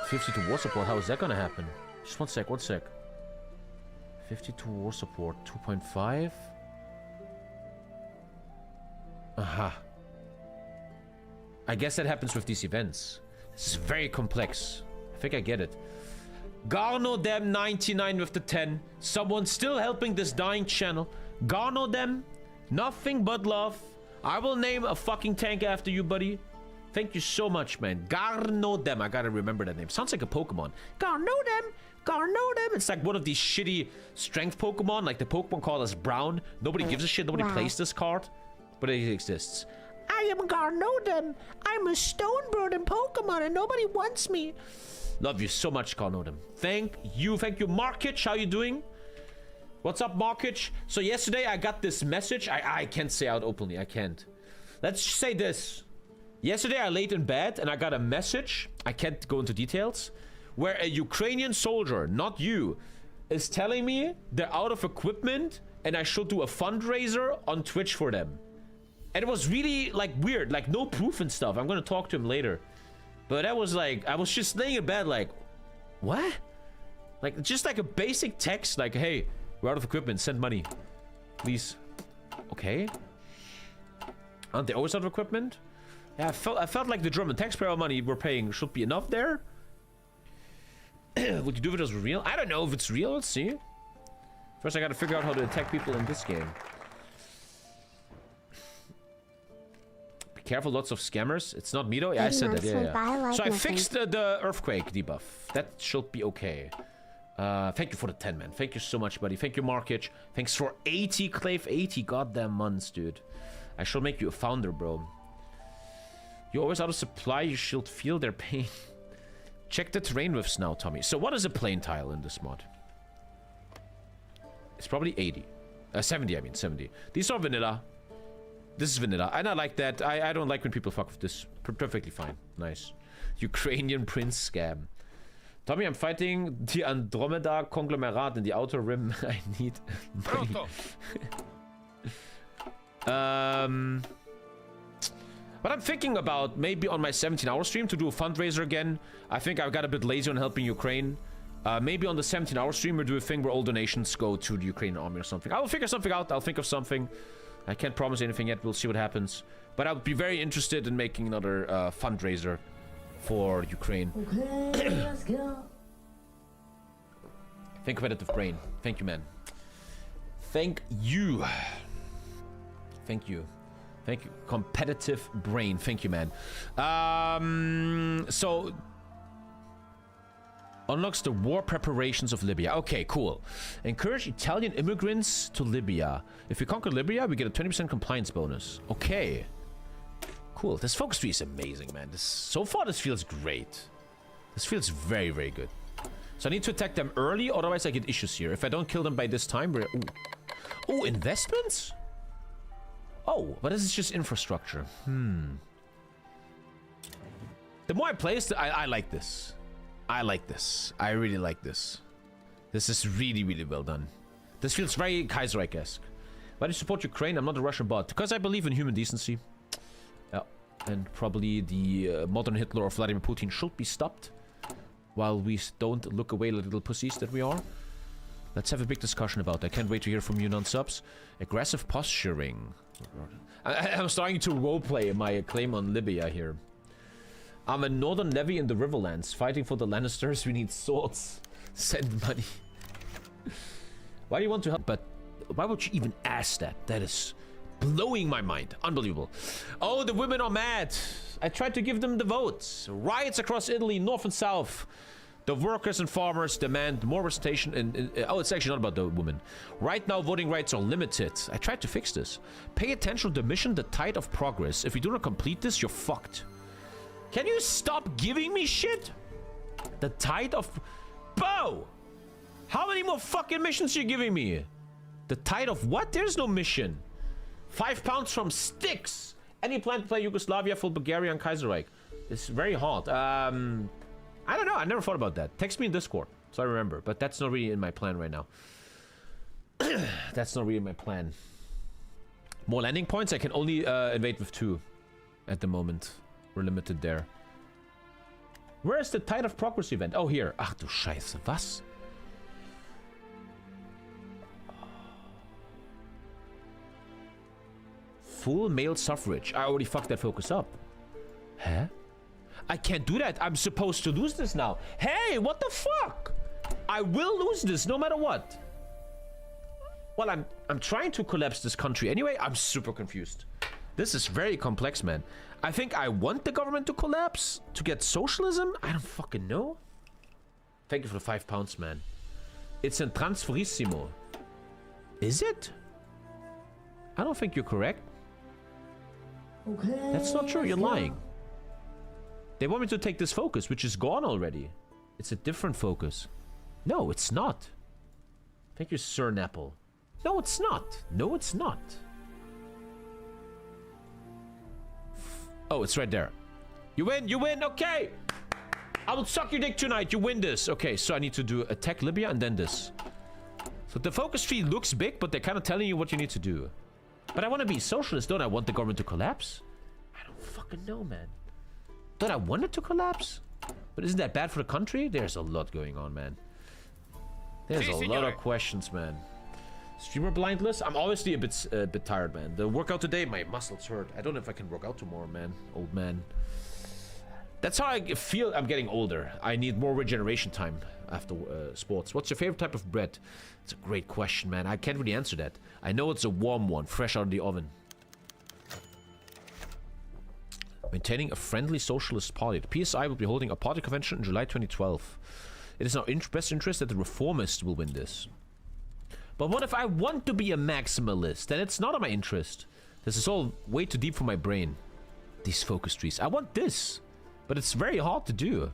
52 war support, how is that gonna happen? Just one sec. 52 war support, 2.5. Aha. I guess that happens with these events. This is very complex. I think I get it. Garno them 99 with the 10. Someone still helping this dying channel. Garno them. Nothing but love. I will name a fucking tank after you, buddy. Thank you so much, man. Garnodem. I gotta remember that name. Sounds like a Pokemon. Garnodem. It's like one of these shitty strength Pokemon. Like the Pokemon called us Brown. Nobody gives a shit. Nobody plays this card. But it exists. I am Garnodem. I'm a Stonebird in Pokemon and nobody wants me. Love you so much, Garnodem. Thank you, Markich. How you doing? What's up, Markich? So yesterday I got this message. I can't say out openly. I can't. Let's say this. Yesterday I laid in bed and I got a message. I can't go into details. Where a Ukrainian soldier, not you, is telling me they're out of equipment and I should do a fundraiser on Twitch for them. And it was really like weird, like no proof and stuff. I'm gonna talk to him later. But that was like, I was just laying in bed like, what? Like just like a basic text like, hey, we're out of equipment, send money. Please. Okay. Aren't they always out of equipment? Yeah, I felt like the German taxpayer money we're paying should be enough there. Would you do it as real? I don't know if it's real. Let's see. First, I gotta figure out how to attack people in this game. Be careful, lots of scammers. It's not me though. Yeah, I said that. Yeah. So I fixed the earthquake debuff. That should be okay. Thank you for the 10, man. Thank you so much, buddy. Thank you, Markich. Thanks for 80, Clave. 80 goddamn months, dude. I shall make you a founder, bro. You're always out of supply. You should feel their pain. Check the terrain widths now, Tommy. So what is a plain tile in this mod? It's probably 80. 70, I mean, 70. These are vanilla. This is vanilla. And I like that. I don't like when people fuck with this. Perfectly fine. Nice. Ukrainian prince scam. Tommy, I'm fighting the Andromeda conglomerate in the outer rim. I need money. But I'm thinking about maybe on my 17-hour stream to do a fundraiser again. I think I got a bit lazy on helping Ukraine. Maybe on the 17-hour stream we'll do a thing where all donations go to the Ukrainian army or something. I will figure something out. I'll think of something. I can't promise anything yet. We'll see what happens. But I would be very interested in making another fundraiser for Ukraine. Okay, let's go. Think competitive brain. Thank you, man. Thank you. Thank you. Thank you. Competitive brain. Thank you, man. So unlocks the war preparations of Libya. Okay, cool. Encourage Italian immigrants to Libya. If we conquer Libya, we get a 20% compliance bonus. Okay. Cool. This focus tree is amazing, man. So far, this feels great. This feels very, very good. So I need to attack them early, otherwise I get issues here. If I don't kill them by this time, we're... Ooh. Ooh, investments? Oh, but this is just infrastructure. The more I play this, I like this. I like this. I really like this. This is really, really well done. This feels very Kaiserreich-esque. Why do you support Ukraine? I'm not a Russian bot. Because I believe in human decency. And probably the modern Hitler or Vladimir Putin should be stopped. While we don't look away like little pussies that we are. Let's have a big discussion about that. I can't wait to hear from you non-subs. Aggressive posturing. I'm starting to roleplay my claim on Libya here. I'm a northern levy in the Riverlands. Fighting for the Lannisters. We need swords. Send money. Why do you want to help? But why would you even ask that? That is blowing my mind. Unbelievable. Oh, the women are mad. I tried to give them the votes. Riots across Italy, north and south. The workers and farmers demand more representation. Oh, it's actually not about the women. Right now, voting rights are limited. I tried to fix this. Pay attention to the mission, the tide of progress. If you do not complete this, you're fucked. Can you stop giving me shit? The tide of... Bo! How many more fucking missions are you giving me? The tide of what? There's no mission. 5 pounds from Sticks. Any plan to play Yugoslavia, full Bulgaria, and Kaiserreich? It's very hard. I don't know. I never thought about that. Text me in Discord, so I remember. But that's not really in my plan right now. That's not really my plan. More landing points? I can only invade with 2 at the moment. We're limited there. Where is the Tide of Progress event? Oh, here. Ach du Scheiße. Was? Full male suffrage. I already fucked that focus up. Huh? I can't do that. I'm supposed to lose this now. Hey, what the fuck? I will lose this no matter what. Well, I'm trying to collapse this country anyway. I'm super confused. This is very complex, man. I think I want the government to collapse to get socialism. I don't fucking know. Thank you for the 5 pounds, man. It's in transferissimo. Is it? I don't think you're correct. Okay. That's not true. You're lying. They want me to take this focus, which is gone already. It's a different focus. No, it's not. Thank you, Sir Napple. No, it's not. No, it's not. Oh, it's right there. You win, okay! I will suck your dick tonight, you win this. Okay, so I need to do attack Libya and then this. So the focus tree looks big, but they're kind of telling you what you need to do. But I want to be socialist, don't I? Want the government to collapse? I don't fucking know, man. Don't I want it to collapse? But isn't that bad for the country? There's a lot going on, man. There's a lot of questions, man. Streamer blindless? I'm obviously a bit tired, man. The workout today, my muscles hurt. I don't know if I can work out tomorrow, man. Old man. That's how I feel I'm getting older. I need more regeneration time after sports. What's your favorite type of bread? It's a great question, man. I can't really answer that. I know it's a warm one, fresh out of the oven. Maintaining a friendly socialist party. The PSI will be holding a party convention in July 2012. It is in our best interest that the reformists will win this. But what if I want to be a maximalist? Then it's not in my interest. This is all way too deep for my brain. these focus trees. I want this, but it's very hard to do.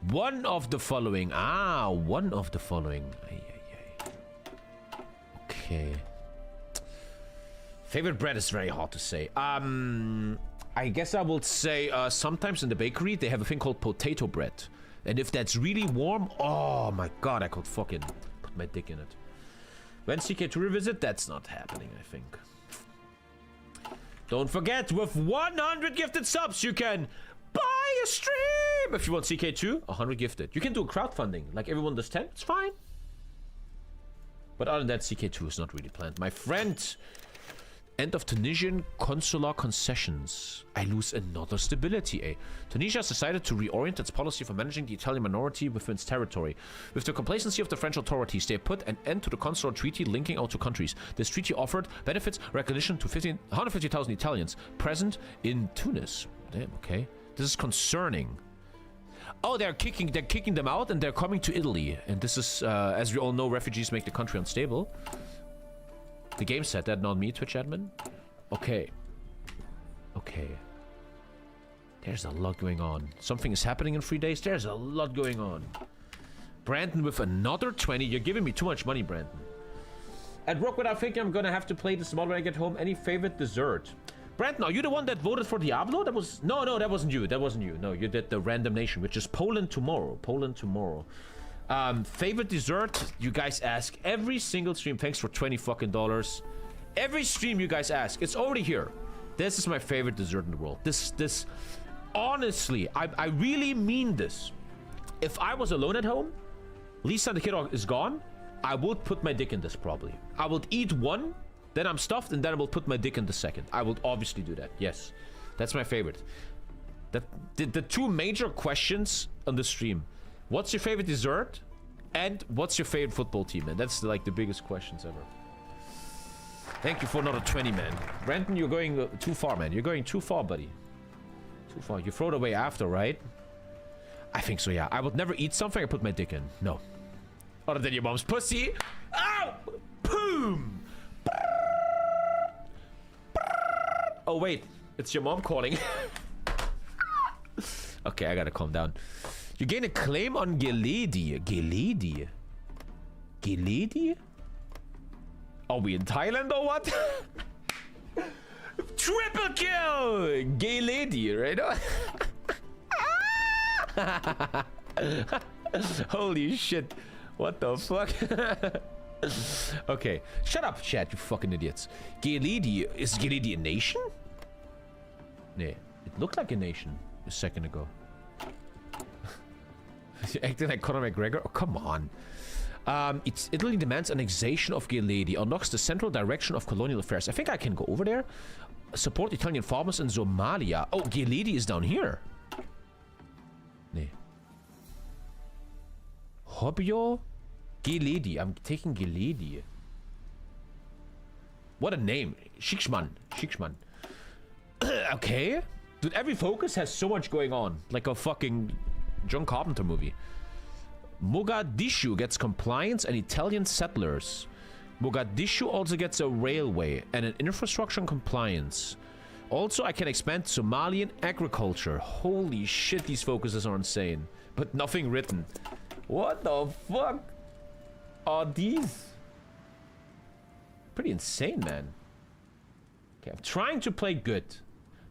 One of the following. Ah, one of the following. Okay. Favorite bread is very hard to say. I guess I will say sometimes in the bakery they have a thing called potato bread. And if that's really warm, oh my god, I could fucking put my dick in it. When CK2 revisit, that's not happening, I think. Don't forget, with 100 gifted subs, you can buy a stream! If you want CK2, 100 gifted. You can do crowdfunding, like everyone does 10, it's fine. But other than that, CK2 is not really planned. My friend, end of Tunisian consular concessions. I lose another stability, eh? Tunisia has decided to reorient its policy for managing the Italian minority within its territory. With the complacency of the French authorities, they put an end to the consular treaty linking our two countries. This treaty offered benefits recognition to 150,000 Italians present in Tunis. Damn, okay. This is concerning. Oh, they're kicking them out and they're coming to Italy. And this is, as we all know, refugees make the country unstable. The game said that, not me, Twitch admin. Okay. Okay. There's a lot going on. Something is happening in 3 days. There's a lot going on. Brandon with another 20. You're giving me too much money, Brandon. At work, without thinking, I'm gonna have to play this mod when I get home. Any favorite dessert? Brandon, are you the one that voted for Diablo? That was... No, that wasn't you. That wasn't you. No, you did the random nation, which is Poland tomorrow. Poland tomorrow. Favorite dessert? You guys ask every single stream. Thanks for $20 fucking. Every stream you guys ask. It's already here. This is my favorite dessert in the world. This... Honestly, I really mean this. If I was alone at home, Lisa the kid is gone, I would put my dick in this probably. I would eat one, then I'm stuffed, and then I will put my dick in the second. I would obviously do that. Yes. That's my favorite. The two major questions on the stream. What's your favorite dessert? And what's your favorite football team? And that's like the biggest questions ever. Thank you for another 20, man. Brandon, you're going too far, man. You're going too far, buddy. Too far. You throw it away after, right? I think so, yeah. I would never eat something I put my dick in. No. Other than your mom's pussy. Ow! Boom! Oh, wait. It's your mom calling. Okay, I gotta calm down. You gain a claim on Geledi. Geledi? Geledi? Are we in Thailand or what? Triple kill! Geledi, right? Holy shit. What the fuck? Okay. Shut up, chat, you fucking idiots. Geledi. Is Geledi a nation? Nee. It looked like a nation a second ago. Acting like Conor McGregor? Oh, come on. Italy demands annexation of Geledi. Unlocks the central direction of colonial affairs. I think I can go over there. Support Italian farmers in Somalia. Oh, Geledi is down here. Nee. Hobbio? Geledi. I'm taking Geledi. What a name. Shikshman. Shikshman. Okay. Dude, every focus has so much going on. Like a fucking John Carpenter movie. Mogadishu gets compliance and Italian settlers. Mogadishu also gets a railway and an infrastructure and compliance. Also, I can expand Somalian agriculture. Holy shit, these focuses are insane. But nothing written. What the fuck are these? Pretty insane, man. Okay, I'm trying to play good.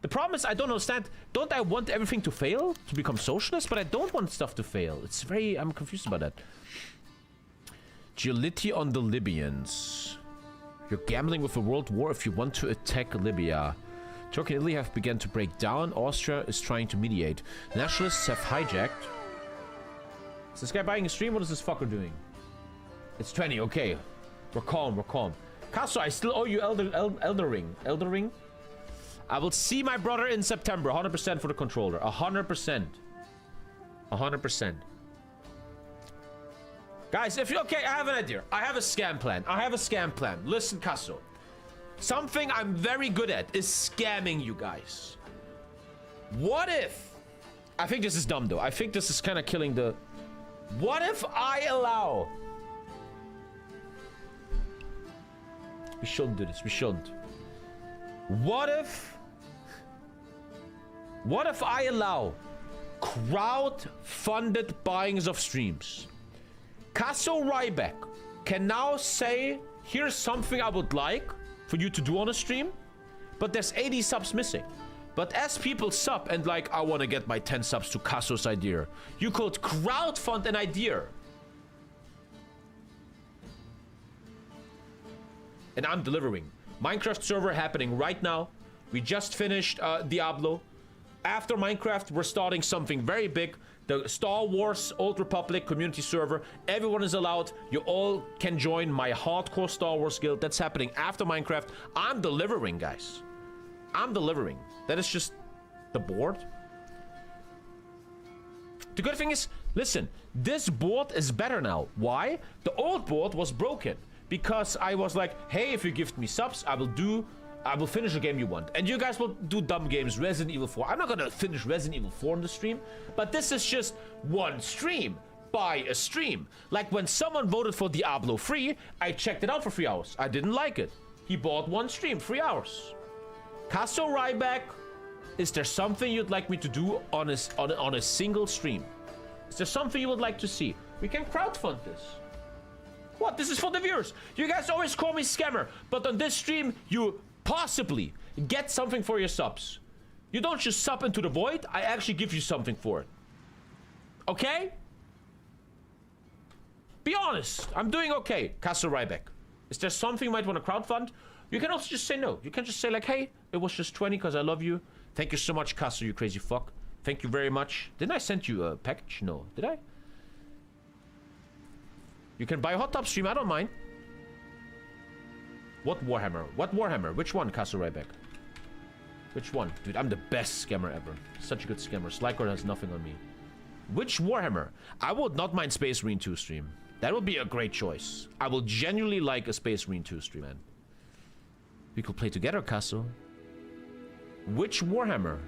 The problem is I don't understand. Don't I want everything to fail to become socialist? But I don't want stuff to fail. It's very... I'm confused about that. Agility on the Libyans. You're gambling with a world war if you want to attack Libya. Turkey and Italy have begun to break down. Austria is trying to mediate. Nationalists have hijacked. Is this guy buying a stream? What is this fucker doing? It's 20. Okay. We're calm. We're calm. Casso, I still owe you Elder Ring. Elder Ring? I will see my brother in September. 100% for the controller. 100%. 100%. Guys, if you... Okay, I have an idea. I have a scam plan. I have a scam plan. Listen, Casso. Something I'm very good at is scamming you guys. What if... I think this is dumb, though. I think this is kind of killing the... What if I allow... We shouldn't do this. We shouldn't. What if What if I allow crowd-funded buyings of streams? Casso Ryback can now say, here's something I would like for you to do on a stream, but there's 80 subs missing. But as people sub and like, I want to get my 10 subs to Casso's idea, you could crowdfund an idea. And I'm delivering. Minecraft server happening right now. We just finished Diablo. After Minecraft, we're starting something very big. The Star Wars Old Republic community server. Everyone is allowed. You all can join my hardcore Star Wars guild. That's happening after Minecraft. I'm delivering, guys. I'm delivering. That is just the board. The good thing is, listen, this board is better now. Why? The old board was broken because I was like, hey, if you give me subs, I will finish a game you want. And you guys will do dumb games, Resident Evil 4. I'm not gonna finish Resident Evil 4 on the stream, but this is just one stream. Buy a stream. Like when someone voted for Diablo 3, I checked it out for 3 hours. I didn't like it. He bought one stream, 3 hours. Casso Ryback, is there something you'd like me to do on a single stream? Is there something you would like to see? We can crowdfund this. What? This is for the viewers. You guys always call me scammer, but on this stream, you possibly get something for your subs. You don't just sub into the void, I actually give you something for it. Okay? Be honest. I'm doing okay, Casso Ryback. Is there something you might want to crowdfund? You can also just say no. You can just say like, hey, it was just 20 because I love you. Thank you so much, Casso, you crazy fuck. Thank you very much. Didn't I send you a package? No. Did I? You can buy a hot tub stream. I don't mind. What Warhammer? What Warhammer? Which one, Casso Ryback? Which one? Dude, I'm the best scammer ever. Such a good scammer. Slycord has nothing on me. Which Warhammer? I would not mind Space Marine 2 stream. That would be a great choice. I will genuinely like a Space Marine 2 stream, man. We could play together, Casso. Which Warhammer?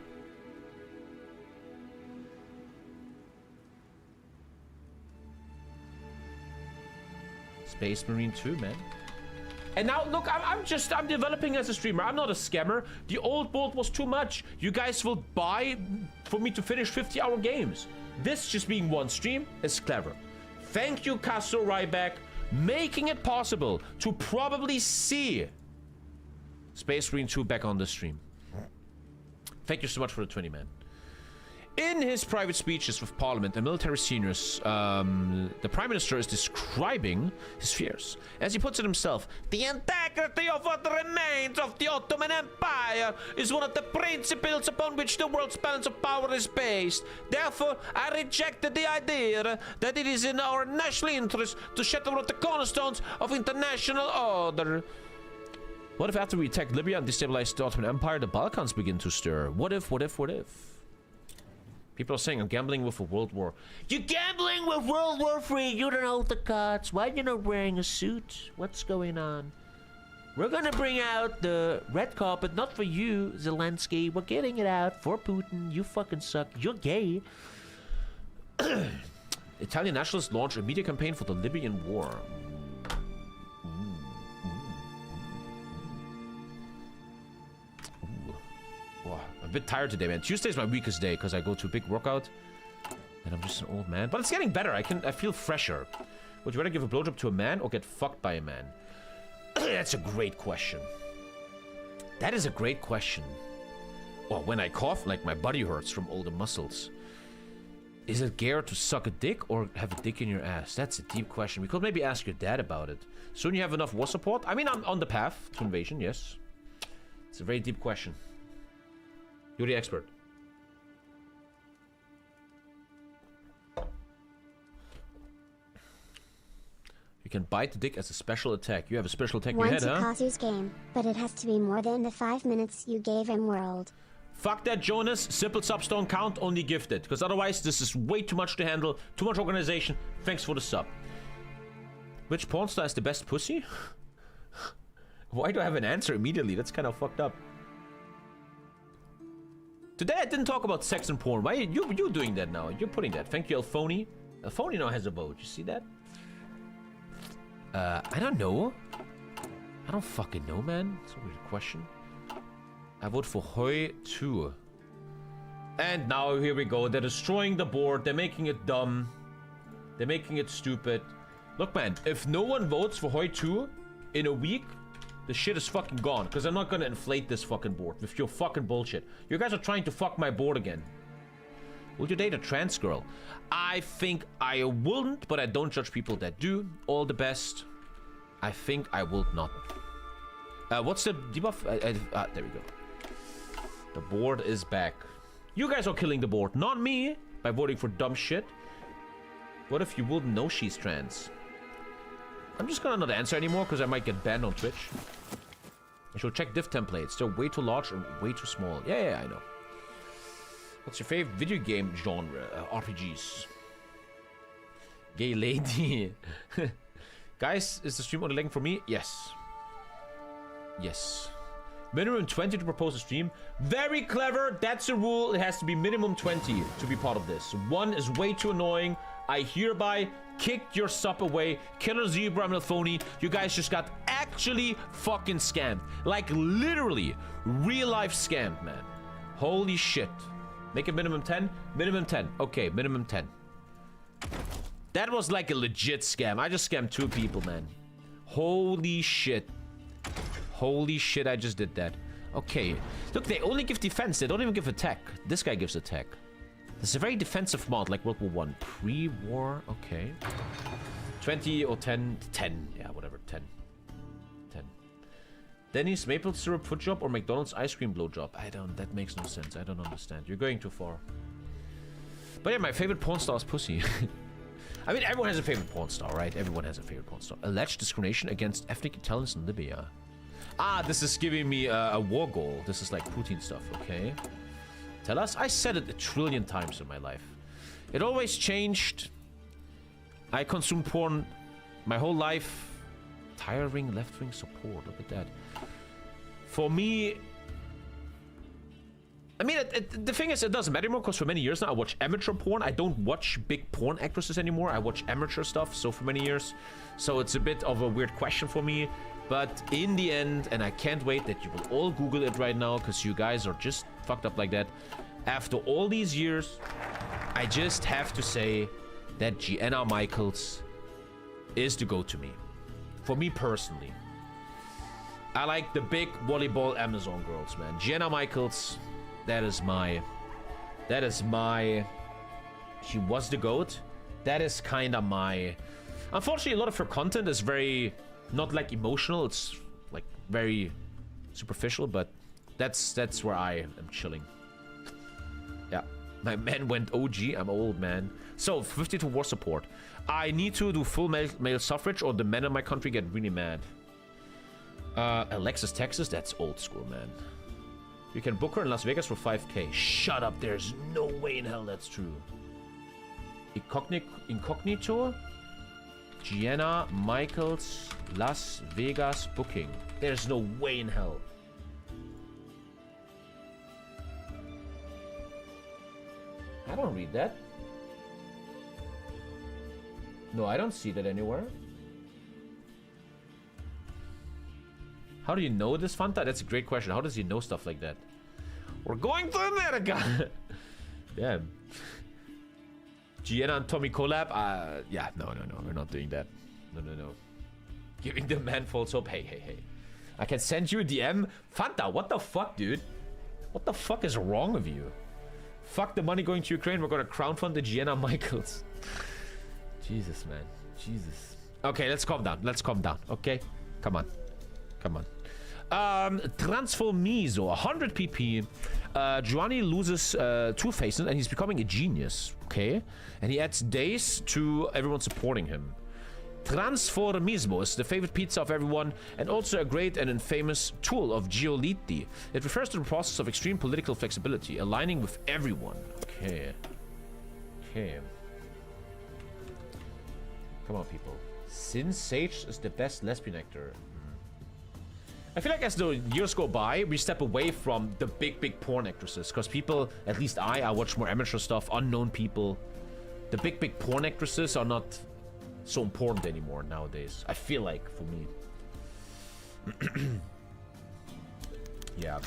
Space Marine 2, man. And now, look, I'm developing as a streamer. I'm not a scammer. The old board was too much. You guys will buy for me to finish 50-hour games. This just being one stream is clever. Thank you, Casso Ryback, making it possible to probably see Space Marine 2 back on the stream. Thank you so much for the 20, man. In his private speeches with Parliament and military seniors, the Prime Minister is describing his fears. As he puts it himself, the integrity of what remains of the Ottoman Empire is one of the principles upon which the world's balance of power is based. Therefore, I rejected the idea that it is in our national interest to shatter one of the cornerstones of international order. What if after we attack Libya and destabilize the Ottoman Empire, the Balkans begin to stir? What if, what if, what if? People are saying I'm gambling with a world war. You're gambling with World War III. You don't know the cards. Why are you not wearing a suit? What's going on? We're gonna bring out the red carpet, not for you, Zelensky. We're getting it out for Putin. You fucking suck. You're gay. Italian nationalists launch a media campaign for the Libyan war. A bit tired today, man. Tuesday's my weakest day because I go to a big workout and I'm just an old man. But it's getting better. I feel fresher. Would you rather give a blowjob to a man or get fucked by a man? That's a great question. That is a great question. Well, when I cough, like my body hurts from all the muscles. Is it gayer to suck a dick or have a dick in your ass? That's a deep question. We could maybe ask your dad about it. Soon you have enough war support? I mean, I'm on the path to invasion, yes. It's a very deep question. You're the expert. You can bite the dick as a special attack. You have a special attack in your head, huh? Once a Kazu's game, but it has to be more than the 5 minutes you gave him, world. Fuck that, Jonas. Simple subs don't count, only gifted. Because otherwise, this is way too much to handle. Too much organization. Thanks for the sub. Which porn star is the best pussy? Why do I have an answer immediately? That's kind of fucked up. Today I didn't talk about sex and porn. Why are you doing that now? You're putting that. Thank you, Alphony. Alphony now has a vote. You see that? I don't know. I don't fucking know, man. It's a weird question. I vote for Hoi too. And now here we go. They're destroying the board. They're making it dumb. They're making it stupid. Look, man, if no one votes for Hoi 2 in a week, the shit is fucking gone. Because I'm not gonna inflate this fucking board with your fucking bullshit. You guys are trying to fuck my board again. Would you date a trans girl? I think I wouldn't, but I don't judge people that do. All the best. I think I will not. What's the debuff? There we go. The board is back. You guys are killing the board, not me, by voting for dumb shit. What if you wouldn't know she's trans? I'm just gonna not answer anymore because I might get banned on Twitch. I should check div templates. They're way too large or way too small. Yeah, I know. What's your favorite video game genre? RPGs. Gay lady. Guys, is the stream only lagging for me? Yes. Yes. Minimum 20 to propose a stream. Very clever. That's a rule. It has to be minimum 20 to be part of this. 1 is way too annoying. I hereby kick your sub away. Killer Zebra Milfoni. You guys just got actually fucking scammed. Like literally real life scammed, man. Holy shit. Make it minimum 10? Minimum 10. Okay, minimum 10. That was like a legit scam. I just scammed 2 people, man. Holy shit. Holy shit, I just did that. Okay. Look, they only give defense. They don't even give attack. This guy gives attack. This is a very defensive mod, like World War 1. Pre-war, okay. 20 or 10. 10. Yeah, whatever. 10. 10. Denny's maple syrup foot job or McDonald's ice cream blow job? That makes no sense. I don't understand. You're going too far. But yeah, my favorite porn star is pussy. I mean, everyone has a favorite porn star, right? Everyone has a favorite porn star. Alleged discrimination against ethnic Italians in Libya. Ah, this is giving me a war goal. This is like Putin stuff, okay? Tell us. I said it 1 trillion times in my life. It always changed. I consumed porn my whole life. Tiring left-wing support. Look at that. For me... I mean, the thing is, it doesn't matter anymore because for many years now, I watch amateur porn. I don't watch big porn actresses anymore. I watch amateur stuff, so for many years. So it's a bit of a weird question for me. But in the end, and I can't wait that you will all Google it right now because you guys are just fucked up like that. After all these years, I just have to say that Gianna Michaels is the go-to me. For me personally. I like the big volleyball Amazon girls, man. Gianna Michaels, that is my... She was the GOAT. That is kind of my... Unfortunately, a lot of her content is very... Not like emotional, it's like very superficial, but that's where I am chilling. Yeah, my man went OG, I'm old, man. So, 52 war support. I need to do full male suffrage or the men in my country get really mad. Alexis, Texas, that's old school, man. You can book her in Las Vegas for 5K. Shut up, there's no way in hell that's true. Incognito? Gianna Michaels Las Vegas booking. There's no way in hell. I don't read that. No, I don't see that anywhere. How do you know this, Fanta? That's a great question. How does he know stuff like that? We're going to America! Damn. Gianna and Tommy collab? Yeah, no, we're not doing that. No. Giving the man false hope. Hey. I can send you a DM? Fanta, what the fuck, dude? What the fuck is wrong with you? Fuck the money going to Ukraine. We're gonna crowdfund the Gianna Michaels. Jesus, man. Jesus. Okay, let's calm down. Okay? Come on. Transformizo, 100 PP. Giovanni loses 2 faces and he's becoming a genius. Okay? And he adds days to everyone supporting him. Transformismo is the favorite pizza of everyone and also a great and infamous tool of Geopolitical. It refers to the process of extreme political flexibility, aligning with everyone. Okay. Come on, people. Sin Sage is the best lesbian actor. I feel like as the years go by, we step away from the big porn actresses. Because people, at least I watch more amateur stuff, unknown people. The big porn actresses are not so important anymore nowadays. I feel like, for me. Yeah.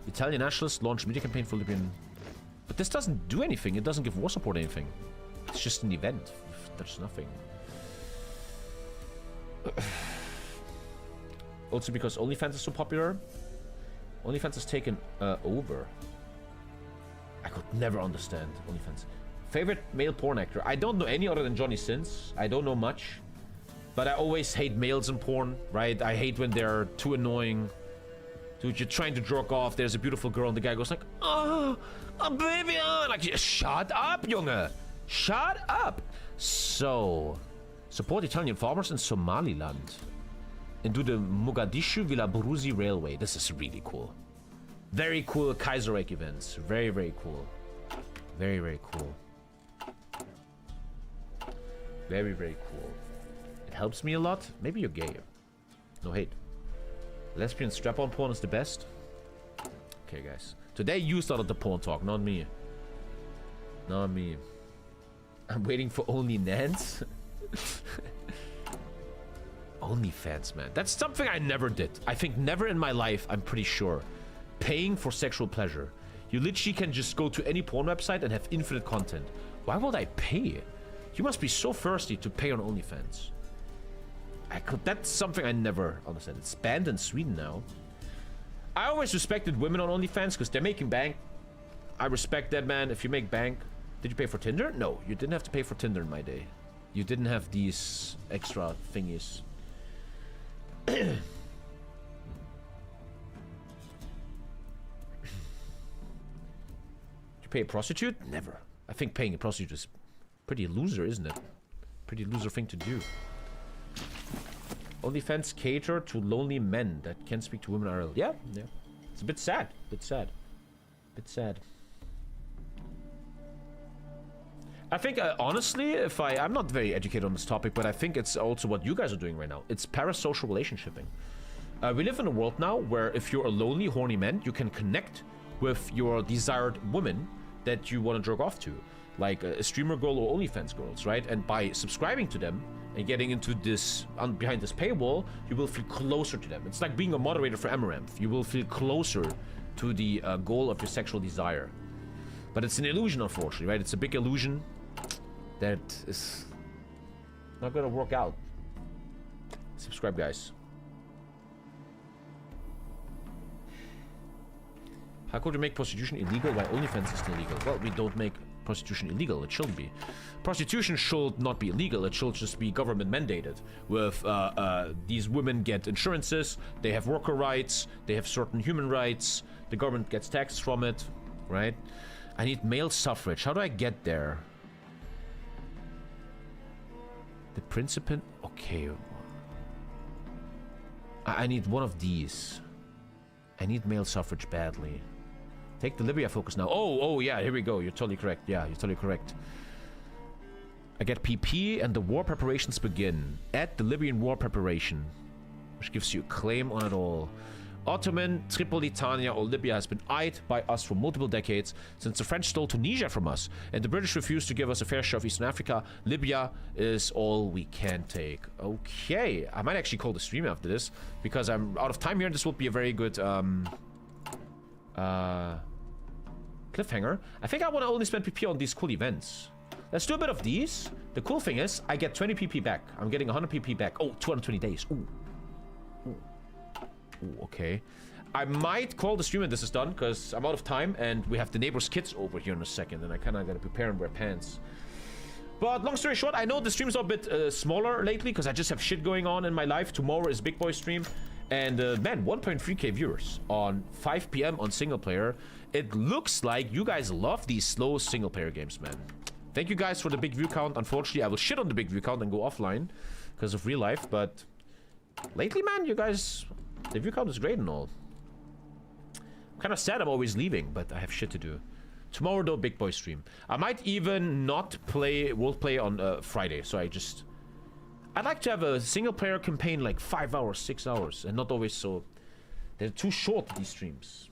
Italian nationalists launch media campaign for Libyan. But this doesn't do anything. It doesn't give war support anything. It's just an event. There's nothing. Also because OnlyFans is so popular. OnlyFans has taken over. I could never understand OnlyFans. Favorite male porn actor? I don't know any other than Johnny Sins. I don't know much. But I always hate males in porn, right? I hate when they're too annoying. Dude, you're trying to jerk off. There's a beautiful girl, and the guy goes like, "Oh, baby, oh." Like, shut up, Junge. Shut up. So, support Italian farmers in Somaliland. And do the Mogadishu-Villa Bruzi Railway. This is really cool. Very cool Kaiserreich events. Very, very cool. Very, very cool. Very, very cool. It helps me a lot. Maybe you're gay. No hate. Lesbian strap-on porn is the best. Okay, guys. Today you started the porn talk, not me. Not me. I'm waiting for only Nance. OnlyFans, man. That's something I never did. I think never in my life, I'm pretty sure. Paying for sexual pleasure. You literally can just go to any porn website and have infinite content. Why would I pay? You must be so thirsty to pay on OnlyFans. That's something I never understand. It's banned in Sweden now. I always respected women on OnlyFans because they're making bank. I respect that, man. If you make bank. Did you pay for Tinder? No, you didn't have to pay for Tinder in my day. You didn't have these extra thingies. You pay a prostitute? Never. I think paying a prostitute is pretty loser, isn't it? Pretty loser thing to do. OnlyFans cater to lonely men that can't speak to women IRL. Yeah, yeah. It's a bit sad. Bit sad. Bit sad. I think, honestly, if I'm not very educated on this topic, but I think it's also what you guys are doing right now. It's parasocial relationshipping. We live in a world now where if you're a lonely, horny man, you can connect with your desired woman that you want to jerk off to. Like a streamer girl or OnlyFans girls, right? And by subscribing to them and getting into this, behind this paywall, you will feel closer to them. It's like being a moderator for Amaranth. You will feel closer to the goal of your sexual desire. But it's an illusion, unfortunately, right? It's a big illusion that is not gonna work out. Subscribe, guys. How could you make prostitution illegal while OnlyFans is illegal? Well, we don't make prostitution illegal. It shouldn't be. Prostitution should not be illegal. It should just be government mandated. With these women get insurances, they have worker rights, they have certain human rights, the government gets taxes from it, right? I need male suffrage. How do I get there? The principal. Okay. I need one of these. I need male suffrage badly. Take the Libya focus now. Oh, yeah, here we go. You're totally correct. Yeah, you're totally correct. I get PP and the war preparations begin. Add the Libyan war preparation, which gives you a claim on it all. Ottoman, Tripolitania, or Libya has been eyed by us for multiple decades since the French stole Tunisia from us and the British refused to give us a fair share of Eastern Africa. Libya is all we can take. Okay, I might actually call the stream after this because I'm out of time here and this will be a very good cliffhanger. I think I want to only spend PP on these cool events. Let's do a bit of these. The cool thing is I get 20 PP back. I'm getting 100 PP back. Oh, 220 days. Ooh. Ooh, okay. I might call the stream when this is done because I'm out of time and we have the neighbor's kids over here in a second and I kind of got to prepare and wear pants. But long story short, I know the streams are a bit smaller lately because I just have shit going on in my life. Tomorrow is Big Boy stream and man, 1.3k viewers on 5 p.m. on single player. It looks like you guys love these slow single player games, man. Thank you guys for the big view count. Unfortunately, I will shit on the big view count and go offline because of real life, but lately, man, you guys... The view count is great and all. I'm kind of sad I'm always leaving, but I have shit to do. Tomorrow, though, Big Boy stream. I might even not play World Play on Friday, so I'd like to have a single-player campaign like 5 hours, 6 hours, and not always so... They're too short, these streams.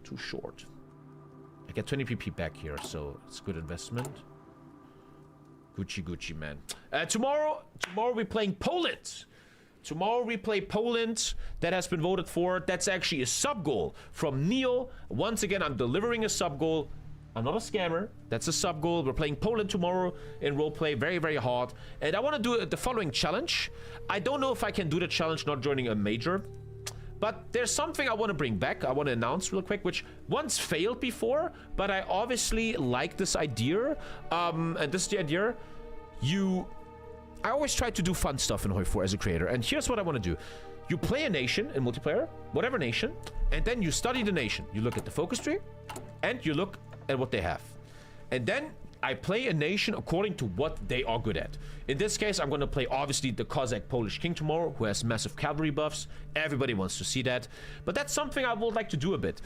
Too short. I get 20 PP back here, so it's a good investment. Gucci, man. Tomorrow we're playing Poland. Tomorrow we play Poland. That has been voted for. That's actually a sub-goal from Neo. Once again, I'm delivering a sub-goal. I'm not a scammer. That's a sub-goal. We're playing Poland tomorrow in roleplay. Very, very hard. And I want to do the following challenge. I don't know if I can do the challenge not joining a major. But there's something I want to bring back. I want to announce real quick, which once failed before. But I obviously like this idea. And this is the idea. I always try to do fun stuff in Hoi 4 as a creator. And here's what I want to do. You play a nation in multiplayer, whatever nation, and then you study the nation. You look at the focus tree, and you look at what they have. And then I play a nation according to what they are good at. In this case, I'm going to play, obviously, the Cossack Polish king tomorrow, who has massive cavalry buffs. Everybody wants to see that. But that's something I would like to do a bit.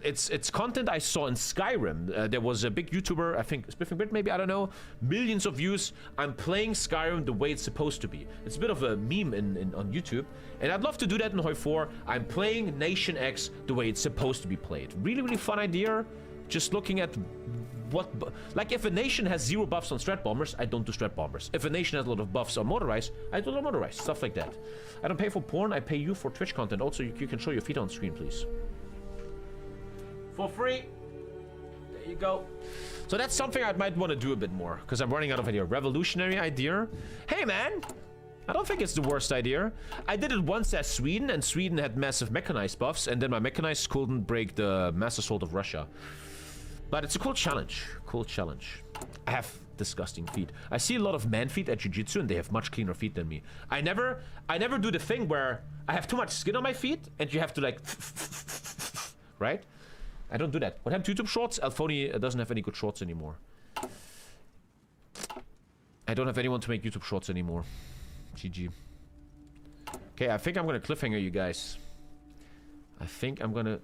It's content I saw in Skyrim. There was a big YouTuber, I think, Spiffing Brit, maybe, I don't know. Millions of views. I'm playing Skyrim the way it's supposed to be. It's a bit of a meme on YouTube. And I'd love to do that in Hoi 4. I'm playing Nation X the way it's supposed to be played. Really, really fun idea. Just looking at like if a nation has 0 buffs on strat bombers, I don't do strat bombers. If a nation has a lot of buffs on motorized, I do motorized. Stuff like that. I don't pay for porn, I pay you for Twitch content. Also, you can show your feet on screen, please. For free. There you go. So that's something I might want to do a bit more, because I'm running out of idea. Revolutionary idea. Hey, man. I don't think it's the worst idea. I did it once as Sweden, and Sweden had massive mechanized buffs, and then my mechanized couldn't break the mass assault of Russia. But it's a cool challenge. Cool challenge. I have disgusting feet. I see a lot of man feet at jiu-jitsu, and they have much cleaner feet than me. I never do the thing where I have too much skin on my feet, and you have to like right? I don't do that. What happened to YouTube Shorts? Alphony doesn't have any good shorts anymore. I don't have anyone to make YouTube Shorts anymore. GG. Okay, I think I'm gonna cliffhanger you guys. I think I'm gonna...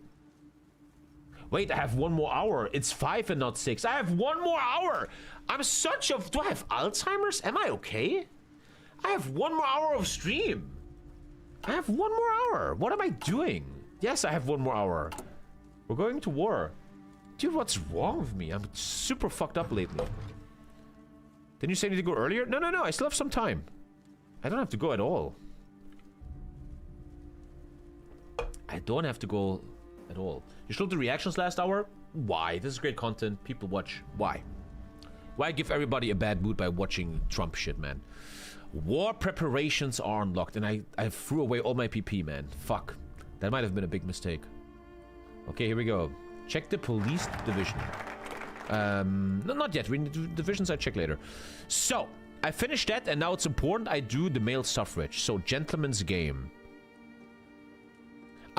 Wait, I have 1 more hour. It's 5 and not 6. I have 1 more hour. I'm such a... Do I have Alzheimer's? Am I okay? I have 1 more hour of stream. I have 1 more hour. What am I doing? Yes, I have 1 more hour. We're going to war. Dude, what's wrong with me? I'm super fucked up lately. Didn't you say I need to go earlier? No, no, no. I still have some time. I don't have to go at all. I don't have to go at all. You showed the reactions last hour? Why? This is great content. People watch. Why? Why give everybody a bad mood by watching Trump shit, man? War preparations are unlocked, and I threw away all my PP, man. Fuck. That might have been a big mistake. Okay, here we go. Check the police division. No, not yet. We need to do divisions. I check later. So, I finished that, and now it's important I do the male suffrage. So, gentleman's game.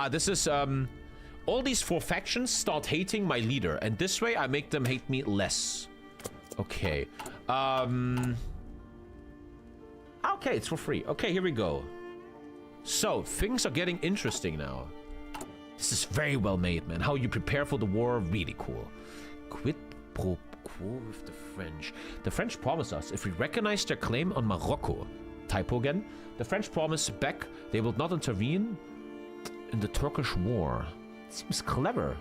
This is, all these 4 factions start hating my leader, and this way I make them hate me less. Okay. Okay, it's for free. Okay, here we go. So, things are getting interesting now. This is very well made, man. How you prepare for the war, really cool. Quid pro quo with the French. The French promise us, if we recognize their claim on Morocco, typo again, the French promise back they will not intervene in the Turkish war. Seems clever.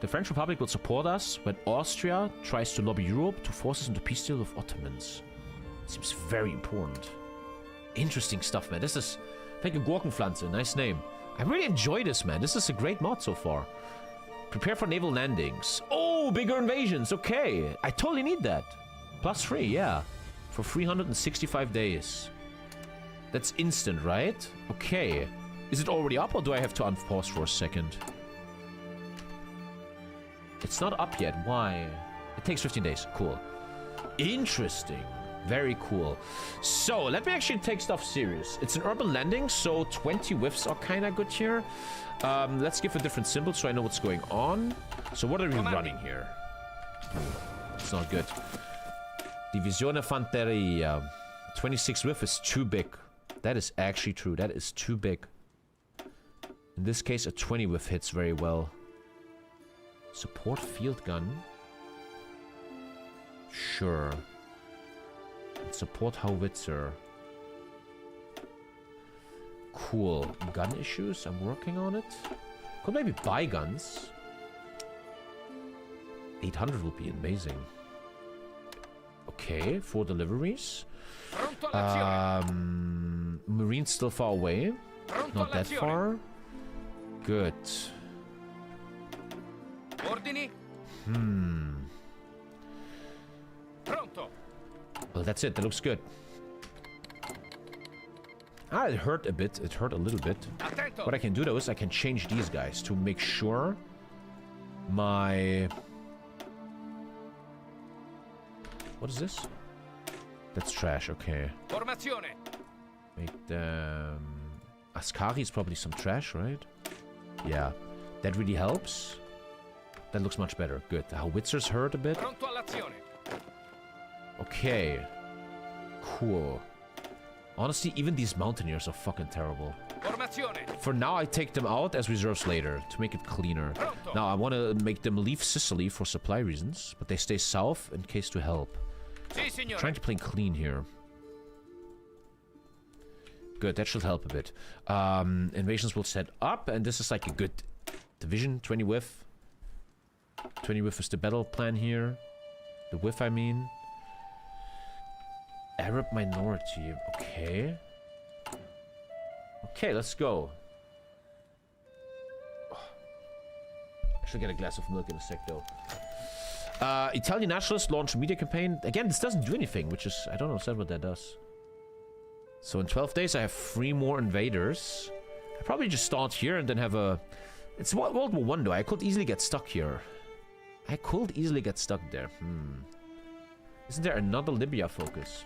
The French Republic will support us when Austria tries to lobby Europe to force us into peace deal with Ottomans. Seems very important. Interesting stuff, man. This is... Thank you, Gorkenpflanze. Nice name. I really enjoy this, man. This is a great mod so far. Prepare for naval landings. Oh, bigger invasions. Okay. I totally need that. +3, yeah. For 365 days. That's instant, right? Okay. Is it already up, or do I have to unpause for a second? It's not up yet. Why? It takes 15 days. Cool. Interesting. Very cool. So, let me actually take stuff serious. It's an urban landing, so 20 whiffs are kind of good here. Let's give a different symbol so I know what's going on. So, what are we running here? It's not good. Divisione Fanteria. 26 whiff is too big. That is actually true. That is too big. In this case, a 20 whiff hits very well. Support field gun. Sure. Support howitzer. Cool. Gun issues? I'm working on it. Could maybe buy guns. 800 will be amazing. Okay, 4 deliveries. Marine's still far away. Not that far. Good. Ordini. Pronto. Well, that's it. That looks good. Ah, it hurt a bit. It hurt a little bit. Attento. What I can do though is I can change these guys to make sure my... What is this? That's trash, okay. Formazione. Make them... Ascari is probably some trash, right? Yeah. That really helps. That looks much better. Good. The howitzers hurt a bit. Pronto all'azione. Okay. Cool. Honestly, even these mountaineers are fucking terrible. Formazione. For now, I take them out as reserves later to make it cleaner. Pronto. Now, I want to make them leave Sicily for supply reasons, but they stay south in case to help. Si, signore. Trying to play clean here. Good, that should help a bit. Invasions will set up, and this is like a good division. 20 whiff. 20 whiff is the battle plan here. The whiff, I mean. Arab minority. Okay. Okay, let's go. I should get a glass of milk in a sec, though. Italian nationalists launch media campaign. Again, this doesn't do anything, which is... I don't understand what that does. So in 12 days, I have 3 more invaders. I probably just start here and then have a... It's World War 1, though. I could easily get stuck here. I could easily get stuck there. Isn't there another Libya focus?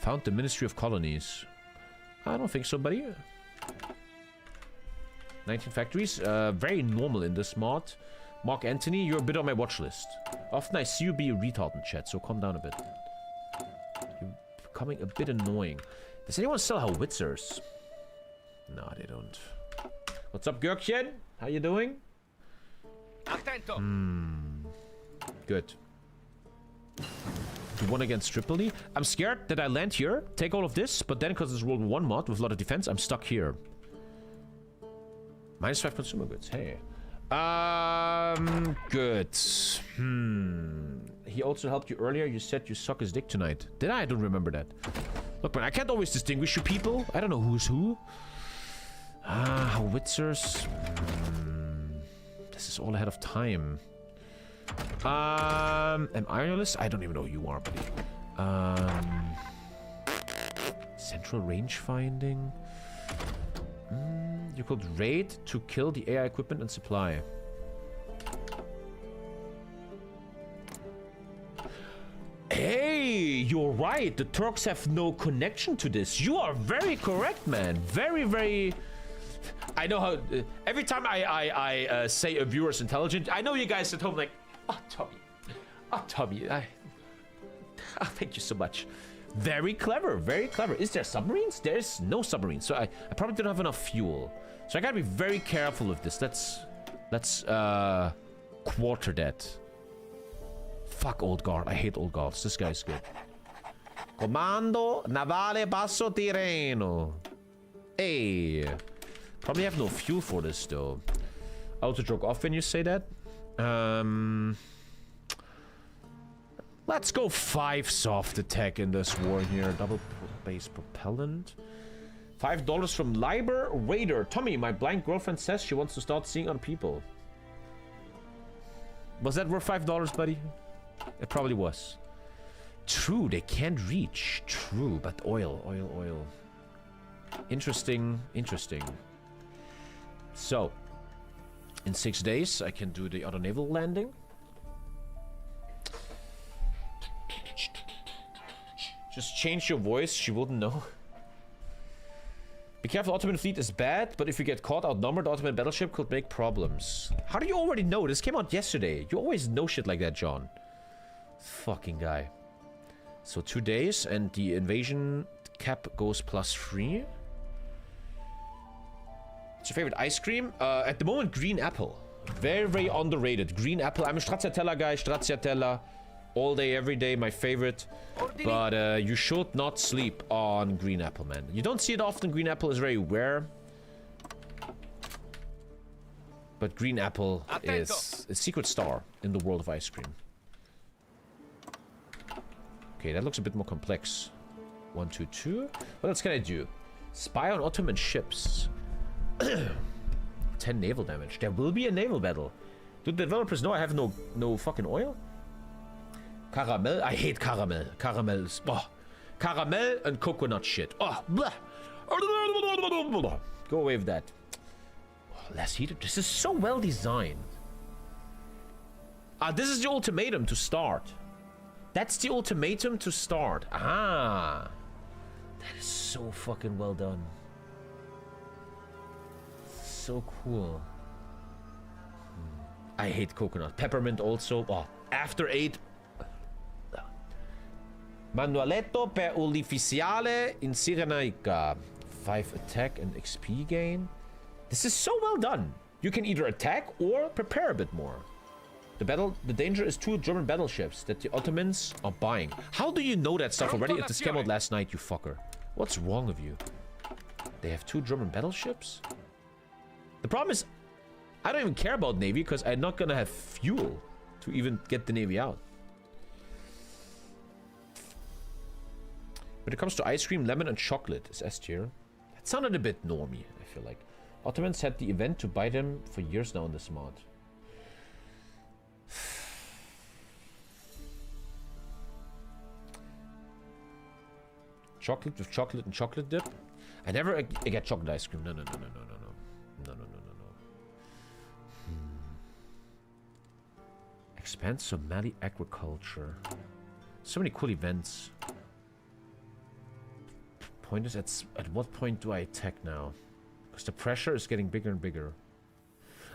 Found the Ministry of Colonies. I don't think so, buddy. 19 factories. Very normal in this mod. Mark Antony, you're a bit on my watch list. Often I see you be a retard in chat, so calm down a bit. You're becoming a bit annoying. Does anyone sell howitzers? No, they don't. What's up, Gürkchen? How you doing? Attento. Good. To 1 against Tripoli. I'm scared that I land here, take all of this, but then because it's World War 1 mod with a lot of defense, I'm stuck here. -5 consumer goods. Hey. Good. He also helped you earlier. You said you suck his dick tonight. Did I? I don't remember that. Look, man, I can't always distinguish you people. I don't know who's who. Howitzers. This is all ahead of time. Am I Ironless? I don't even know who you are, buddy. Central range finding. You could raid to kill the AI equipment and supply. Hey, you're right. The Turks have no connection to this. You are very correct, man. Very, very... I know how... every time I say a viewer's intelligent, I know you guys at home like, oh, Tommy. Oh, Tommy. Oh, thank you so much. Very clever, very clever. Is there submarines? There's no submarines, so I probably don't have enough fuel. So I gotta be very careful with this. Let's quarter that. Fuck Old Guard. I hate Old Guards. This guy's good. Comando Navale Basso Tirreno. Hey. Probably have no fuel for this though. Auto joke off when you say that. Let's go 5 soft attack in this war here. Double base propellant. $5 from Liber Raider. Tommy, my blind girlfriend says she wants to start seeing on people. Was that worth $5, buddy? It probably was. True, they can't reach. True, but oil. Interesting, interesting. So, in 6 days, I can do the auto naval landing. Just change your voice, she wouldn't know. Be careful, Ottoman fleet is bad, but if you get caught outnumbered, Ottoman battleship could make problems. How do you already know? This came out yesterday. You always know shit like that, John. Fucking guy. So 2 days, and the invasion cap goes +3. What's your favorite ice cream? At the moment, green apple. Very, very underrated. Green apple. I'm a stracciatella guy. Stracciatella. All day, every day, my favorite. But you should not sleep on green apple, man. You don't see it often. Green apple is very rare. But green apple is a secret star in the world of ice cream. Okay, that looks a bit more complex. 1, 2, 2. What else can I do? Spy on Ottoman ships. 10 naval damage. There will be a naval battle. Do the developers know I have no fucking oil? Caramel? I hate caramel. Caramels. Oh. Caramel and coconut shit. Oh, blah. Go away with that. Oh, less heated. This is so well designed. This is the ultimatum to start. That's the ultimatum to start. Ah. That is so fucking well done. So cool. I hate coconut. Peppermint also. Oh, after 8. Manualetto per ufficiale in Cyrenaica. 5 attack and XP gain. This is so well done. You can either attack or prepare a bit more. The danger is 2 German battleships that the Ottomans are buying. How do you know that stuff already? If this came out last night, you fucker. What's wrong with you? They have 2 German battleships? The problem is, I don't even care about Navy because I'm not gonna have fuel to even get the Navy out. When it comes to ice cream, lemon and chocolate is S tier. That sounded a bit normie, I feel like. Ottomans had the event to buy them for years now in this mod. Chocolate with chocolate and chocolate dip. I never get chocolate ice cream. No. Expand Somali agriculture. So many cool events. Point is, at what point do I attack now? Because the pressure is getting bigger and bigger.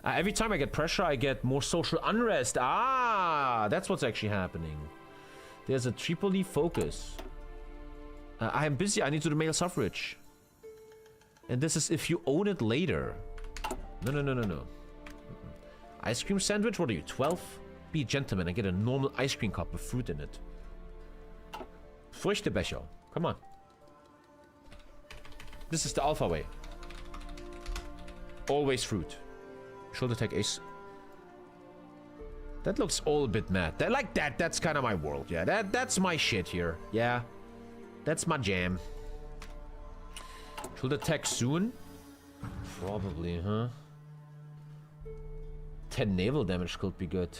Every time I get pressure, I get more social unrest. Ah, that's what's actually happening. There's a Tripoli focus. I am busy. I need to do male suffrage. And this is if you own it later. No. Ice cream sandwich? What are you, 12? Be a gentleman and get a normal ice cream cup with fruit in it. Früchtebecher. Come on. This is the alpha way. Always fruit. Shoulder attack ace. That looks all a bit mad. Like that. That's kind of my world. Yeah, that's my shit here. Yeah. That's my jam. Shoulder attack soon? Probably, huh? 10 naval damage could be good.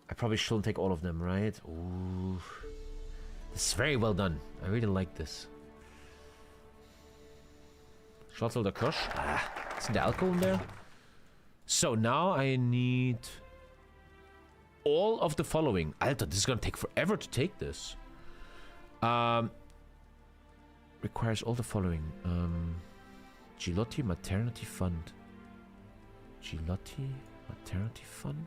I probably shouldn't take all of them, right? Ooh. This is very well done. I really like this. Shuttle the crush. Isn't the alcohol in there? So now I need all of the following. Alter, this is gonna take forever to take this. Requires all the following. Gilotti Maternity Fund. Gilotti Maternity Fund.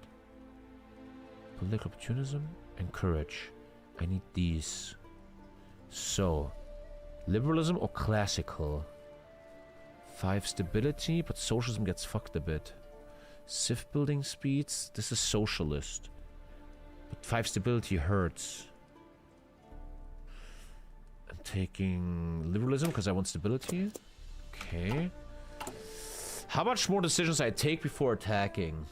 Political opportunism and courage. I need these. So, liberalism or classical? 5 stability, but socialism gets fucked a bit. Civ building speeds. This is socialist. But 5 stability hurts. I'm taking liberalism because I want stability. Okay. How much more decisions I take before attacking?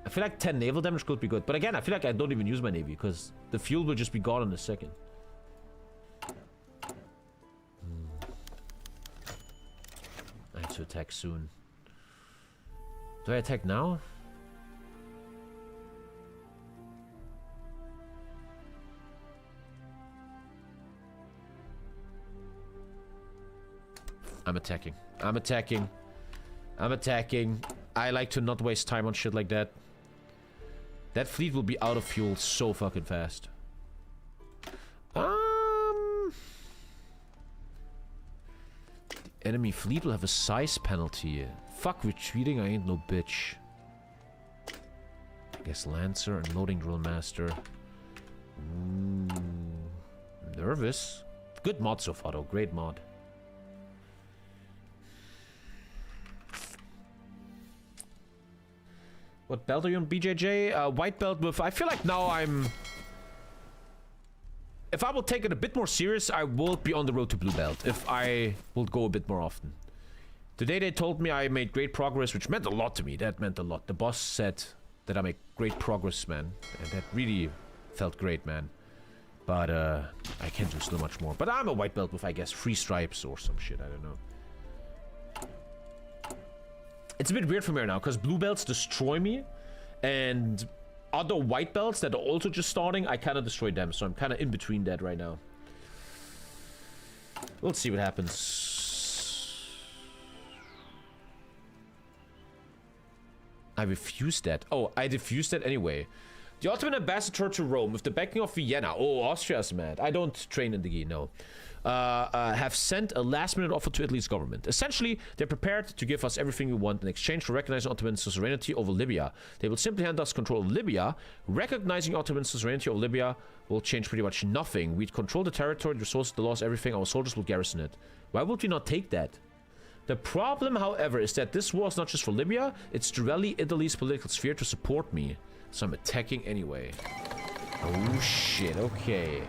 I feel like 10 naval damage could be good. But again, I feel like I don't even use my navy because the fuel will just be gone in a second. I have to attack soon. Do I attack now? I'm attacking. I'm attacking. I'm attacking. I like to not waste time on shit like that. That fleet will be out of fuel so fucking fast. The enemy fleet will have a size penalty. Fuck retreating, I ain't no bitch. I guess Lancer and Loading Drill Master. Ooh. Nervous. Good mod so far though, great mod. What belt are you on, BJJ? White belt with... I feel like now I'm... If I will take it a bit more serious, I will be on the road to blue belt. If I will go a bit more often. Today they told me I made great progress, which meant a lot to me. That meant a lot. The boss said that I make great progress, man. And that really felt great, man. But I can't do still much more. But I'm a white belt with, I guess, 3 stripes or some shit. I don't know. It's a bit weird for me right now, because blue belts destroy me, and other white belts that are also just starting, I kind of destroy them. So I'm kind of in between that right now. We'll see what happens. I refused that. Oh, I diffused that anyway. The Ottoman ambassador to Rome, with the backing of Vienna. Oh, Austria's mad. I don't train in the GI, no. Have sent a last-minute offer to Italy's government. Essentially, they're prepared to give us everything we want in exchange for recognizing Ottoman suzerainty over Libya. They will simply hand us control of Libya. Recognizing Ottoman suzerainty over Libya will change pretty much nothing. We'd control the territory, the resources, the laws, everything. Our soldiers will garrison it. Why would we not take that? The problem, however, is that this war is not just for Libya. It's to rally Italy's political sphere to support me. So I'm attacking anyway. Oh, shit. Okay.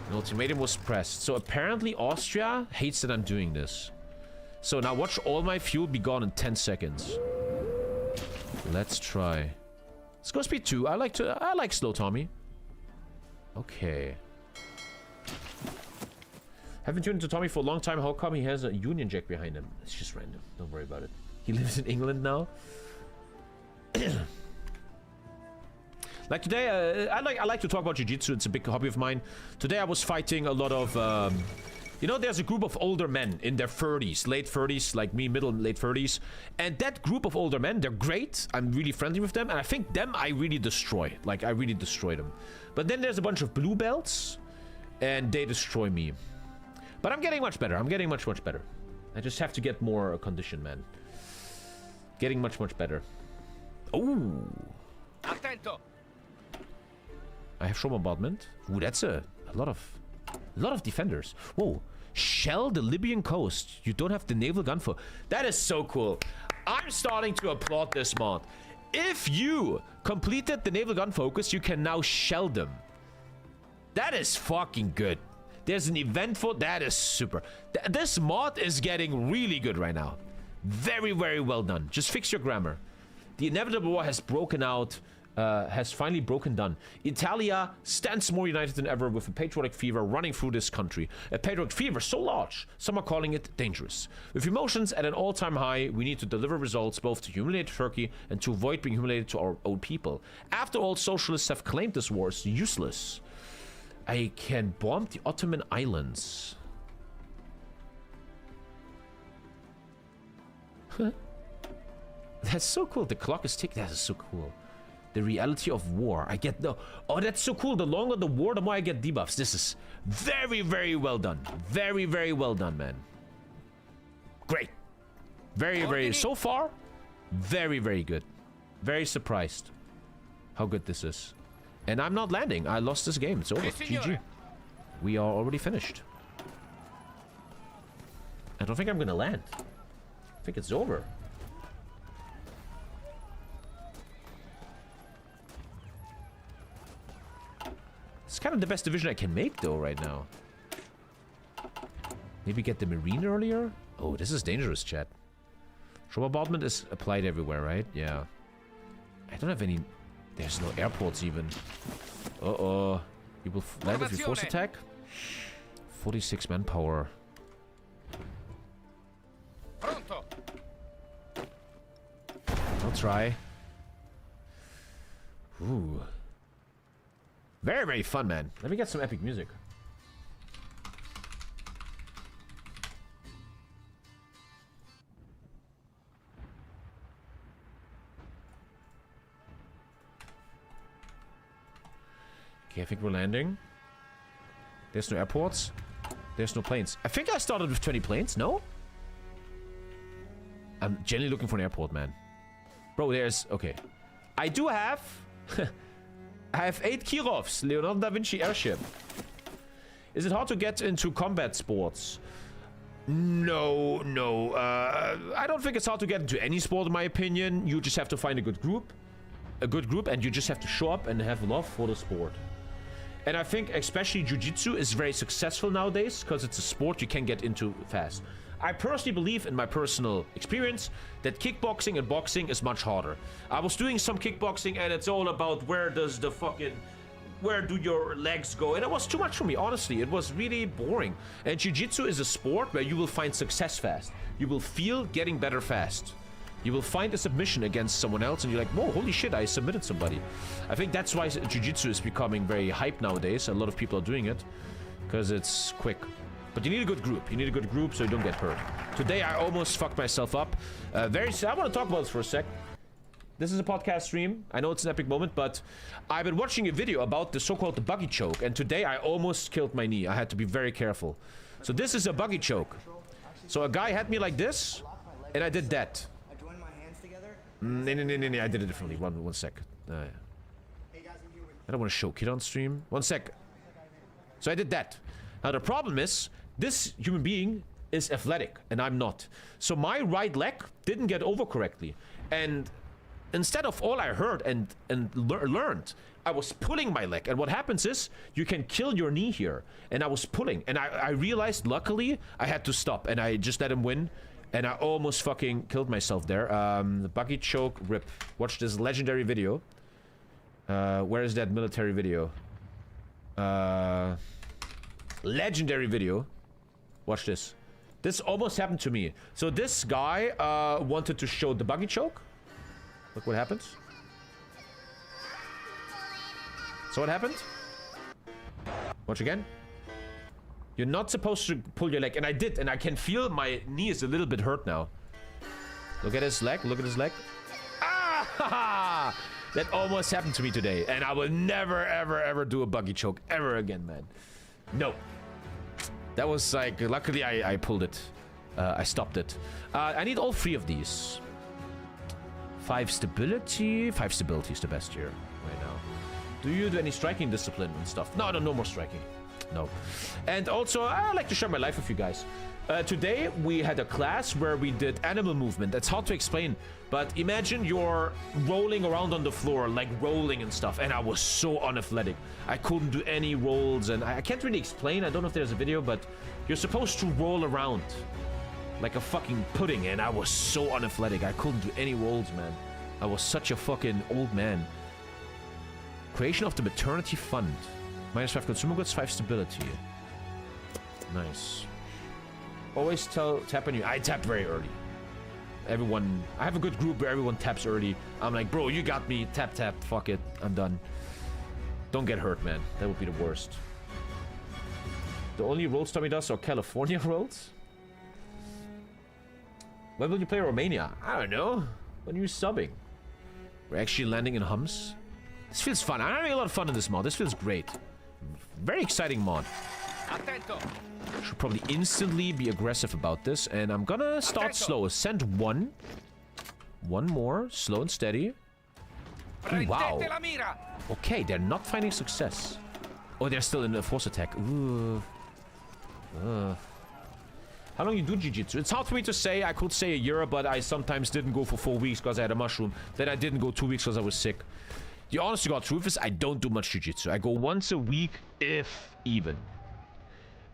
An ultimatum was pressed. So apparently Austria hates that I'm doing this. So now watch all my fuel be gone in 10 seconds. Let's try. Let's go speed 2. I like slow Tommy. Okay. Haven't tuned into Tommy for a long time. How come he has a Union Jack behind him? It's just random. Don't worry about it. He lives in England now. Like today, I like to talk about jiu-jitsu. It's a big hobby of mine. Today I was fighting a lot of, you know, there's a group of older men in their 30s, late 30s, like me, middle, late 30s. And that group of older men, they're great. I'm really friendly with them. And I think them, I really destroy. Like, I really destroy them. But then there's a bunch of blue belts, and they destroy me. But I'm getting much better. I'm getting much, much better. I just have to get more condition, man. Getting much, much better. Oh. Attento. I have show bombardment. Ooh, that's a lot of defenders. Whoa. Shell the Libyan coast. You don't have the naval gun for. That is so cool. I'm starting to applaud this mod. If you completed the naval gun focus, you can now shell them. That is fucking good. There's an event for that is super. This mod is getting really good right now. Very, very well done. Just fix your grammar. The inevitable war has broken out. Has finally broken down. Italia stands more united than ever with a patriotic fever running through this country. A patriotic fever so large, some are calling it dangerous. With emotions at an all-time high, we need to deliver results both to humiliate Turkey and to avoid being humiliated to our own people. After all, socialists have claimed this war is useless. I can bomb the Ottoman islands. Huh? That's so cool. The clock is ticking. That is so cool. The reality of war. I get the... Oh, that's so cool. The longer the war, the more I get debuffs. This is very, very well done. Very, very well done, man. Great. Very, very... So far, very, very good. Very surprised how good this is. And I'm not landing. I lost this game. It's over. GG. We are already finished. I don't think I'm going to land. I think it's over. It's kind of the best division I can make, though, right now. Maybe get the Marine earlier? Oh, this is dangerous, chat. Show bombardment is applied everywhere, right? Yeah. I don't have any... There's no airports, even. Uh-oh. You will land with your force attack? 46 manpower. Pronto. I'll try. Ooh. Very, very fun, man. Let me get some epic music. Okay, I think we're landing. There's no airports. There's no planes. I think I started with 20 planes, no? I'm genuinely looking for an airport, man. Bro, there's... Okay. I do have... I have 8 Kirovs, Leonardo da Vinci airship. Is it hard to get into combat sports? No, no. I don't think it's hard to get into any sport, in my opinion. You just have to find a good group. And you just have to show up and have love for the sport. And I think especially jiu-jitsu is very successful nowadays because it's a sport you can get into fast. I personally believe, in my personal experience, that kickboxing and boxing is much harder. I was doing some kickboxing and it's all about where does the fucking where do your legs go? And it was too much for me, honestly. It was really boring. And jiu-jitsu is a sport where you will find success fast. You will feel getting better fast. You will find a submission against someone else and you're like, whoa, holy shit, I submitted somebody. I think that's why jiu-jitsu is becoming very hype nowadays. A lot of people are doing it because it's quick. But you need a good group. You need a good group so you don't get hurt. Today, I almost fucked myself up. I want to talk about this for a sec. This is a podcast stream. I know it's an epic moment, but I've been watching a video about the so-called buggy choke, and today I almost killed my knee. I had to be very careful. So this is a buggy choke. So a guy had me like this, and I did that. I joined my hands together. No, I did it differently. One sec. I don't want to show kid on stream. 1 sec. So I did that. Now the problem is, this human being is athletic, and I'm not. So my right leg didn't get over correctly, and instead of all I heard and learned, I was pulling my leg. And what happens is, you can kill your knee here. And I was pulling. And I realized, luckily, I had to stop. And I just let him win. And I almost fucking killed myself there. The buggy choke rip. Watch this legendary video. Where is that military video? Legendary video. Watch this. This almost happened to me. So this guy wanted to show the buggy choke. Look what happens. So what happened? Watch again. You're not supposed to pull your leg. And I did. And I can feel my knee is a little bit hurt now. Look at his leg. Look at his leg. Ah! That almost happened to me today. And I will never, ever, ever do a buggy choke ever again, man. No. That was like... Luckily, I pulled it. I stopped it. I need all 3 of these. 5 stability. 5 stability is the best here right now. Do you do any striking discipline and stuff? No, no more striking. No. And also, I like to share my life with you guys. Today, we had a class where we did animal movement. That's hard to explain. But imagine you're rolling around on the floor, like rolling and stuff. And I was so unathletic. I couldn't do any rolls. And I can't really explain. I don't know if there's a video, but you're supposed to roll around like a fucking pudding, and I was so unathletic. I couldn't do any rolls, man. I was such a fucking old man. Creation of the maternity fund. -5 consumer goods, 5 stability. Nice. Always tap on you. I tap very early. Everyone, I have a good group where everyone taps early. I'm like, bro, you got me. Tap, tap. Fuck it. I'm done. Don't get hurt, man. That would be the worst. The only rolls Tommy does are California rolls. When will you play Romania? I don't know. When are you subbing? We're actually landing in hums. This feels fun. I'm having a lot of fun in this mod. This feels great. Very exciting mod. Attento. Should probably instantly be aggressive about this. And I'm gonna start slow. Send 1. 1 more. Slow and steady. Ooh, wow. Okay, they're not finding success. Oh, they're still in the force attack. Ooh. How long you do jiu-jitsu? It's hard for me to say. I could say a year, but I sometimes didn't go for 4 weeks because I had a mushroom. Then I didn't go 2 weeks because I was sick. The honest to God truth is I don't do much jiu-jitsu. I go once a week, if even.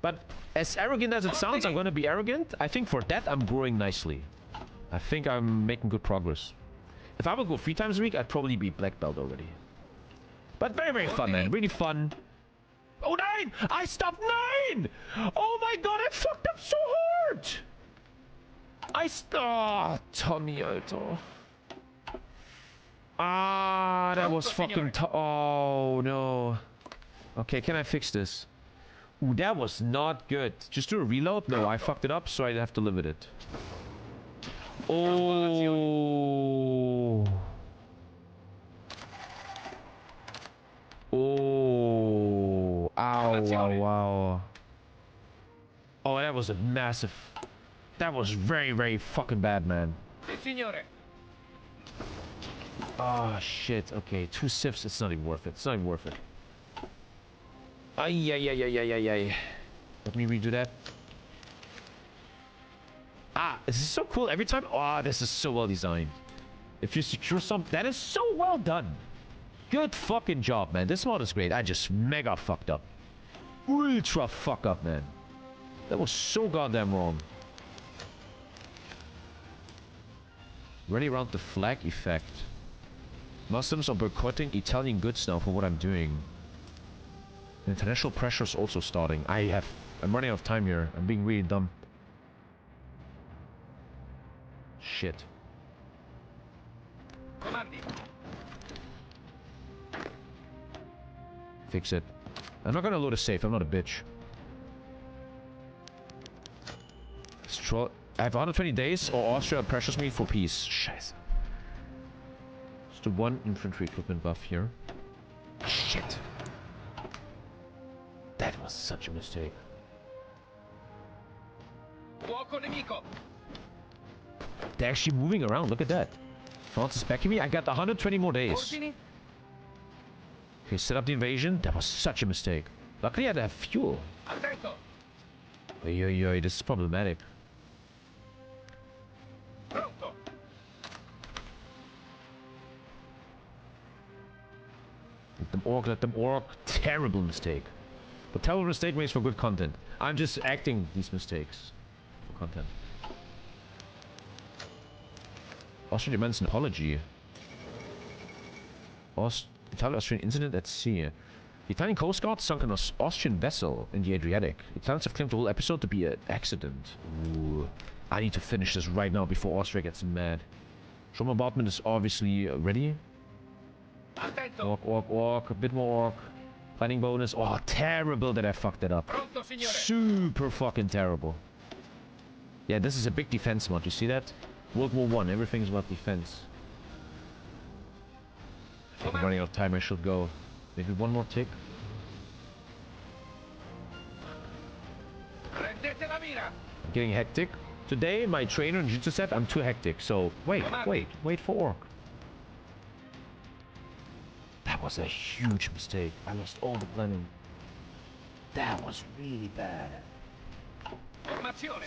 But as arrogant as it sounds, I'm gonna be arrogant. I think for that, I'm growing nicely. I think I'm making good progress. If I would go 3 times a week, I'd probably be black belt already. But very, very fun, man. Really fun. Oh, 9! I stopped 9! Oh my god, I fucked up so hard! Oh, Tommy, Alter. Ah, that was fucking oh, no. Okay, can I fix this? Ooh, that was not good. Just do a reload? No, I fucked it up, so I have to live with it. Oh. Oh. Ow, wow, wow. Oh, that was a massive... That was very, very fucking bad, man. Oh, shit. Okay, 2 sips. It's not even worth it. It's not even worth it. Ay, ay, ay, ay, ay, ay, ay. Let me redo that. Ah, this is so cool. Every time... Oh, this is so well designed. If you secure some... That is so well done. Good fucking job, man. This mod is great. I just mega fucked up. Ultra fuck up, man. That was so goddamn wrong. Ready around the flag effect. Muslims are boycotting Italian goods now for what I'm doing. International pressure is also starting. I'm running out of time here. I'm being really dumb. Shit. Fix it. I'm not gonna load a safe. I'm not a bitch. I have 120 days, or Austria pressures me for peace. Scheiße. Just the one infantry equipment buff here. Shit. That was such a mistake. They're actually moving around. Look at that. France is backing me. I got 120 more days. Okay, set up the invasion. That was such a mistake. Luckily, I had to have fuel. Oy, this is problematic. Let them orc. Terrible mistake. But terrible mistake makes for good content. I'm just acting these mistakes for content. Austrian demands an apology. Italo-Austrian incident at sea. The Italian Coast Guard sunk an Austrian vessel in the Adriatic. The Italians have claimed the whole episode to be an accident. Ooh. I need to finish this right now before Austria gets mad. Shore bombardment is obviously ready. Orc. A bit more orc. Planning bonus. Oh, terrible that I fucked that up. Super fucking terrible. Yeah, this is a big defense mod. You see that? World War I. Everything's about defense. I think I'm running out of time. I should go. Maybe one more tick. I'm getting hectic. Today, my trainer and Jutsu said I'm too hectic. So, wait for orc. That was a huge mistake. I lost all the planning. That was really bad.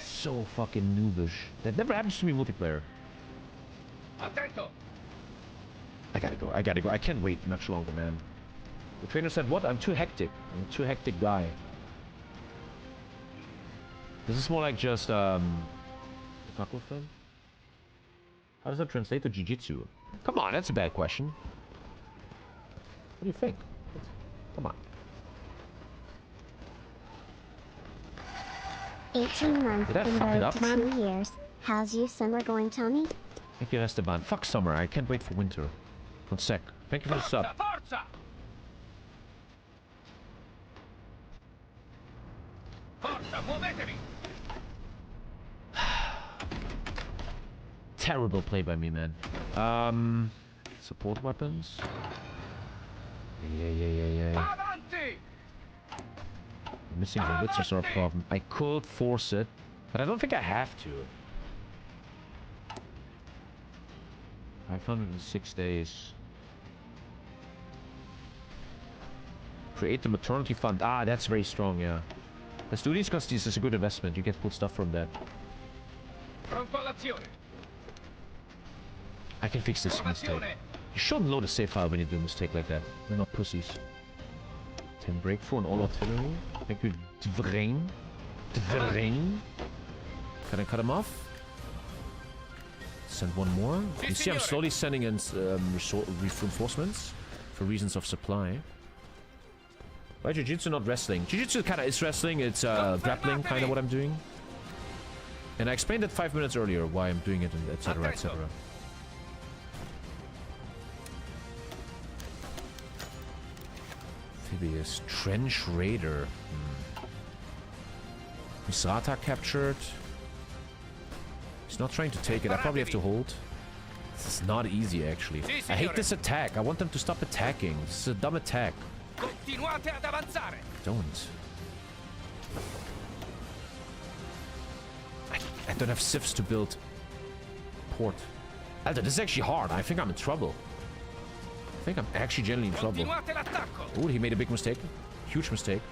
So fucking noobish. That never happens to me in multiplayer. I gotta go. I can't wait much longer, man. The trainer said, what? I'm too hectic. I'm a too hectic guy. This is more like just, the fuck with them? How does that translate to Jiu-Jitsu? Come on, that's a bad question. What do you think? Come on. 18 months Did I fuck it up, man? 2 years. How's you summer going, Tommy? Thank you, Esteban. Fuck summer. I can't wait for winter. 1 sec. Thank you for the sub. Terrible play by me, man. Support weapons. Yeah. Missing the wits is our problem. I could force it, but I don't think I have to. 506 days. Create the maternity fund. Ah, that's very strong, yeah. Let's do these because this is a good investment. You get cool stuff from that. I can fix this mistake. You shouldn't load a save file when you do a mistake like that. We're not pussies. 10 breakthrough and all artillery. Thank you, Dvrain. Can I cut him off? Send one more. You see, I'm slowly sending in reinforcements for reasons of supply. Why Jiu-Jitsu not wrestling? Jiu-Jitsu kind of is wrestling. It's grappling, kind of what I'm doing. And I explained it 5 minutes earlier why I'm doing it, and etc. etc. Amphibious Trench Raider. Misrata captured. He's not trying to take it. I probably have to hold. This is not easy, actually. I hate this attack. I want them to stop attacking. This is a dumb attack. Don't. I don't have civs to build port. Alter, this is actually hard. I think I'm in trouble. I think I'm actually generally in trouble. Oh, he made a big mistake. Huge mistake.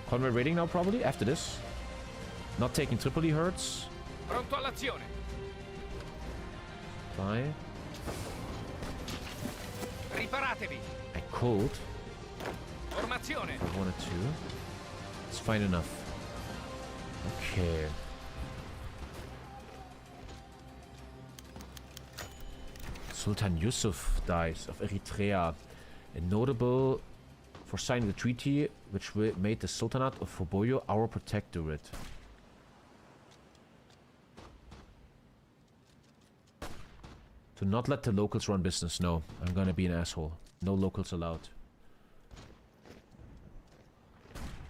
Convoy raiding now, probably, after this. Not taking Tripoli hurts. Fly. I could. I wanted to. It's fine enough. Okay. Sultan Yusuf dies of Eritrea. A notable for signing the treaty which made the Sultanate of Foboyo our protectorate. To not let the locals run business. No, I'm gonna be an asshole. No locals allowed.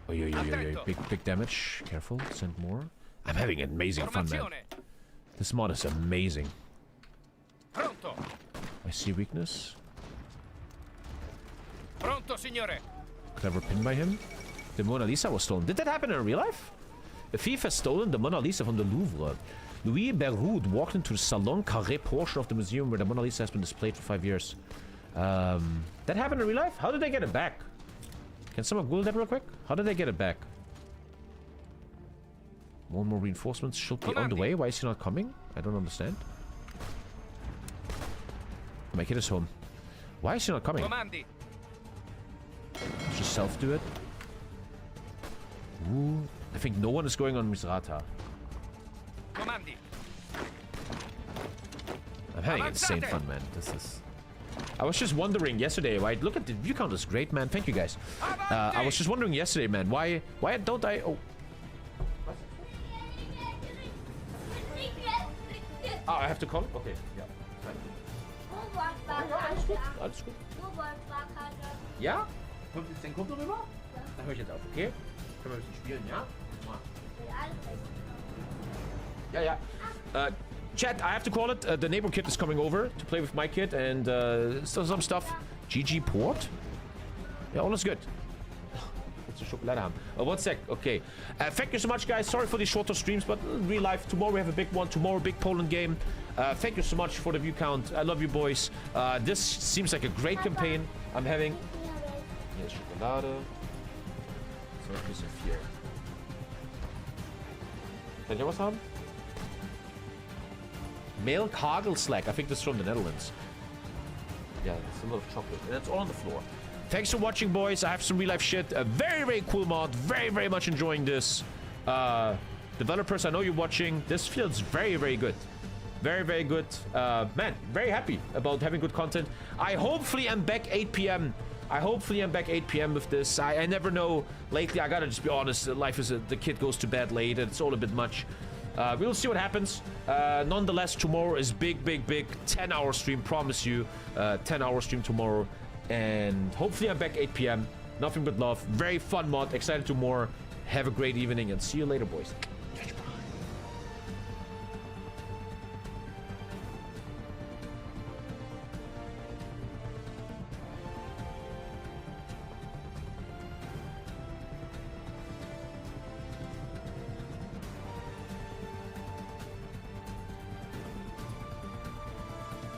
Oh, yeah. Big damage. Careful. Send more. I'm having amazing fun, man. This mod is amazing. I see weakness. Clever pin by him. The Mona Lisa was stolen. Did that happen in real life? A thief has stolen the Mona Lisa from the Louvre. Louis Berroud walked into the Salon Carré portion of the museum where the Mona Lisa has been displayed for 5 years. That happened in real life? How did they get it back? Can someone Google that real quick? How did they get it back? More reinforcements should be on the way. Why is he not coming? I don't understand. My kid is home. Why is he not coming? Let's just self-do it. Ooh. I think no one is going on Misrata. I'm having insane fun, man. This is... I was just wondering yesterday, right? Look at the view count is great, man. Thank you, guys. I was just wondering yesterday, man. Why don't I... Oh. Oh, I have to call it? Okay, ja. Alles gut. Ja? Kommt jetzt dein Kumpel rüber? Dann höre ich jetzt auf, okay? Können wir ein bisschen spielen, ja? Yeah. Chat, I have to call it. The neighbor kid is coming over to play with my kid and some stuff. GG Port? Yeah, all is good. Let's a Schokolade haben. 1 sec. Okay. Thank you so much, guys. Sorry for these shorter streams, but in real life, tomorrow we have a big one. Tomorrow, big Poland game. Thank you so much for the view count. I love you, boys. This seems like a great campaign I'm having. Hier ist Schokolade. So ein bisschen viel. Kann ich was haben? Milk Hagelslag. I think this is from the Netherlands. Yeah, it's a lot of chocolate. And it's all on the floor. Thanks for watching, boys. I have some real life shit. A very, very cool mod. Very, very much enjoying this. Developers, I know you're watching. This feels very, very good. Very, very good. Man, very happy about having good content. I hopefully am back 8 p.m. I hopefully am back 8 p.m. with this. I never know. Lately, I gotta just be honest. Life is the kid goes to bed late. And it's all a bit much. We'll see what happens. Nonetheless, tomorrow is big, big, big 10-hour stream. Promise you. 10-hour stream tomorrow. And hopefully I'm back 8 p.m. Nothing but love. Very fun mod. Excited to more. Have a great evening and see you later, boys.